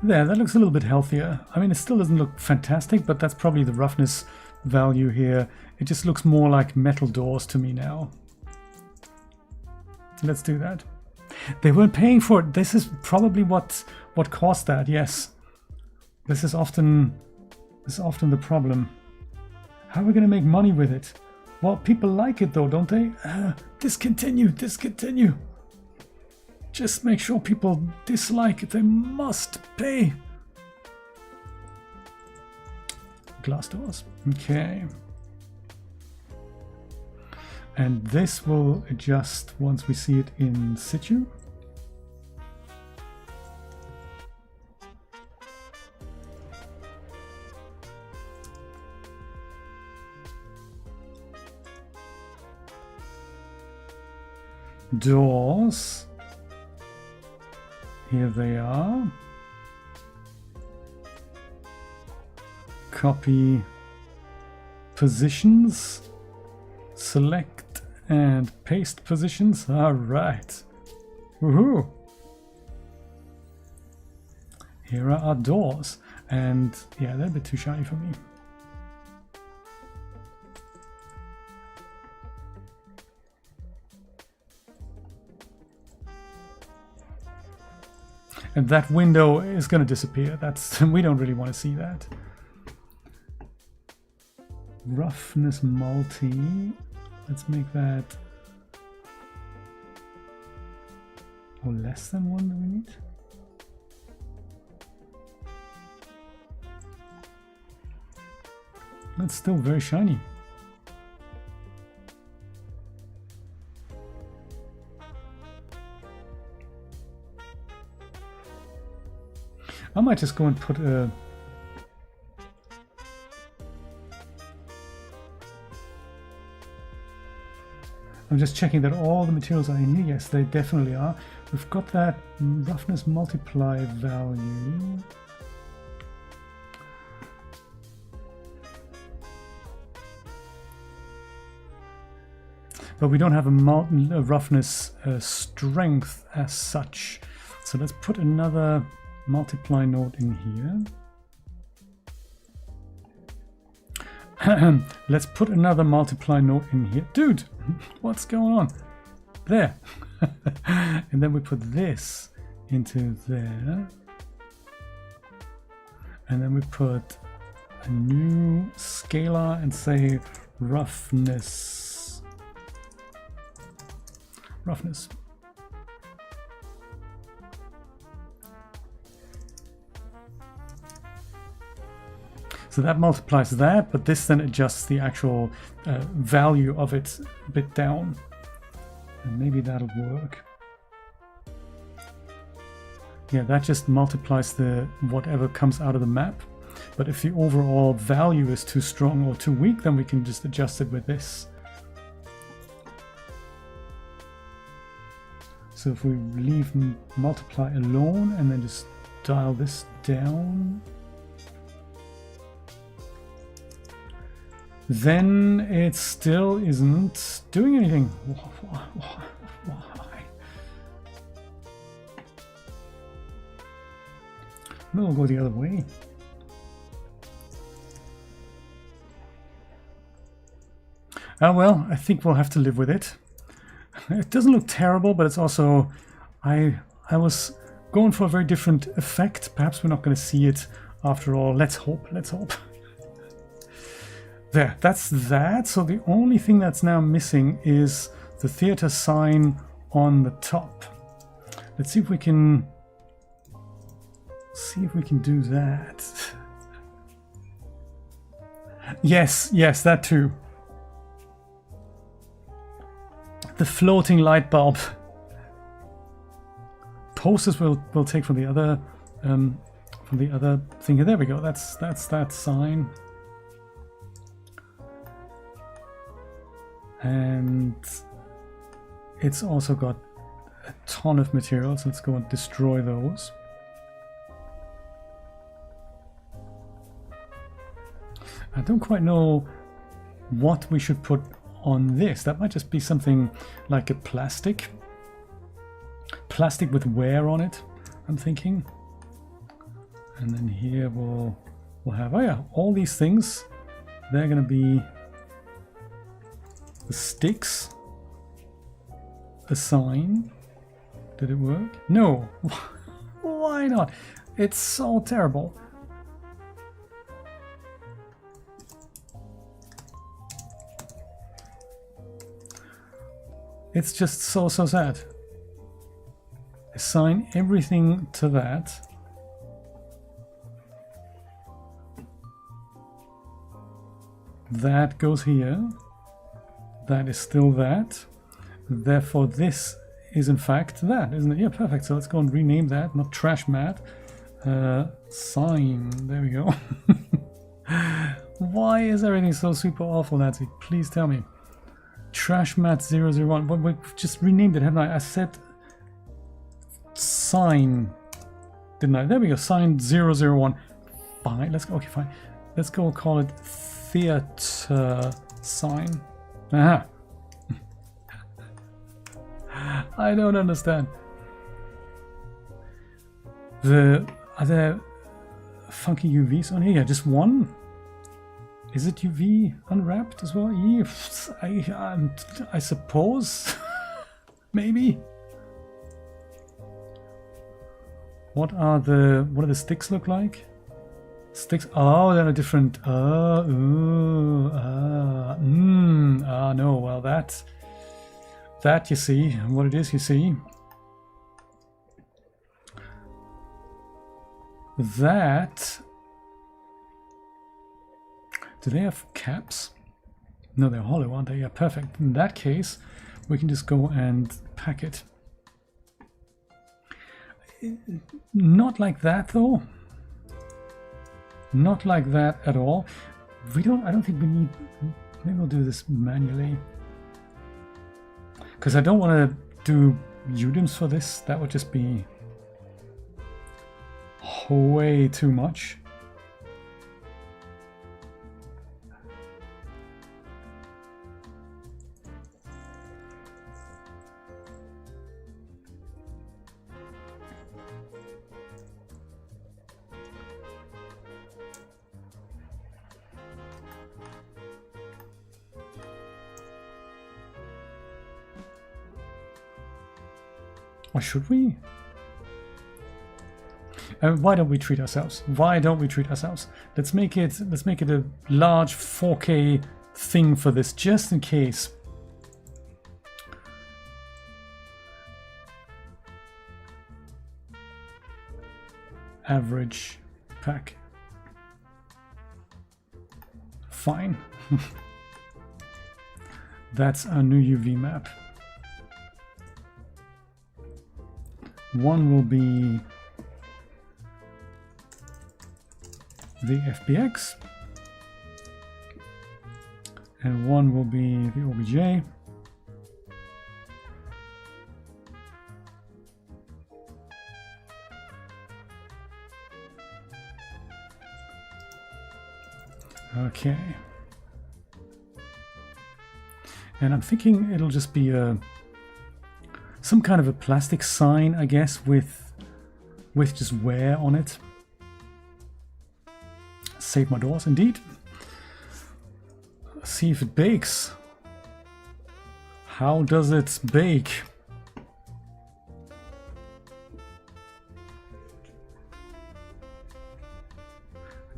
There, that looks a little bit healthier. I mean, it still doesn't look fantastic, but that's probably the roughness value here. It just looks more like metal doors to me now. Let's do that. They weren't paying for it. This is probably what caused that. Yes, this is often the problem. How are we going to make money with it? Well, people like it though, don't they? Discontinue. Just make sure people dislike it. They must pay. Glass doors. Okay. And this will adjust once we see it in situ. Doors. Here they are. Copy positions. Select and paste positions. All right. Woohoo! Here are our doors, and yeah, they're a bit too shiny for me. And that window is going to disappear. That's we don't really want to see that. Roughness multi. Let's make that less than 1 do we need? That's still very shiny. I might just go and put a I'm just checking that all the materials are in here. Yes, they definitely are. We've got that roughness multiply value. But we don't have a roughness strength as such. So let's put another multiply node in here. Let's put another multiply node in here. Dude, what's going on? There. And then we put this into there. And then we put a new scalar and say roughness. Roughness. So that multiplies that, but this then adjusts the actual value of it a bit down. And maybe that'll work. Yeah, that just multiplies the whatever comes out of the map. But if the overall value is too strong or too weak, then we can just adjust it with this. So if we leave multiply alone and then just dial this down, then it still isn't doing anything. Why? No, we'll go the other way. Well, I think we'll have to live with it. It doesn't look terrible, but it's also I was going for a very different effect. Perhaps we're not going to see it after all. Let's hope. Let's hope. There, that's that. So the only thing that's now missing is the theater sign on the top. Let's see if we can do that. Yes, yes, that too. The floating light bulb. Posters we'll take from the other thing. There we go. That's that sign. And it's also got a ton of materials. Let's go and destroy those. I don't quite know what we should put on this. That might just be something like a plastic with wear on it, I'm thinking. And then here we'll have, oh yeah, all these things. They're gonna be the sticks. A sign. Did it work? No. Why not? It's so terrible. It's just so sad. Assign everything to that. That goes here. That is still that. Therefore this is in fact that, isn't it? Yeah, perfect. So let's go and rename that, not trash mat. Sign. There we go. Why is everything so super awful, Nancy? Please tell me. Trash mat 001. But we've just renamed it, haven't I? I said sign, didn't I? There we go. Sign 001. Fine. Let's go. Okay, fine. Let's go and call it theater sign. Aha. I don't understand. Are there funky UVs on here? Yeah, just one. Is it UV unwrapped as well? Yes, I suppose. Maybe. What do the sticks look like? Sticks. Oh, they're a different. No. Well, that you see what it is. You see that. Do they have caps? No, they're hollow, aren't they? Yeah, perfect. In that case, we can just go and pack it. Not like that, though. Not like that at all. I don't think we need. Maybe we'll do this manually. Because I don't want to do UDIMs for this. That would just be way too much. Or should we? Why don't we treat ourselves? Why don't we treat ourselves? Let's make it a large 4K thing for this, just in case. Average pack. Fine. That's our new UV map. One will be the FBX, and one will be the OBJ. Okay. And I'm thinking it'll just be some kind of a plastic sign, I guess, with just wear on it. Save my doors, indeed. See if it bakes. How does it bake?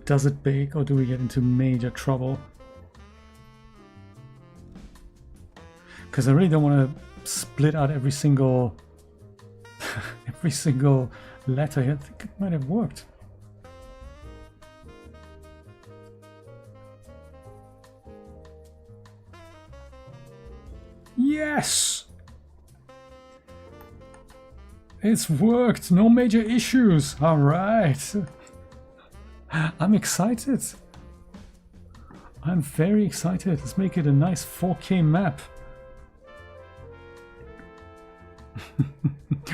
Does it bake or do we get into major trouble? Because I really don't want to split out every single every single letter here. I think it might have worked. Yes! It's worked! No major issues! Alright! I'm excited! I'm very excited. Let's make it a nice 4K map.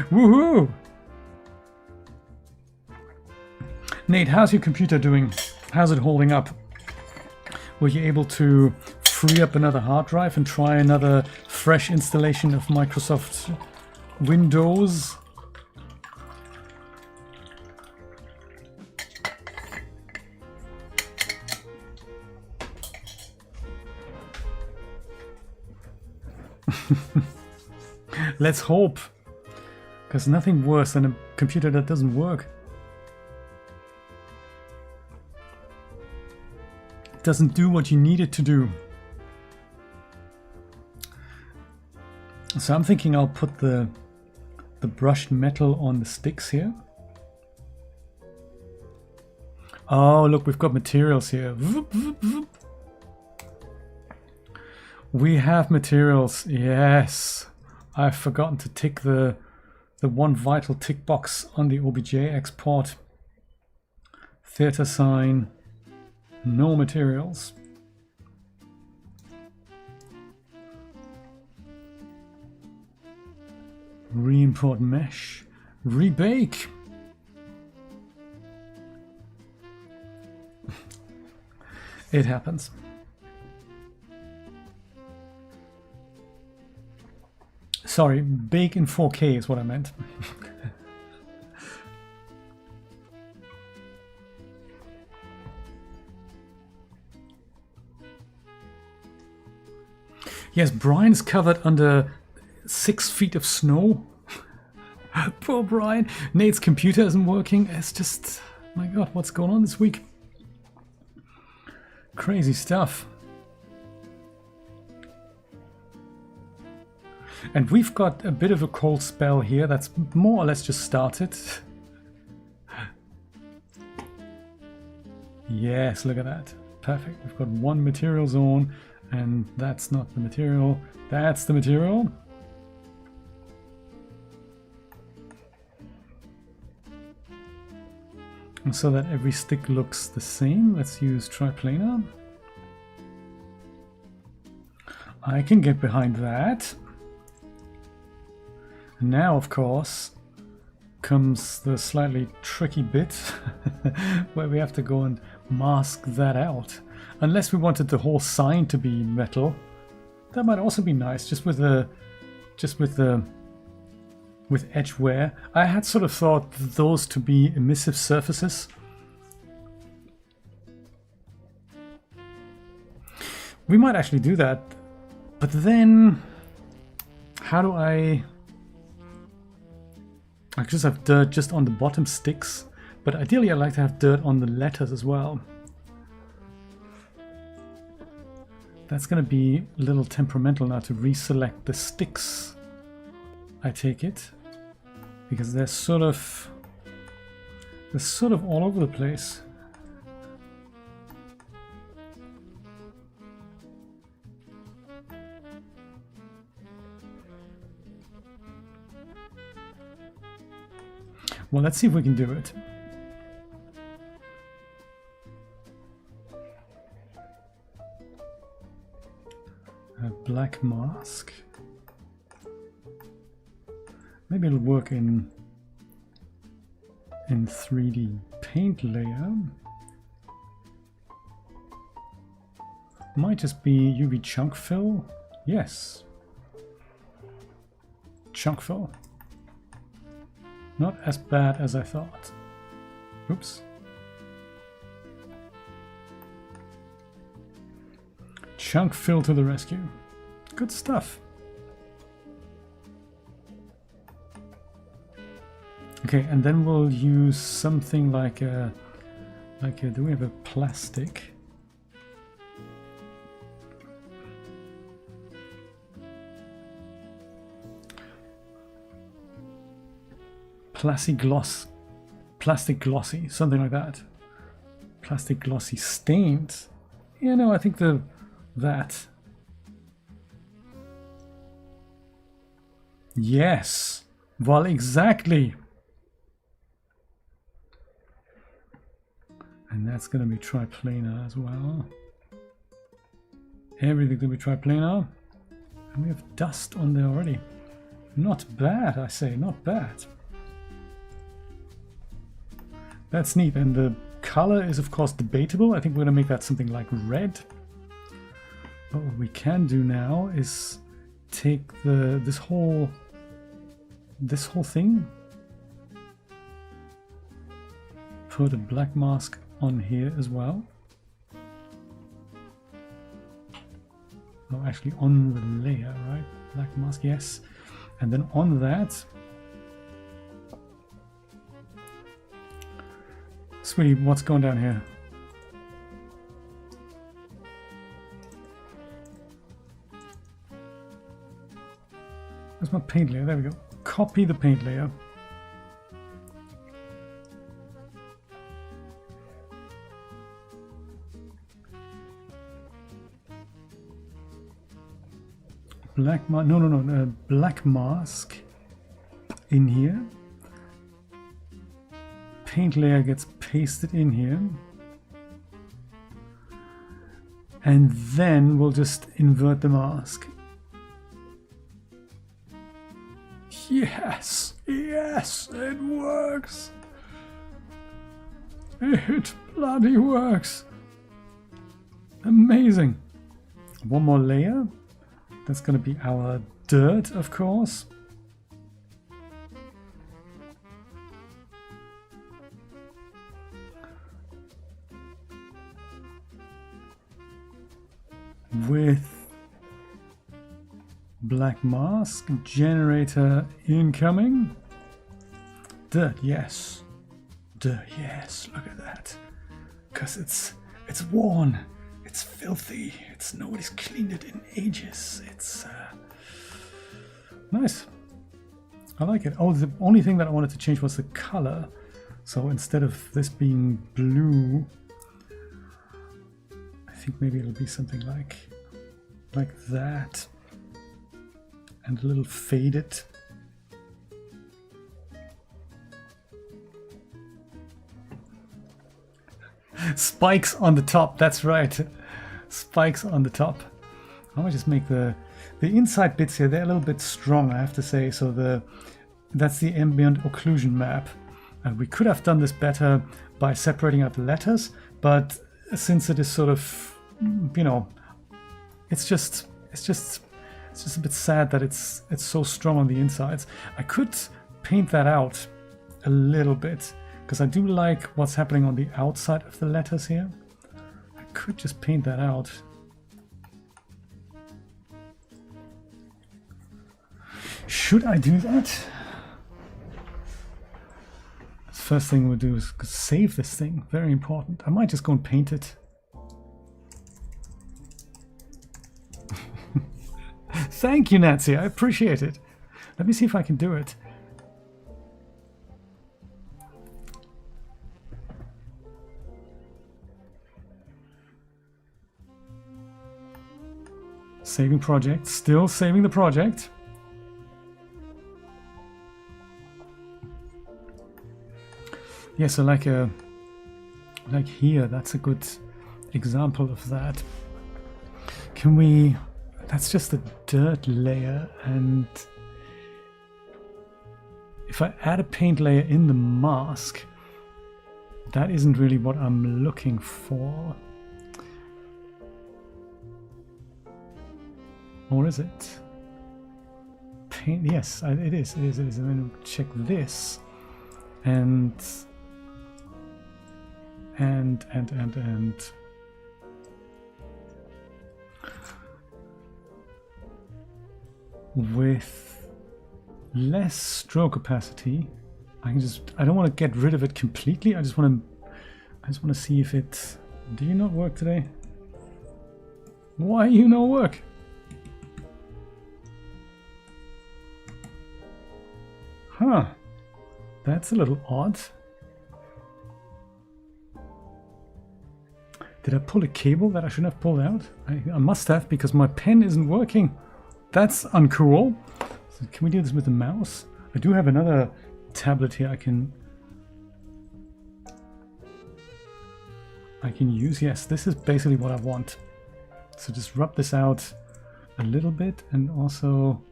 Woohoo! Nate, how's your computer doing? How's it holding up? Were you able to free up another hard drive and try another fresh installation of Microsoft Windows? Let's hope, because nothing worse than a computer that doesn't work. It doesn't do what you need it to do. So I'm thinking I'll put the brushed metal on the sticks here. Oh, look, we've got materials here. We have materials, yes. I've forgotten to tick the one vital tick box on the OBJ export. Theater sign, no materials. Re-import mesh, rebake. It happens. Sorry, bake in 4K is what I meant. Yes, Brian's covered under 6 feet of snow. Poor Brian. Nate's computer isn't working. It's just, my God, what's going on this week? Crazy stuff. And we've got a bit of a cold spell here that's more or less just started. Yes, look at that. Perfect. We've got one material zone, and that's not the material. That's the material. And so that every stick looks the same, let's use triplanar. I can get behind that. Now, of course, comes the slightly tricky bit where we have to go and mask that out. Unless we wanted the whole sign to be metal, that might also be nice, just with edge wear. I had sort of thought those to be emissive surfaces. We might actually do that, but then how do I just have dirt just on the bottom sticks, but ideally I'd like to have dirt on the letters as well. That's going to be a little temperamental now to reselect the sticks, I take it, because they're sort of all over the place. Well, let's see if we can do it. A black mask. Maybe it'll work in 3D paint layer. Might just be UV chunk fill. Yes. Chunk fill. Not as bad as I thought. Oops. Chunk fill to the rescue. Good stuff. Okay, and then we'll use something like a Like, do we have a plastic? Plastic glossy, something like that. Plastic glossy stained. Yeah, no, I think that. Yes. Well, exactly. And that's going to be triplanar as well. Everything's going to be triplanar. And we have dust on there already. Not bad, I say, not bad. That's neat. And the color is, of course, debatable. I think we're going to make that something like red. But what we can do now is take this whole thing, put a black mask on here as well. Oh, actually on the layer, right? Black mask, yes. And then on that, sweetie, what's going down here? Where's my paint layer? There we go. Copy the paint layer. Black mask, no, black mask in here. Paint layer gets pasted in here. And then we'll just invert the mask. Yes, yes, it works. It bloody works. Amazing. One more layer. That's going to be our dirt, of course. With black mask, generator incoming. Dirt, yes. Dirt, yes. Look at that. Because it's worn. It's filthy. Nobody's cleaned it in ages. It's nice. I like it. Oh, the only thing that I wanted to change was the color. So instead of this being blue, I think maybe it'll be something like that. And a little faded. Spikes on the top, that's right. Spikes on the top. I might just make the inside bits here, they're a little bit strong, I have to say. So that's the ambient occlusion map. And we could have done this better by separating out the letters, but since it is sort of, you know, it's just a bit sad that it's so strong on the insides. I could paint that out a little bit because I do like what's happening on the outside of the letters here. I could just paint that out. Should I do that? First thing we'll do is save this thing. Very important. I might just go and paint it. Thank you, Nancy. I appreciate it. Let me see if I can do it. Saving project. Still saving the project. Yeah, so like here, that's a good example of that. Can we... That's just a dirt layer, and if I add a paint layer in the mask, that isn't really what I'm looking for. Or is it? Paint, yes, it is. I'm going to check this, and with less stroke opacity, I don't want to get rid of it completely. I just want to I just want to see if it... Do you not work today? Why you no work? Huh. That's a little odd. Did I pull a cable that I shouldn't have pulled out? I must have, because my pen isn't working. That's uncool. So can we do this with the mouse? I do have another tablet here I can use. Yes, this is basically what I want. So just rub this out a little bit, and also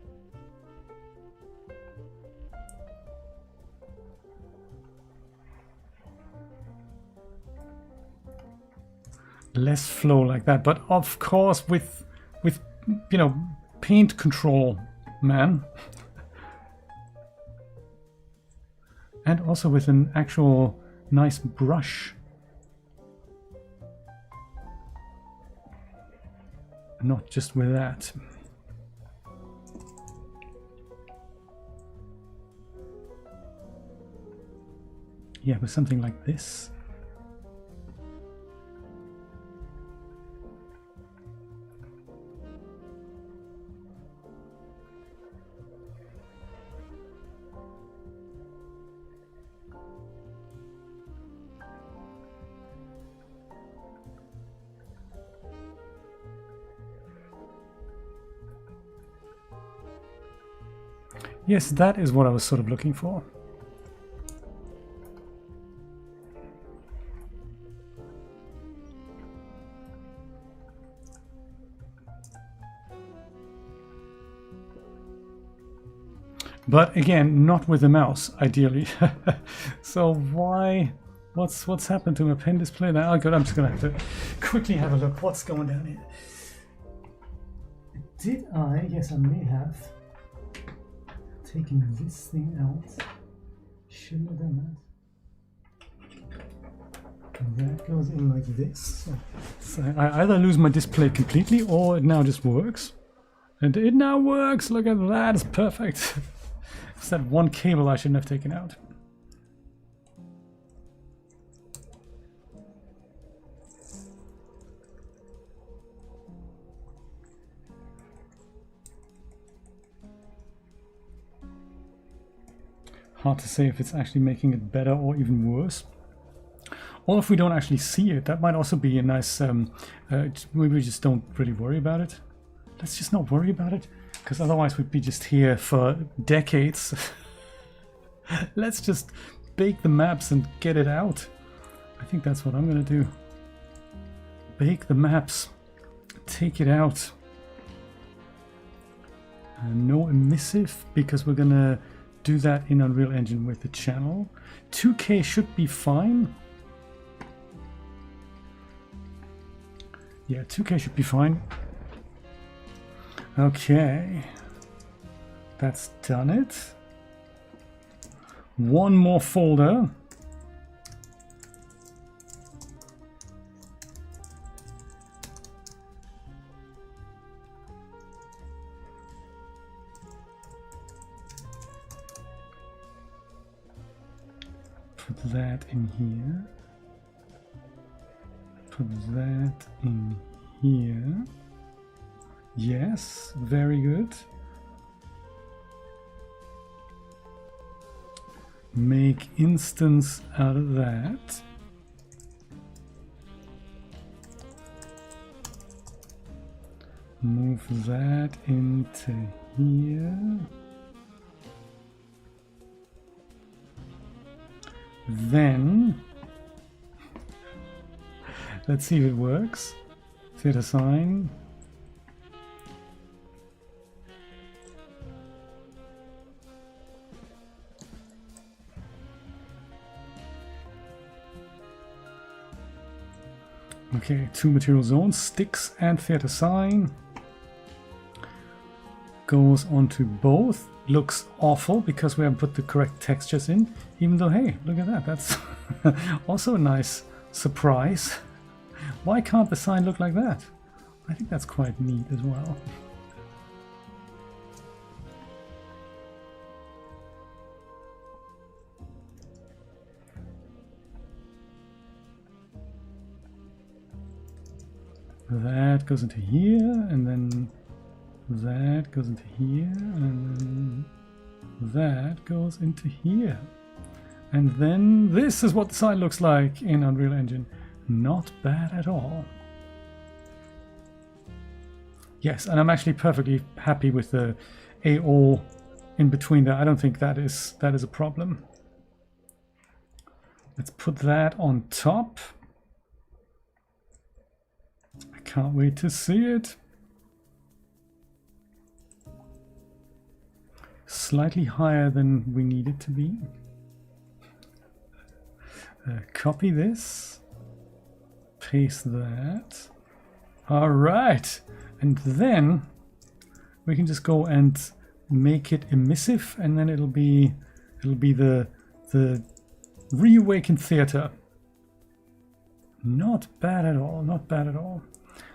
less flow like that, but of course with you know, paint control, man. And also with an actual nice brush, not just with that. Yeah, with something like this. Yes, that is what I was sort of looking for. But again, not with the mouse, ideally. So why? What's happened to my pen display now? Oh good, I'm just gonna have to quickly have a look. What's going down here? Did I? Yes, I may have taken this thing out. Shouldn't have done that. That goes in like this. So I either lose my display completely, or it now just works. And it now works! Look at that, it's perfect. It's that one cable I shouldn't have taken out. Hard to say if it's actually making it better or even worse. Or if we don't actually see it, that might also be a nice... maybe we just don't really worry about it. Let's just not worry about it, because otherwise we'd be just here for decades. Let's just bake the maps and get it out. I think that's what I'm gonna do. Bake the maps, take it out. No emissive, because we're gonna do that in Unreal Engine with the channel. 2K should be fine. Yeah, 2K should be fine. Okay, that's done it. One more folder. Put that in here. Put that in here. Yes, very good. Make instance out of that. Move that into here. Then, let's see if it works. Set a sign. Okay, two material zones, sticks and theater sign. Goes onto both. Looks awful because we haven't put the correct textures in. Even though, hey, look at that. That's also a nice surprise. Why can't the sign look like that? I think that's quite neat as well. that goes into here, and then that goes into here, and then that goes into here. And then this is what the side looks like in Unreal Engine. Not bad at all. Yes, and I'm actually perfectly happy with the AO in between there. I don't think that is a problem. Let's put that on top. I can't wait to see it. Slightly higher than we need it to be. Copy this. Paste that. All right. And then we can just go and make it emissive, and then it'll be the reawakened theater. Not bad at all, not bad at all.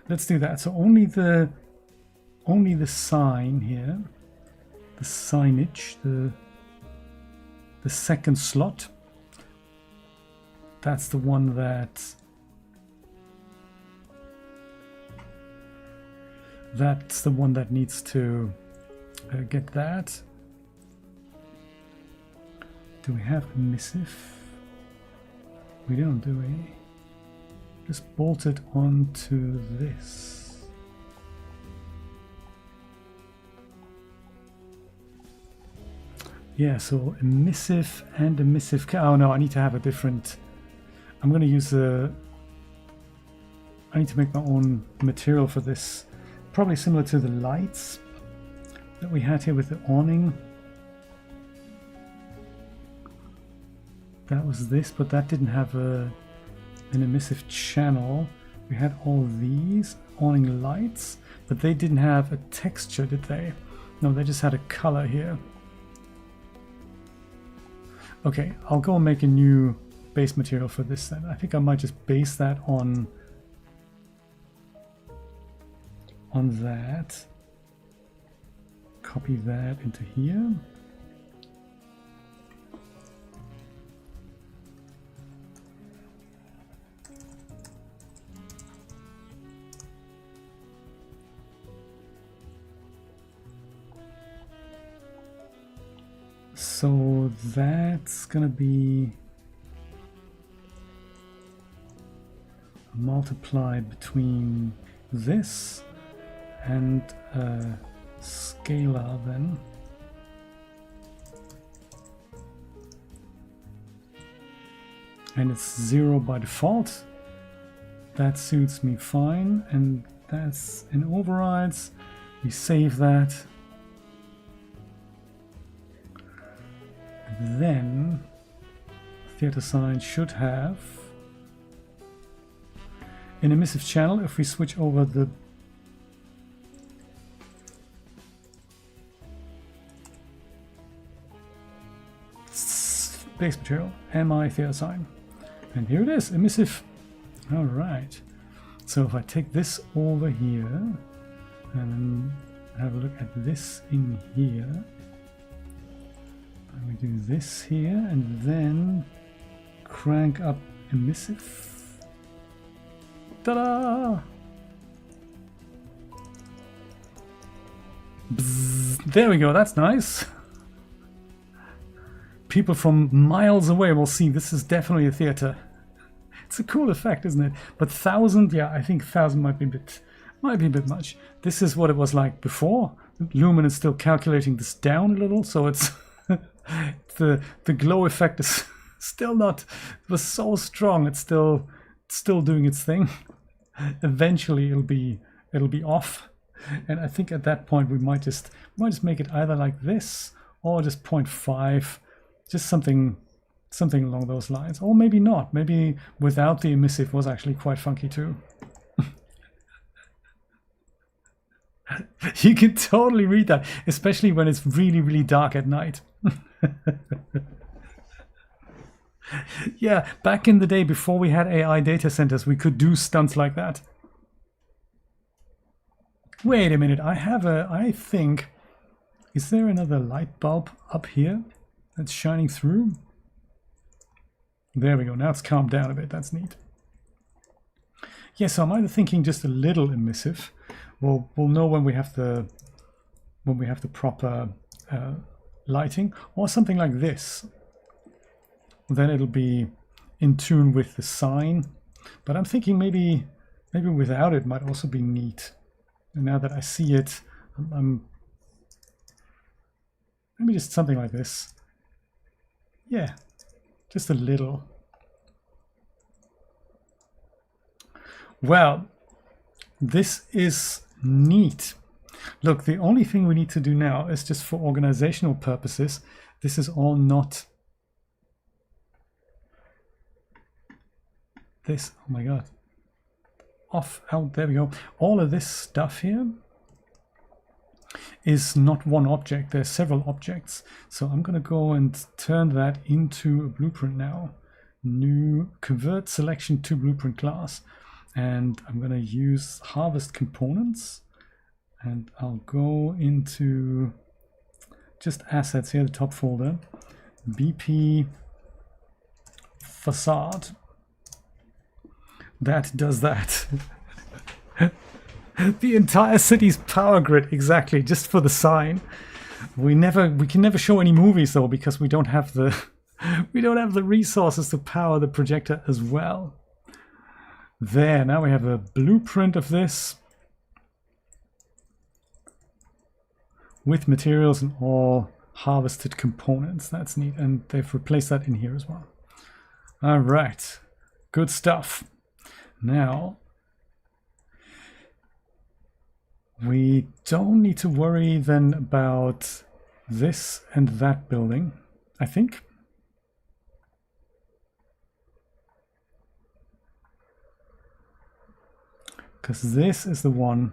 Let's do that. So only the sign here, the signage, the second slot. That's the one that needs to get that. Do we have emissive? We don't, do we? Just bolt it onto this. Yeah, so emissive and emissive. Oh no, I need to have a different. I'm going to use I need to make my own material for this. Probably similar to the lights that we had here with the awning. That was this, but that didn't have an emissive channel. We had all these awning lights, but they didn't have a texture, did they? No, they just had a color here. Okay, I'll go and make a new base material for this then. I think I might just base that on that. Copy that into here. So that's gonna be multiplied between this and scalar then. And it's 0 by default. That suits me fine, and that's in overrides. We save that. And then theater sign should have an emissive channel if we switch over the base material, MI theater sign. And here it is, emissive. All right. So if I take this over here and then have a look at this in here, and we do this here and then crank up emissive. Ta-da! Bzz, there we go, that's nice. People from miles away will see this is definitely a theater. It's a cool effect, isn't it? But 1,000, yeah, I think 1,000 might be a bit much. This is what it was like before. Lumen is still calculating this down a little, so it's the glow effect is still not. It was so strong. It's still doing its thing. Eventually, it'll be off, and I think at that point we might just make it either like this or just 0.5. Just something along those lines, or maybe not. Maybe without the emissive was actually quite funky too. You can totally read that, especially when it's really, really dark at night. Yeah, back in the day before we had AI data centers, we could do stunts like that. Wait a minute, I think, is there another light bulb up here that's shining through? There we go, now it's calmed down a bit, that's neat. Yeah, so I'm either thinking just a little emissive. We'll know when we have the proper lighting, or something like this. Then it'll be in tune with the sign. But I'm thinking maybe without it might also be neat. And now that I see it, maybe just something like this. Yeah, just a little. Well, this is neat. Look, the only thing we need to do now is just for organizational purposes. This is all not this. Oh my god. Off, out, there we go. All of this stuff here is not one object. There's several objects. So I'm going to go and turn that into a blueprint now. New, convert selection to blueprint class. And I'm going to use harvest components. And I'll go into just assets here, the top folder. BP Facade. That does that. The entire city's power grid, exactly, just for the sign. We can never show any movies though, because we don't have the resources to power the projector as well. There, now we have a blueprint of this with materials and all harvested components. That's neat, and they've replaced that in here as well. All right, good stuff. Now, we don't need to worry then about this and that building, I think. Because this is the one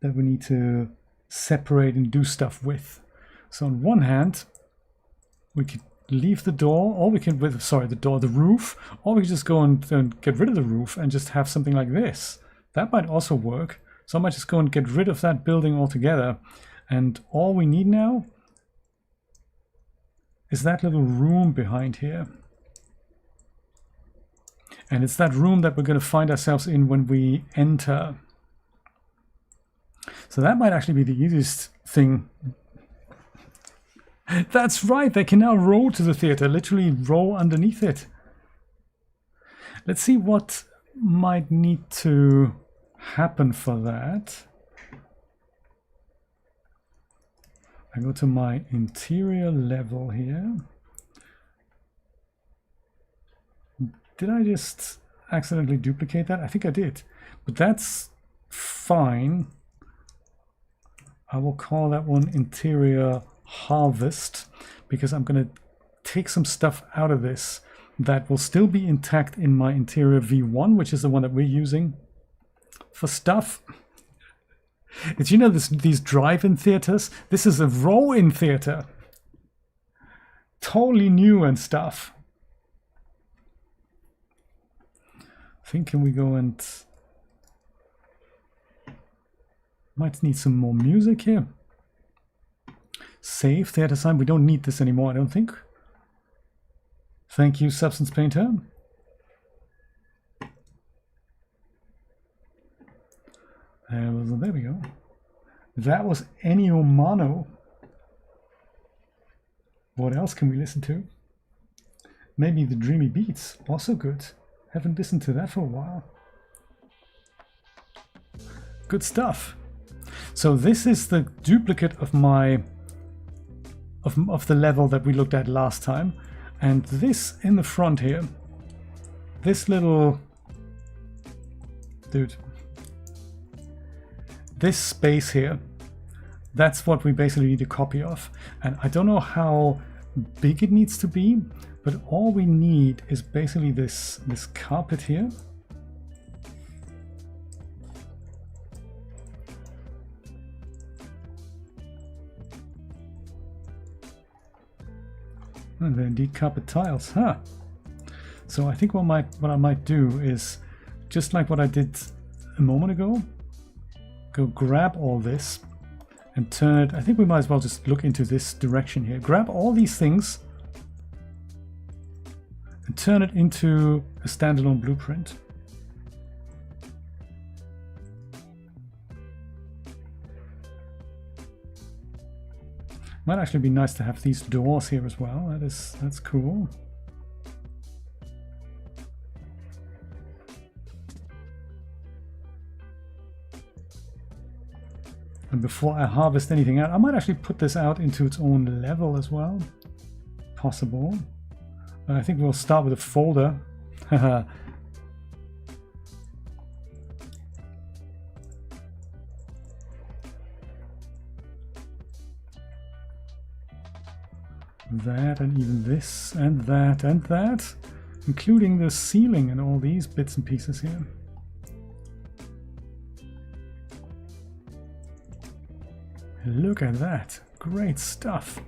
that we need to separate and do stuff with. So on one hand, we could leave the door, or we can, the roof, or we could just go and get rid of the roof and just have something like this. That might also work. So I might just go and get rid of that building altogether. And all we need now is that little room behind here. And it's that room that we're going to find ourselves in when we enter. So that might actually be the easiest thing. That's right, they can now row to the theater, literally row underneath it. Let's see what might need to happen for that. I go to my interior level here. Did I just accidentally duplicate that? I think I did, but that's fine. I will call that one interior harvest, because I'm going to take some stuff out of this that will still be intact in my interior V1, which is the one that we're using for stuff. It's, you know, these drive-in theaters. This is a row-in theater. Totally new and stuff. I think, can we go and... Might need some more music here. Save theater sign. We don't need this anymore, I don't think. Thank you, Substance Painter. There we go. That was Ennio Mono. What else can we listen to? Maybe the Dreamy Beats, also good. Haven't listened to that for a while. Good stuff. So this is the duplicate of my of the level that we looked at last time, and this in the front here, this little dude, this space here, that's what we basically need a copy of. And I don't know how big it needs to be, but all we need is basically this carpet here. And they're indeed carpet tiles, huh? So I think what I might do is, just like what I did a moment ago, go grab all this and turn it. I think we might as well just look into this direction here. Grab all these things and turn it into a standalone blueprint. Might actually be nice to have these doors here as well. That's cool. And before I harvest anything out, I might actually put this out into its own level as well. Possible. I think we'll start with a folder. That, and even this, and that, including the ceiling and all these bits and pieces here. Look at that. Great stuff.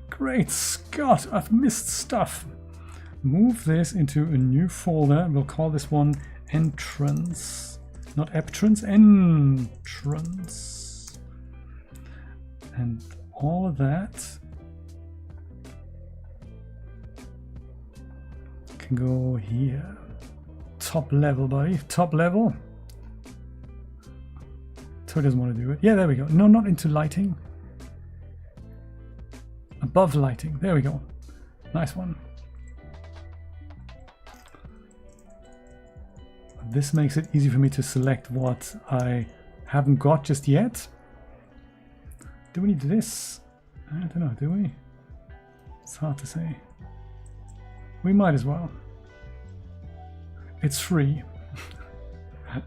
Great Scott, I've missed stuff. Move this into a new folder. We'll call this one entrance. Not entrance, entrance. And all of that can go here. Top level, buddy. Top level. So it doesn't want to do it. Yeah, there we go. No, not into lighting. Above lighting. There we go. Nice one. This makes it easy for me to select what I haven't got just yet. Do we need this? I don't know, do we? It's hard to say. We might as well. It's free.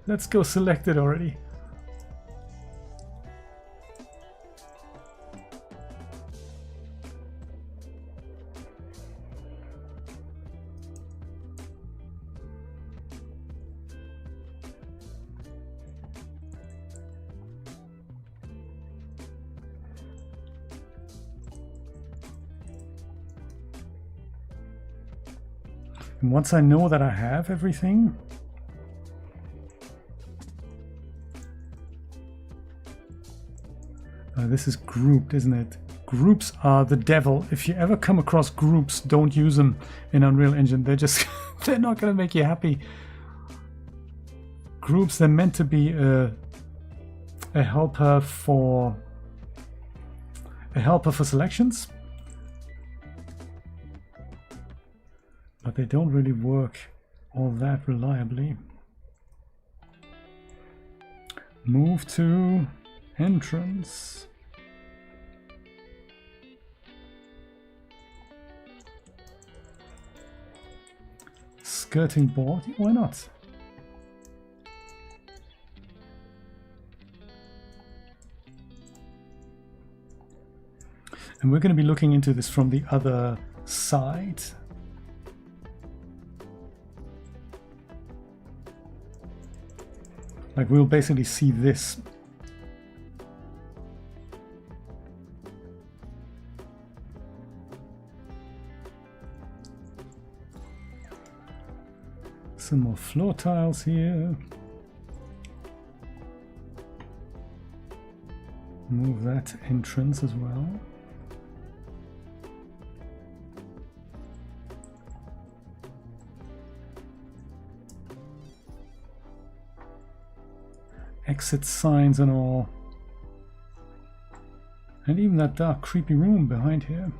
Let's go select it already. And once I know that I have everything, this is grouped, isn't it? Groups are the devil. If you ever come across groups, don't use them in Unreal Engine. They're just, they're not going to make you happy. Groups, they're meant to be a helper for selections. But they don't really work all that reliably. Move to entrance. Skirting board, why not? And we're going to be looking into this from the other side. Like we'll basically see this. Some more floor tiles here. Move that entrance as well. Exit signs and all. And even that dark creepy room behind here.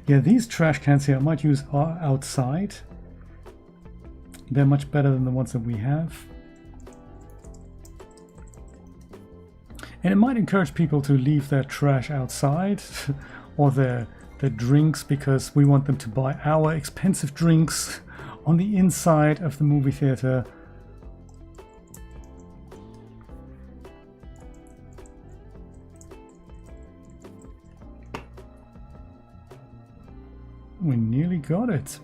Yeah, these trash cans here I might use are outside. They're much better than the ones that we have. And it might encourage people to leave their trash outside or their drinks, because we want them to buy our expensive drinks on the inside of the movie theater. We nearly got it.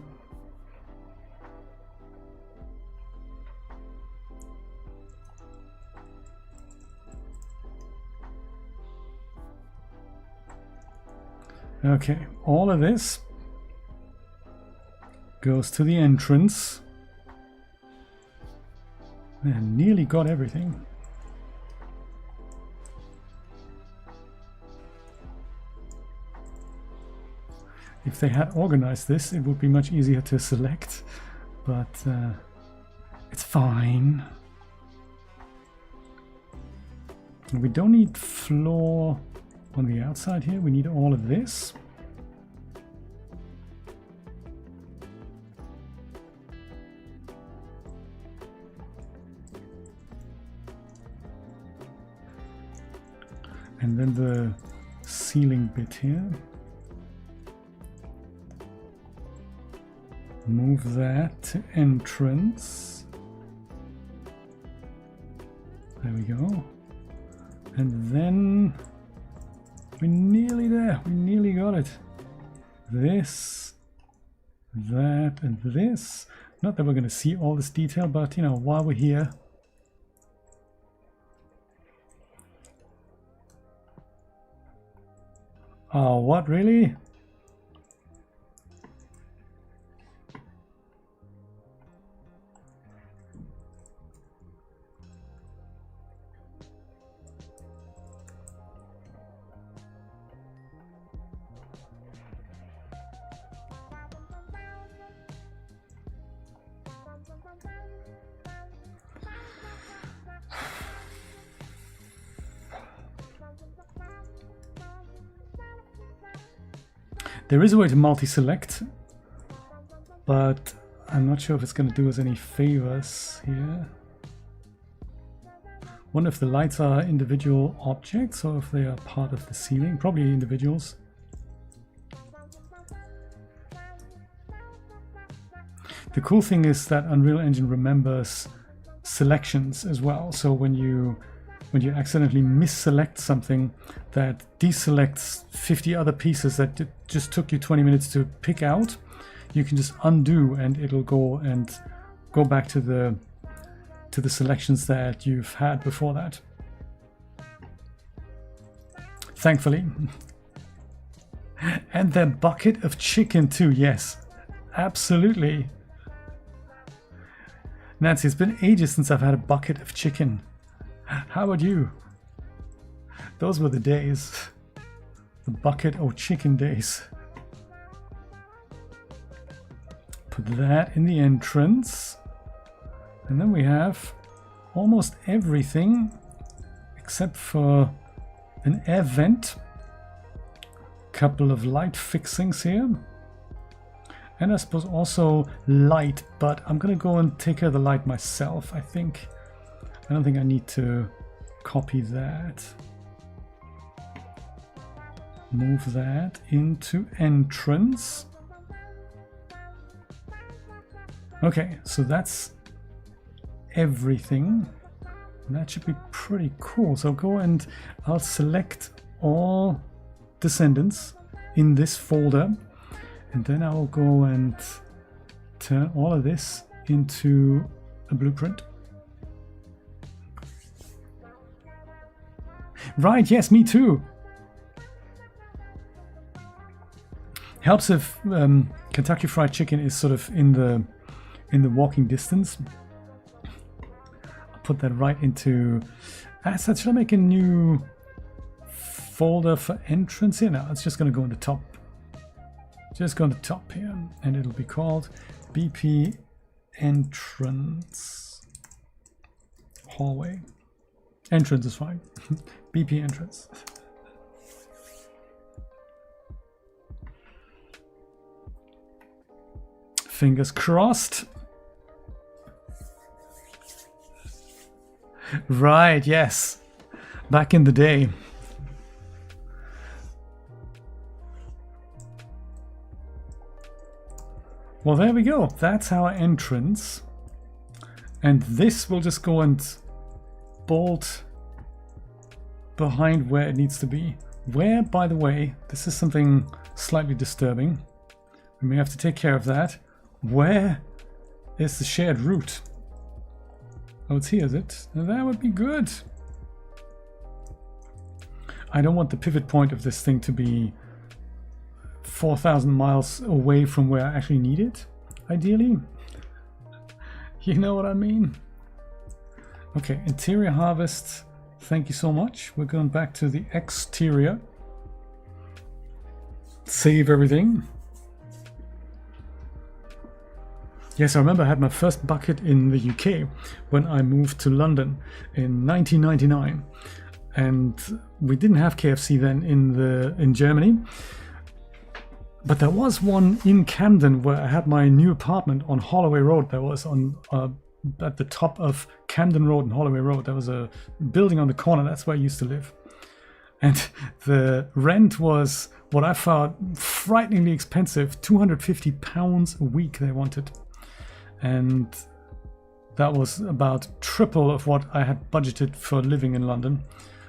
Okay, all of this goes to the entrance. And nearly got everything. If they had organized this, it would be much easier to select, but it's fine. We don't need floor on the outside here, we need all of this. And then the ceiling bit here. Move that to entrance. There we go. And then we're nearly there. We nearly got it. This, that, and this. Not that we're going to see all this detail, but you know, while we're here. Oh, what, really? There is a way to multi-select, but I'm not sure if it's going to do us any favors here. Wonder if the lights are individual objects or if they are part of the ceiling. Probably individuals. The cool thing is that Unreal Engine remembers selections as well. So when you accidentally misselect something, that deselects 50 other pieces that just took you 20 minutes to pick out, you can just undo and it'll go back to the selections that you've had before that. Thankfully. And the bucket of chicken too, yes. Absolutely. Nancy, it's been ages since I've had a bucket of chicken. How about you? Those were the days. The bucket of chicken days. Put that in the entrance. And then we have almost everything except for an air vent. Couple of light fixings here. And I suppose also light, but I'm gonna go and take care of the light myself, I think. I don't think I need to copy that. Move that into entrance. Okay, so that's everything. That should be pretty cool. So go and I'll select all descendants in this folder, and then I'll go and turn all of this into a blueprint. Right, yes, me too. Helps if Kentucky Fried Chicken is sort of in the walking distance. I'll put that right into assets. Should I make a new folder for entrance here? No, it's just going to go in the top. Just go on the top here, and it'll be called BP Entrance Hallway. Entrance is fine. BP entrance. Fingers crossed. Right, yes. Back in the day. Well, there we go. That's our entrance. And this will just go and bolt behind where it needs to be. Where, by the way, this is something slightly disturbing. We may have to take care of that. Where is the shared route? Oh, it's here, is it? That would be good. I don't want the pivot point of this thing to be 4,000 miles away from where I actually need it, ideally. You know what I mean? Okay, interior harvest. Thank you so much. We're going back to the exterior. Save everything. Yes, I remember I had my first bucket in the UK when I moved to London in 1999, and we didn't have KFC then in Germany, but there was one in Camden where I had my new apartment on Holloway Road. That was on at the top of Camden Road and Holloway Road. There was a building on the corner. That's where I used to live, and the rent was what I found frighteningly expensive. £250 a week they wanted. And that was about triple of what I had budgeted for living in London.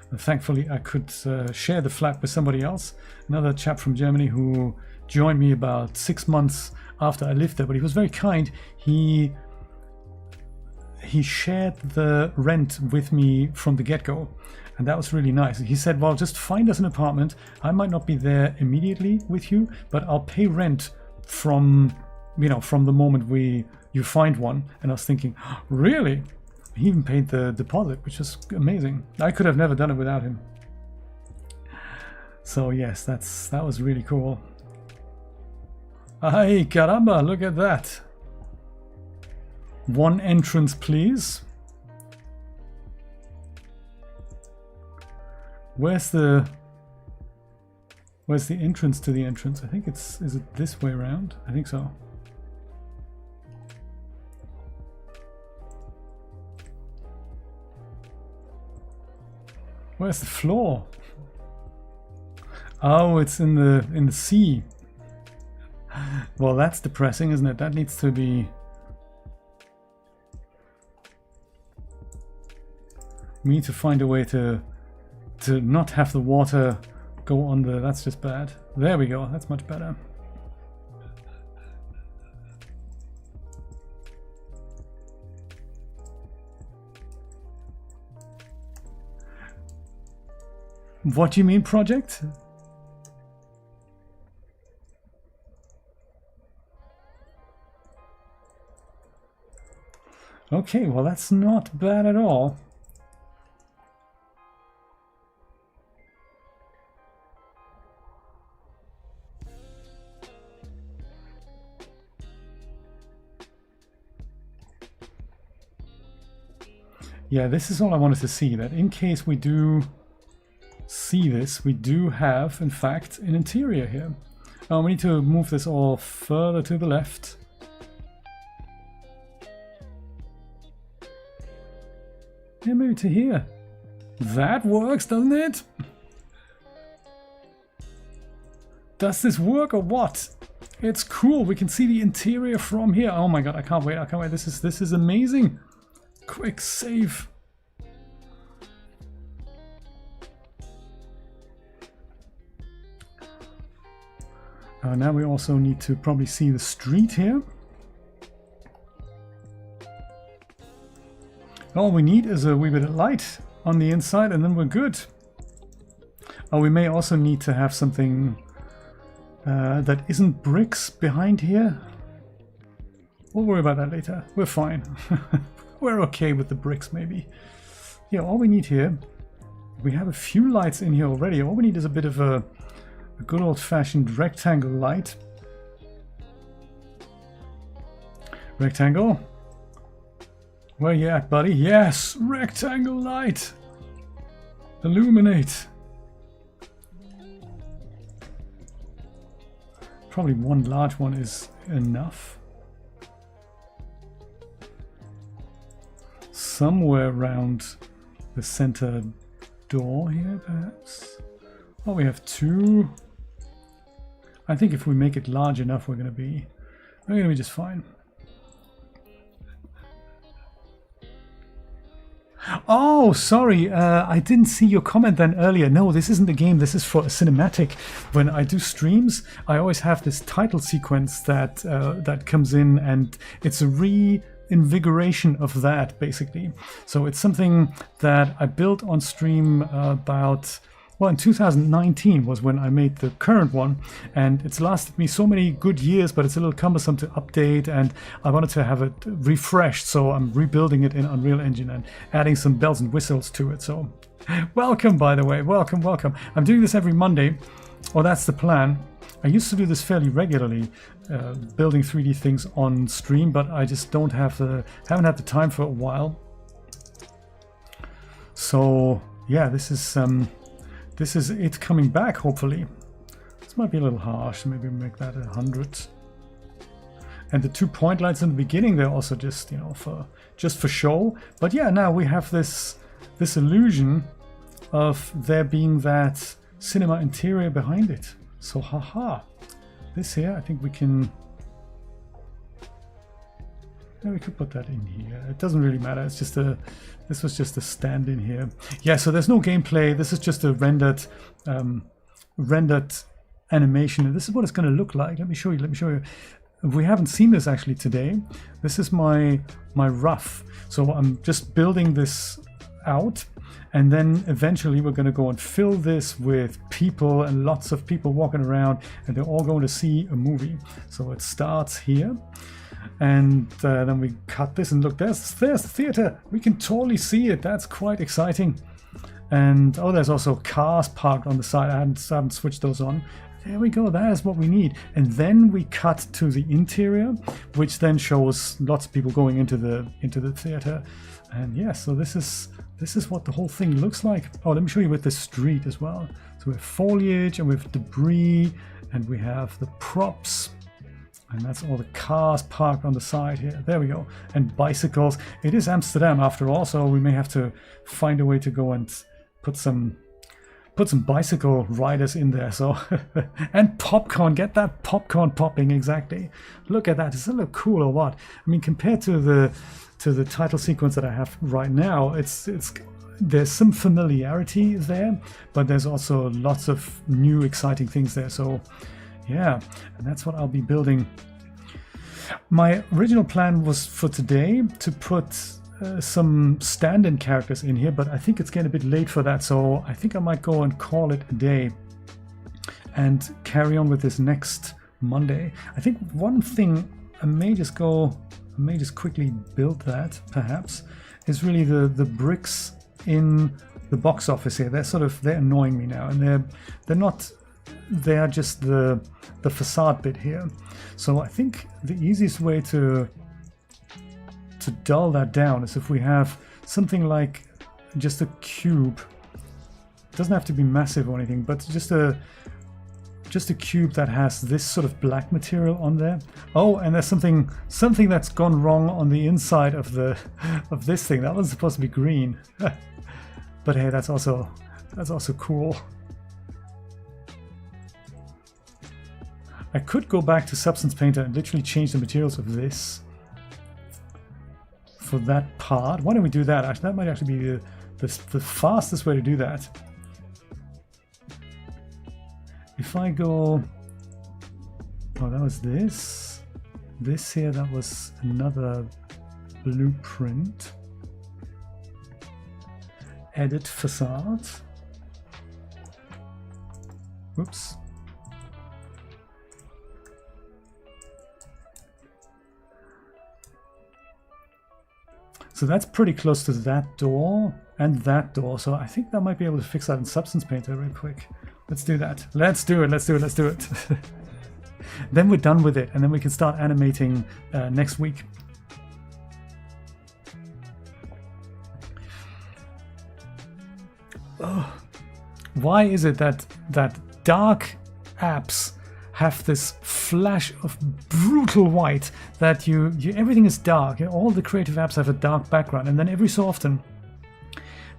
And thankfully, I could share the flat with somebody else, another chap from Germany who joined me about 6 months after I lived there. But he was very kind. He shared the rent with me from the get-go, and that was really nice. He said, well, just find us an apartment. I might not be there immediately with you, but I'll pay rent from the moment you find one. And I was thinking, really? He even paid the deposit, which is amazing. I could have never done it without him. So yes, that was really cool. Ay, caramba, look at that. One entrance, please. Where's the entrance to the entrance? I think is it this way around? I think so. Where's the floor? Oh, it's in the sea. Well, that's depressing, isn't it? That needs to be. We need to find a way to not have the water go on the. That's just bad. There we go. That's much better. What do you mean, project? Okay, well, that's not bad at all. Yeah, this is all I wanted to see, that in case we do see this, we do have, in fact, an interior here. We need to move this all further to the left. Yeah, maybe to here. That works, doesn't it? Does this work or what? It's cool. We can see the interior from here. Oh my god, I can't wait. I can't wait. This is amazing. Quick save. Now we also need to probably see the street here. All we need is a wee bit of light on the inside and then we're good. Oh, we may also need to have something that isn't bricks behind here. We'll worry about that later. We're fine. We're okay with the bricks maybe. Yeah, all we need here, we have a few lights in here already. All we need is a bit of a good old-fashioned rectangle light. Rectangle. Where you at, buddy? Yes! Rectangle light! Illuminate! Probably one large one is enough. Somewhere around the center door here, perhaps? Oh, we have two. I think if we make it large enough, we're gonna be just fine. Oh, sorry, I didn't see your comment then earlier. No, this isn't a game, this is for a cinematic. When I do streams, I always have this title sequence that that comes in, and it's a reinvigoration of that, basically. So it's something that I built on stream about... Well, in 2019 was when I made the current one, and it's lasted me so many good years, but it's a little cumbersome to update, and I wanted to have it refreshed, so I'm rebuilding it in Unreal Engine and adding some bells and whistles to it. So welcome, by the way, welcome. I'm doing this every Monday, or that's the plan. I used to do this fairly regularly, building 3D things on stream, but I just haven't had the time for a while. So yeah, this is it coming back, hopefully. This might be a little harsh, maybe make that 100. And the 2 point lights in the beginning, they're also just, you know, for show. But yeah, now we have this illusion of there being that cinema interior behind it. So haha. This here, I think we can... Yeah, we could put that in here. It doesn't really matter. It's just this was just a stand in here. Yeah, so there's no gameplay. This is just a rendered animation. And this is what it's going to look like. Let me show you. We haven't seen this actually today. This is my rough. So I'm just building this out, and then eventually we're going to go and fill this with people and lots of people walking around, and they're all going to see a movie. So it starts here. And then we cut this, and look, there's the theater. We can totally see it. That's quite exciting. And oh, there's also cars parked on the side. I haven't switched those on. There we go. That is what we need. And then we cut to the interior, which then shows lots of people going into the theater. And yeah, so this is what the whole thing looks like. Oh, let me show you with the street as well. So we have foliage, and we have debris, and we have the props. And that's all the cars parked on the side here. There we go. And bicycles. It is Amsterdam after all, so we may have to find a way to go and put some bicycle riders in there. So and popcorn. Get that popcorn popping, exactly. Look at that. Does it look cool or what? I mean, compared to the title sequence that I have right now, there's some familiarity there, but there's also lots of new exciting things there. So yeah, and that's what I'll be building. My original plan was for today to put some stand-in characters in here, but I think it's getting a bit late for that, so I think I might go and call it a day and carry on with this next Monday. I think one thing I may just quickly build that, perhaps, is really the bricks in the box office here. They're annoying me now, and they are just the facade bit here. So I think the easiest way to dull that down is if we have something like just a cube. It doesn't have to be massive or anything, but just a cube that has this sort of black material on there. Oh, and there's something that's gone wrong on the inside of this thing. That was supposed to be green. But hey, that's also cool. I could go back to Substance Painter and literally change the materials of this for that part. Why don't we do that? Actually, that might actually be the fastest way to do that. If I go... Oh, that was this. This here, that was another blueprint. Edit facade. Whoops. So that's pretty close to that door and that door. So I think that might be able to fix that in Substance Painter real quick. Let's do that. Let's do it. Then we're done with it, and then we can start animating next week. Oh, why is it that dark apps have this flash of brutal white that everything is dark? All the creative apps have a dark background, and then every so often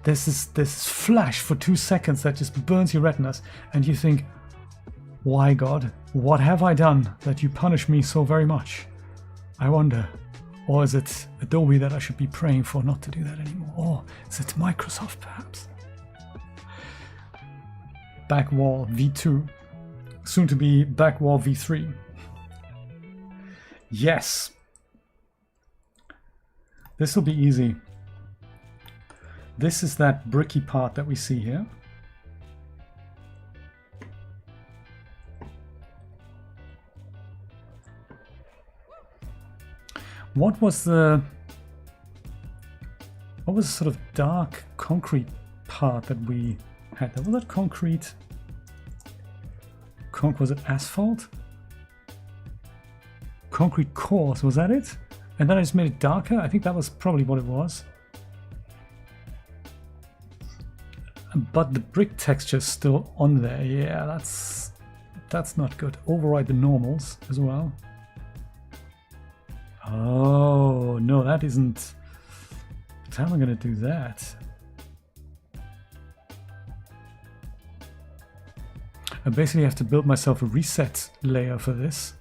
there's this flash for 2 seconds that just burns your retinas, and you think, why God, what have I done that you punish me so very much? I wonder, Or is it Adobe that I should be praying for not to do that anymore? Or is it Microsoft perhaps? Back wall V2. Soon to be back wall V3. Yes. This will be easy. This is that bricky part that we see here. What was the sort of dark concrete part that we had? Was that concrete? Was it asphalt? Concrete cores, was that it? And then I just made it darker? I think that was probably what it was. But the brick texture is still on there. Yeah, that's not good. Override the normals as well. Oh, no, that isn't... How am I going to do that? I basically have to build myself a reset layer for this.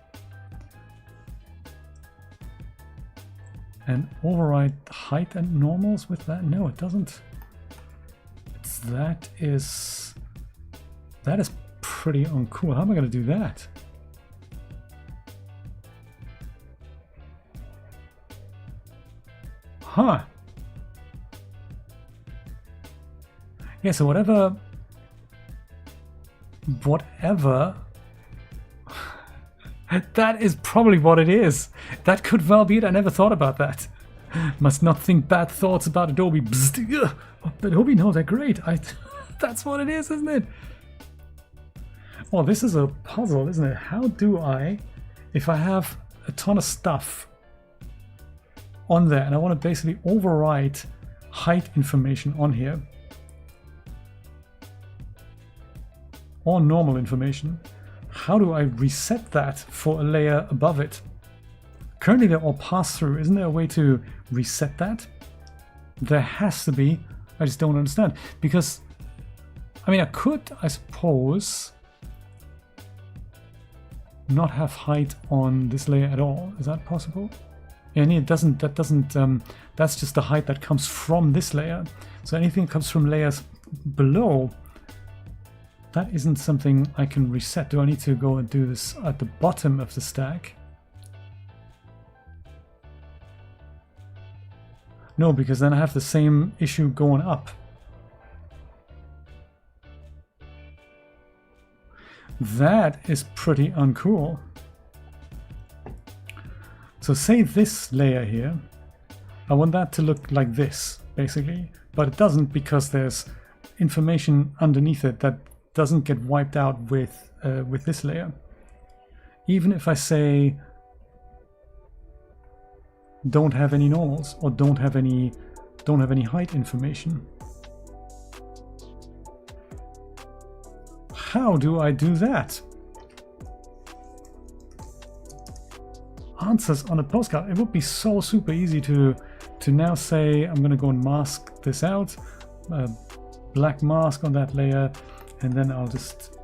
And override height and normals with that? No, it doesn't. That is pretty uncool. How am I going to do that? Huh. Yeah, so whatever that is probably what it is. That could well be it. I never thought about that. Must not think bad thoughts about Adobe. Bzz, Adobe knows they're great. That's what it is, isn't it? Well, this is a puzzle, isn't it? How do I, if I have a ton of stuff on there and I want to basically override height information on here, or normal information, how do I reset that for a layer above it? Currently they're all pass through. Isn't there a way to reset that? There has to be. I just don't understand. Because, I mean, I could, I suppose, not have height on this layer at all. Is that possible? Yeah, it doesn't, that's just the height that comes from this layer. So anything that comes from layers below, that isn't something I can reset. Do I need to go and do this at the bottom of the stack? No, because then I have the same issue going up. That is pretty uncool. So say this layer here, I want that to look like this, basically. But it doesn't because there's information underneath it that doesn't get wiped out with this layer. Even if I say don't have any normals or don't have any height information. How do I do that? Answers on a postcard. It would be so super easy to now say I'm gonna go and mask this out, black mask on that layer, and then I'll just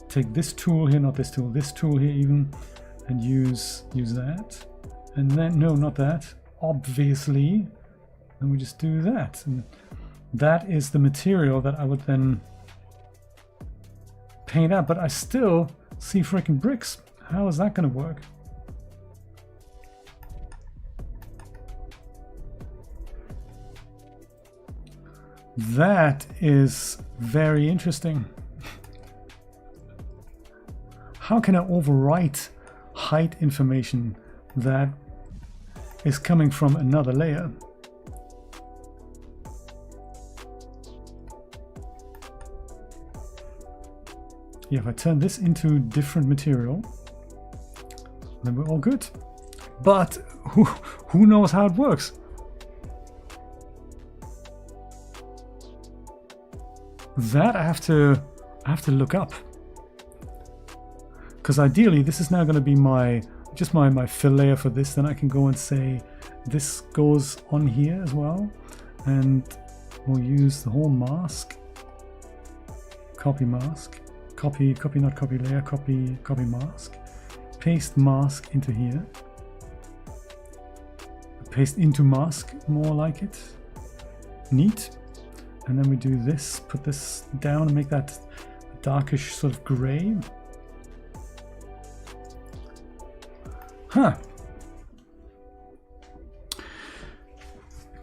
take this tool here, not this tool, this tool here even, and use that. And then, no, not that, obviously. And we just do that. And that is the material that I would then paint out, but I still see freaking bricks. How is that going to work? That is very interesting. How can I overwrite height information that is coming from another layer? Yeah, if I turn this into different material, then we're all good. But who knows how it works? That I have to look up. Because ideally this is now going to be my fill layer for this. Then I can go and say this goes on here as well, and we'll use the whole mask, copy mask, copy not copy layer, copy mask, paste mask into here, paste into mask, more like it. Neat. And then we do this, put this down and make that darkish sort of gray. Huh.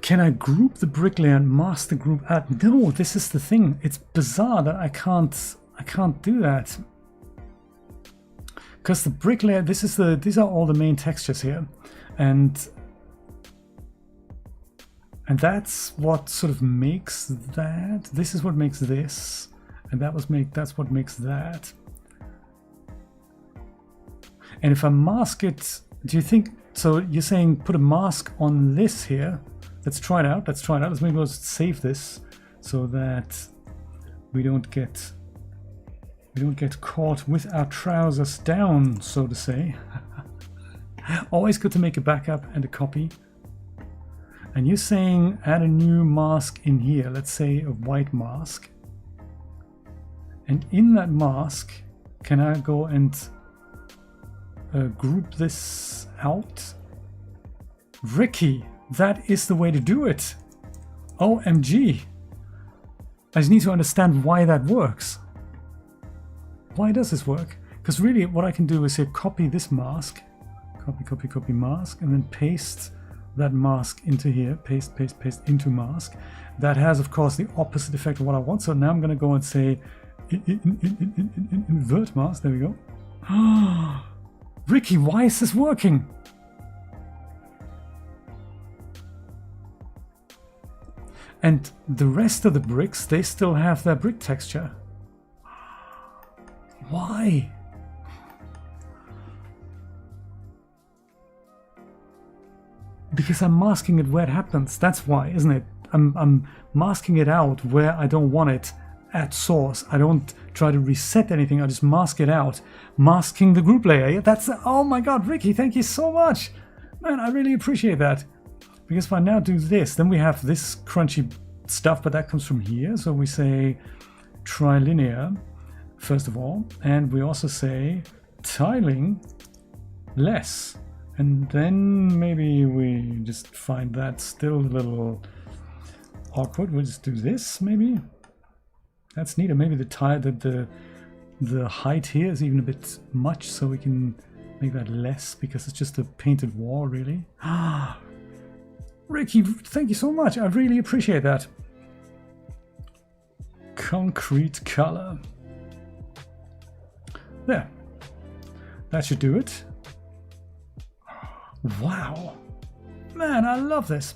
Can I group the brick layer and mask the group out? No, this is the thing. It's bizarre that I can't do that. Because the brick layer, these are all the main textures here. And that's what sort of makes that. This is what makes this. And that's what makes that. And if I mask it, do you think, so you're saying put a mask on this here? Let's try it out. Let's maybe let's save this so that we don't get caught with our trousers down, so to say. Always good to make a backup and a copy. And you're saying add a new mask in here. Let's say a white mask. And in that mask, can I go and group this out? Ricky, that is the way to do it. OMG. I just need to understand why that works. Why does this work? Because really what I can do is here copy this mask. Copy mask, and then paste that mask into here. Paste into mask. That has, of course, the opposite effect of what I want. So now I'm going to go and say invert mask. There we go. Ricky, why is this working? And the rest of the bricks, they still have their brick texture. Why? Because I'm masking it where it happens. That's why, isn't it? I'm masking it out where I don't want it at source. I don't try to reset anything. I just mask it out. Masking the group layer. Yeah, that's, oh my God, Ricky, thank you so much. Man, I really appreciate that. Because if I now do this, then we have this crunchy stuff, but that comes from here. So we say trilinear, first of all, and we also say tiling less. And then maybe we just find that still a little awkward. We'll just do this, maybe. That's neater. Maybe the height here is even a bit much, so we can make that less because it's just a painted wall, really. Ah, Ricky, thank you so much. I really appreciate that. Concrete color. There. That should do it. Wow. Man, I love this.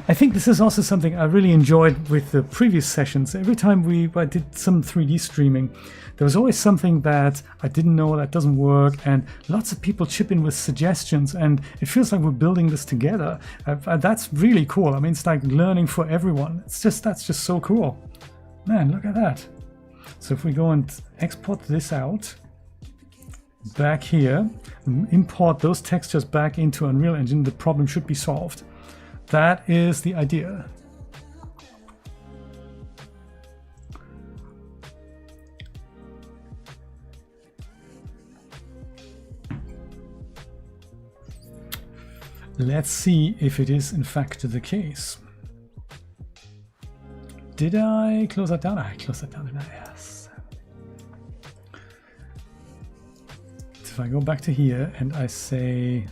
I think this is also something I really enjoyed with the previous sessions. Every time I did some 3D streaming, there was always something that I didn't know that doesn't work, and lots of people chip in with suggestions, and it feels like we're building this together. That's really cool. I mean, it's like learning for everyone. That's just so cool. Man, look at that. So if we go and export this out, back here, import those textures back into Unreal Engine, the problem should be solved. That is the idea. Let's see if it is in fact the case. Did I close that down? I closed that down, didn't I? Yes. If I go back to here and I say,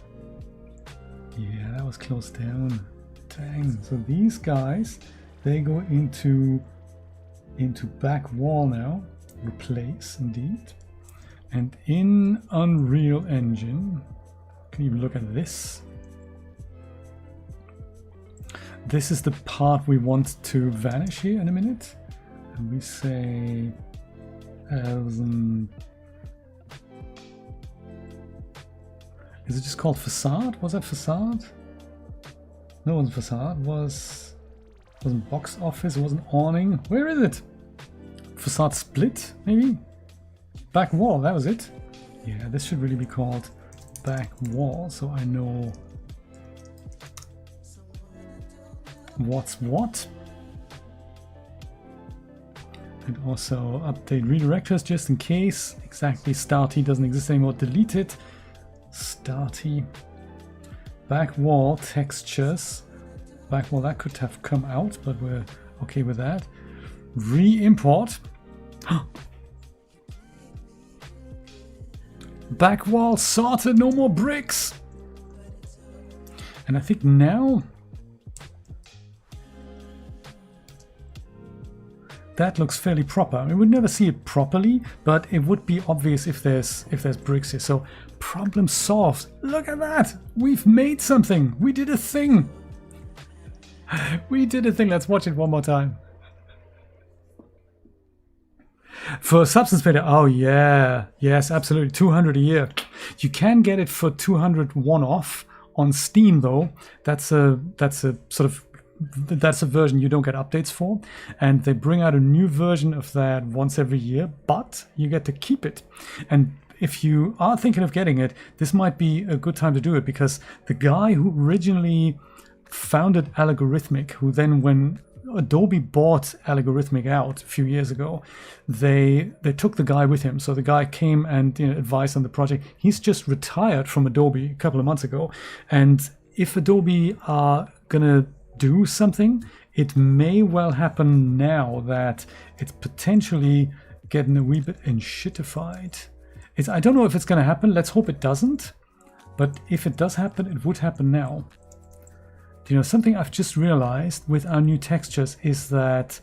yeah, that was closed down. Dang. So these guys, they go into back wall now. Replace, indeed. And in Unreal Engine, can you look at this? This is the part we want to vanish here in a minute. And we say is it just called Facade? Was that Facade? No, it wasn't Facade. Wasn't Box Office. It wasn't Awning. Where is it? Facade Split, maybe? Back Wall, that was it. Yeah, this should really be called Back Wall, so I know what's what. And also update redirectors just in case. Exactly, start T doesn't exist anymore. Delete it. Starty. Back wall textures. Back wall, that could have come out, but we're okay with that. Re-import. Back wall sorted, no more bricks. And I think now that looks fairly proper. I mean, we'd never see it properly, but it would be obvious if there's bricks here. So problem solved. Look at that. We've made something. We did a thing. We did a thing. Let's watch it one more time. For substance painter, oh yeah, yes, absolutely, 200 a year. You can get it for 200 one-off on Steam though. That's a version you don't get updates for, and they bring out a new version of that once every year, but you get to keep it. And if you are thinking of getting it, this might be a good time to do it, because the guy who originally founded Algorithmic, who then, when Adobe bought Algorithmic out a few years ago, they took the guy with him. So the guy came and advised on the project. He's just retired from Adobe a couple of months ago, and if Adobe are gonna do something, it may well happen now that it's potentially getting a wee bit enshittified. I don't know if it's going to happen. Let's hope it doesn't. But if it does happen, it would happen now. Something I've just realized with our new textures is that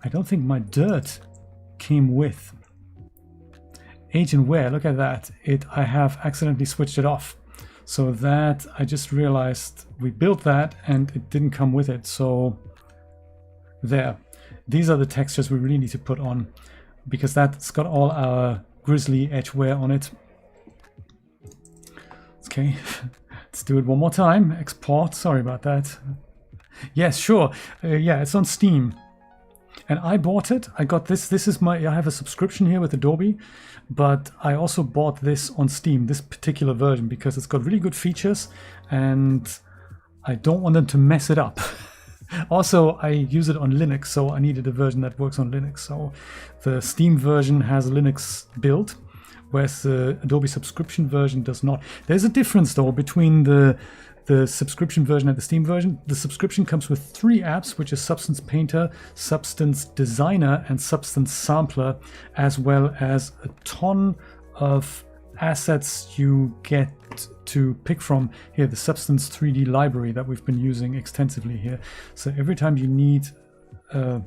I don't think my dirt came with. Age and wear, look at that. I have accidentally switched it off. So that, I just realized we built that and it didn't come with it. So there. These are the textures we really need to put on, because that's got all our grizzly edge wear on it. Okay, let's do it one more time. Export, sorry about that. Yes, sure. Yeah, it's on Steam. And I bought it. I got this. I have a subscription here with Adobe, but I also bought this on Steam, this particular version, because it's got really good features and I don't want them to mess it up. Also, I use it on Linux, so I needed a version that works on Linux. So the Steam version has a Linux build, whereas the Adobe subscription version does not. There's a difference though between the subscription version and the Steam version. The subscription comes with 3 apps, which is Substance Painter, Substance Designer, and Substance Sampler, as well as a ton of assets you get to pick from here. The Substance 3D library that we've been using extensively here. So every time you need a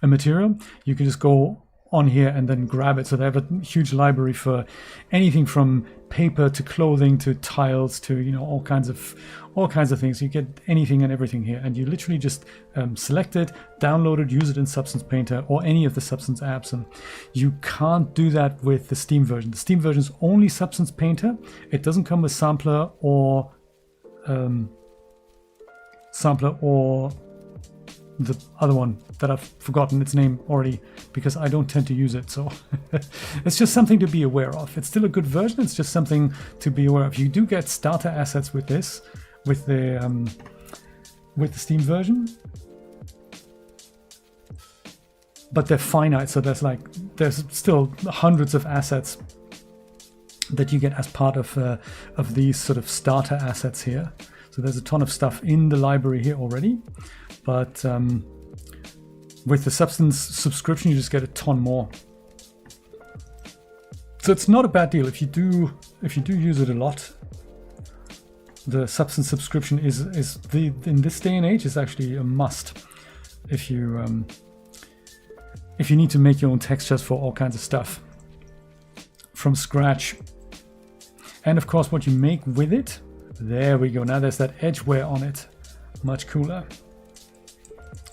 material, you can just go on here and then grab it. So they have a huge library for anything from paper to clothing to tiles to all kinds of things. You get anything and everything here, and you literally just select it, download it, use it in Substance Painter or any of the Substance apps. And you can't do that with the Steam version. The Steam version is only Substance Painter. It doesn't come with Sampler or the other one that I've forgotten its name already, because I don't tend to use it. So it's just something to be aware of. It's still a good version. It's just something to be aware of. You do get starter assets with this, with the Steam version, but they're finite. So there's still hundreds of assets that you get as part of these sort of starter assets here. So there's a ton of stuff in the library here already. But with the Substance subscription, you just get a ton more. So it's not a bad deal if you do use it a lot. The Substance subscription is in this day and age is actually a must if you need to make your own textures for all kinds of stuff from scratch. And of course, what you make with it, there we go. Now there's that edge wear on it, much cooler.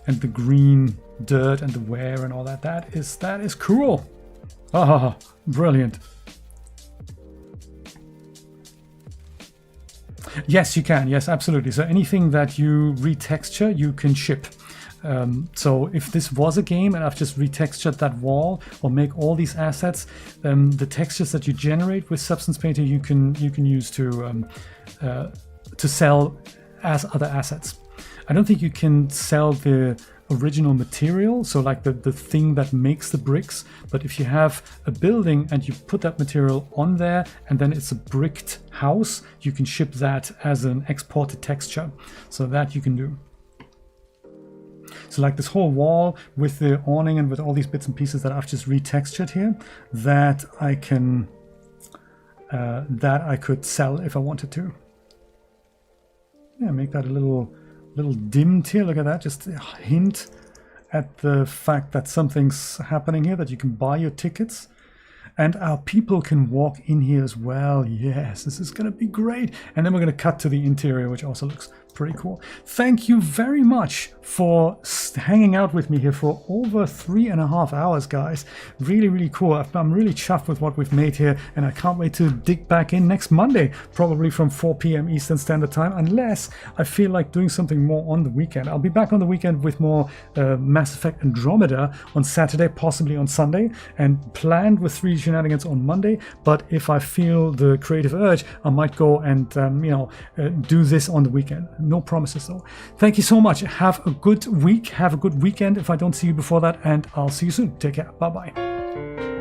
And the green dirt and the wear and all that. That is cool. Ah, brilliant. Yes, you can. Yes, absolutely. So anything that you retexture, you can ship. So if this was a game and I've just retextured that wall or make all these assets, the textures that you generate with Substance Painter, you can use to sell as other assets. I don't think you can sell the original material, so like the thing that makes the bricks. But if you have a building and you put that material on there and then it's a bricked house, you can ship that as an exported texture. So that you can do. So like this whole wall with the awning and with all these bits and pieces that I've just retextured here, that I can that I could sell if I wanted to. Yeah, make that a little dimmed here. Look at that, just a hint at the fact that something's happening here, that you can buy your tickets. And our people can walk in here as well. Yes, this is going to be great. And then we're going to cut to the interior, which also looks pretty cool. Thank you very much for hanging out with me here for over 3.5 hours, guys. Really, really cool. I'm really chuffed with what we've made here, and I can't wait to dig back in next Monday, probably from 4 p.m. Eastern Standard Time, unless I feel like doing something more on the weekend. I'll be back on the weekend with more Mass Effect Andromeda on Saturday, possibly on Sunday, and planned with 3D Shenanigans on Monday. But if I feel the creative urge, I might go and do this on the weekend. No promises though. Thank you so much. Have a good week. Have a good weekend if I don't see you before that, and I'll see you soon. Take care. Bye bye.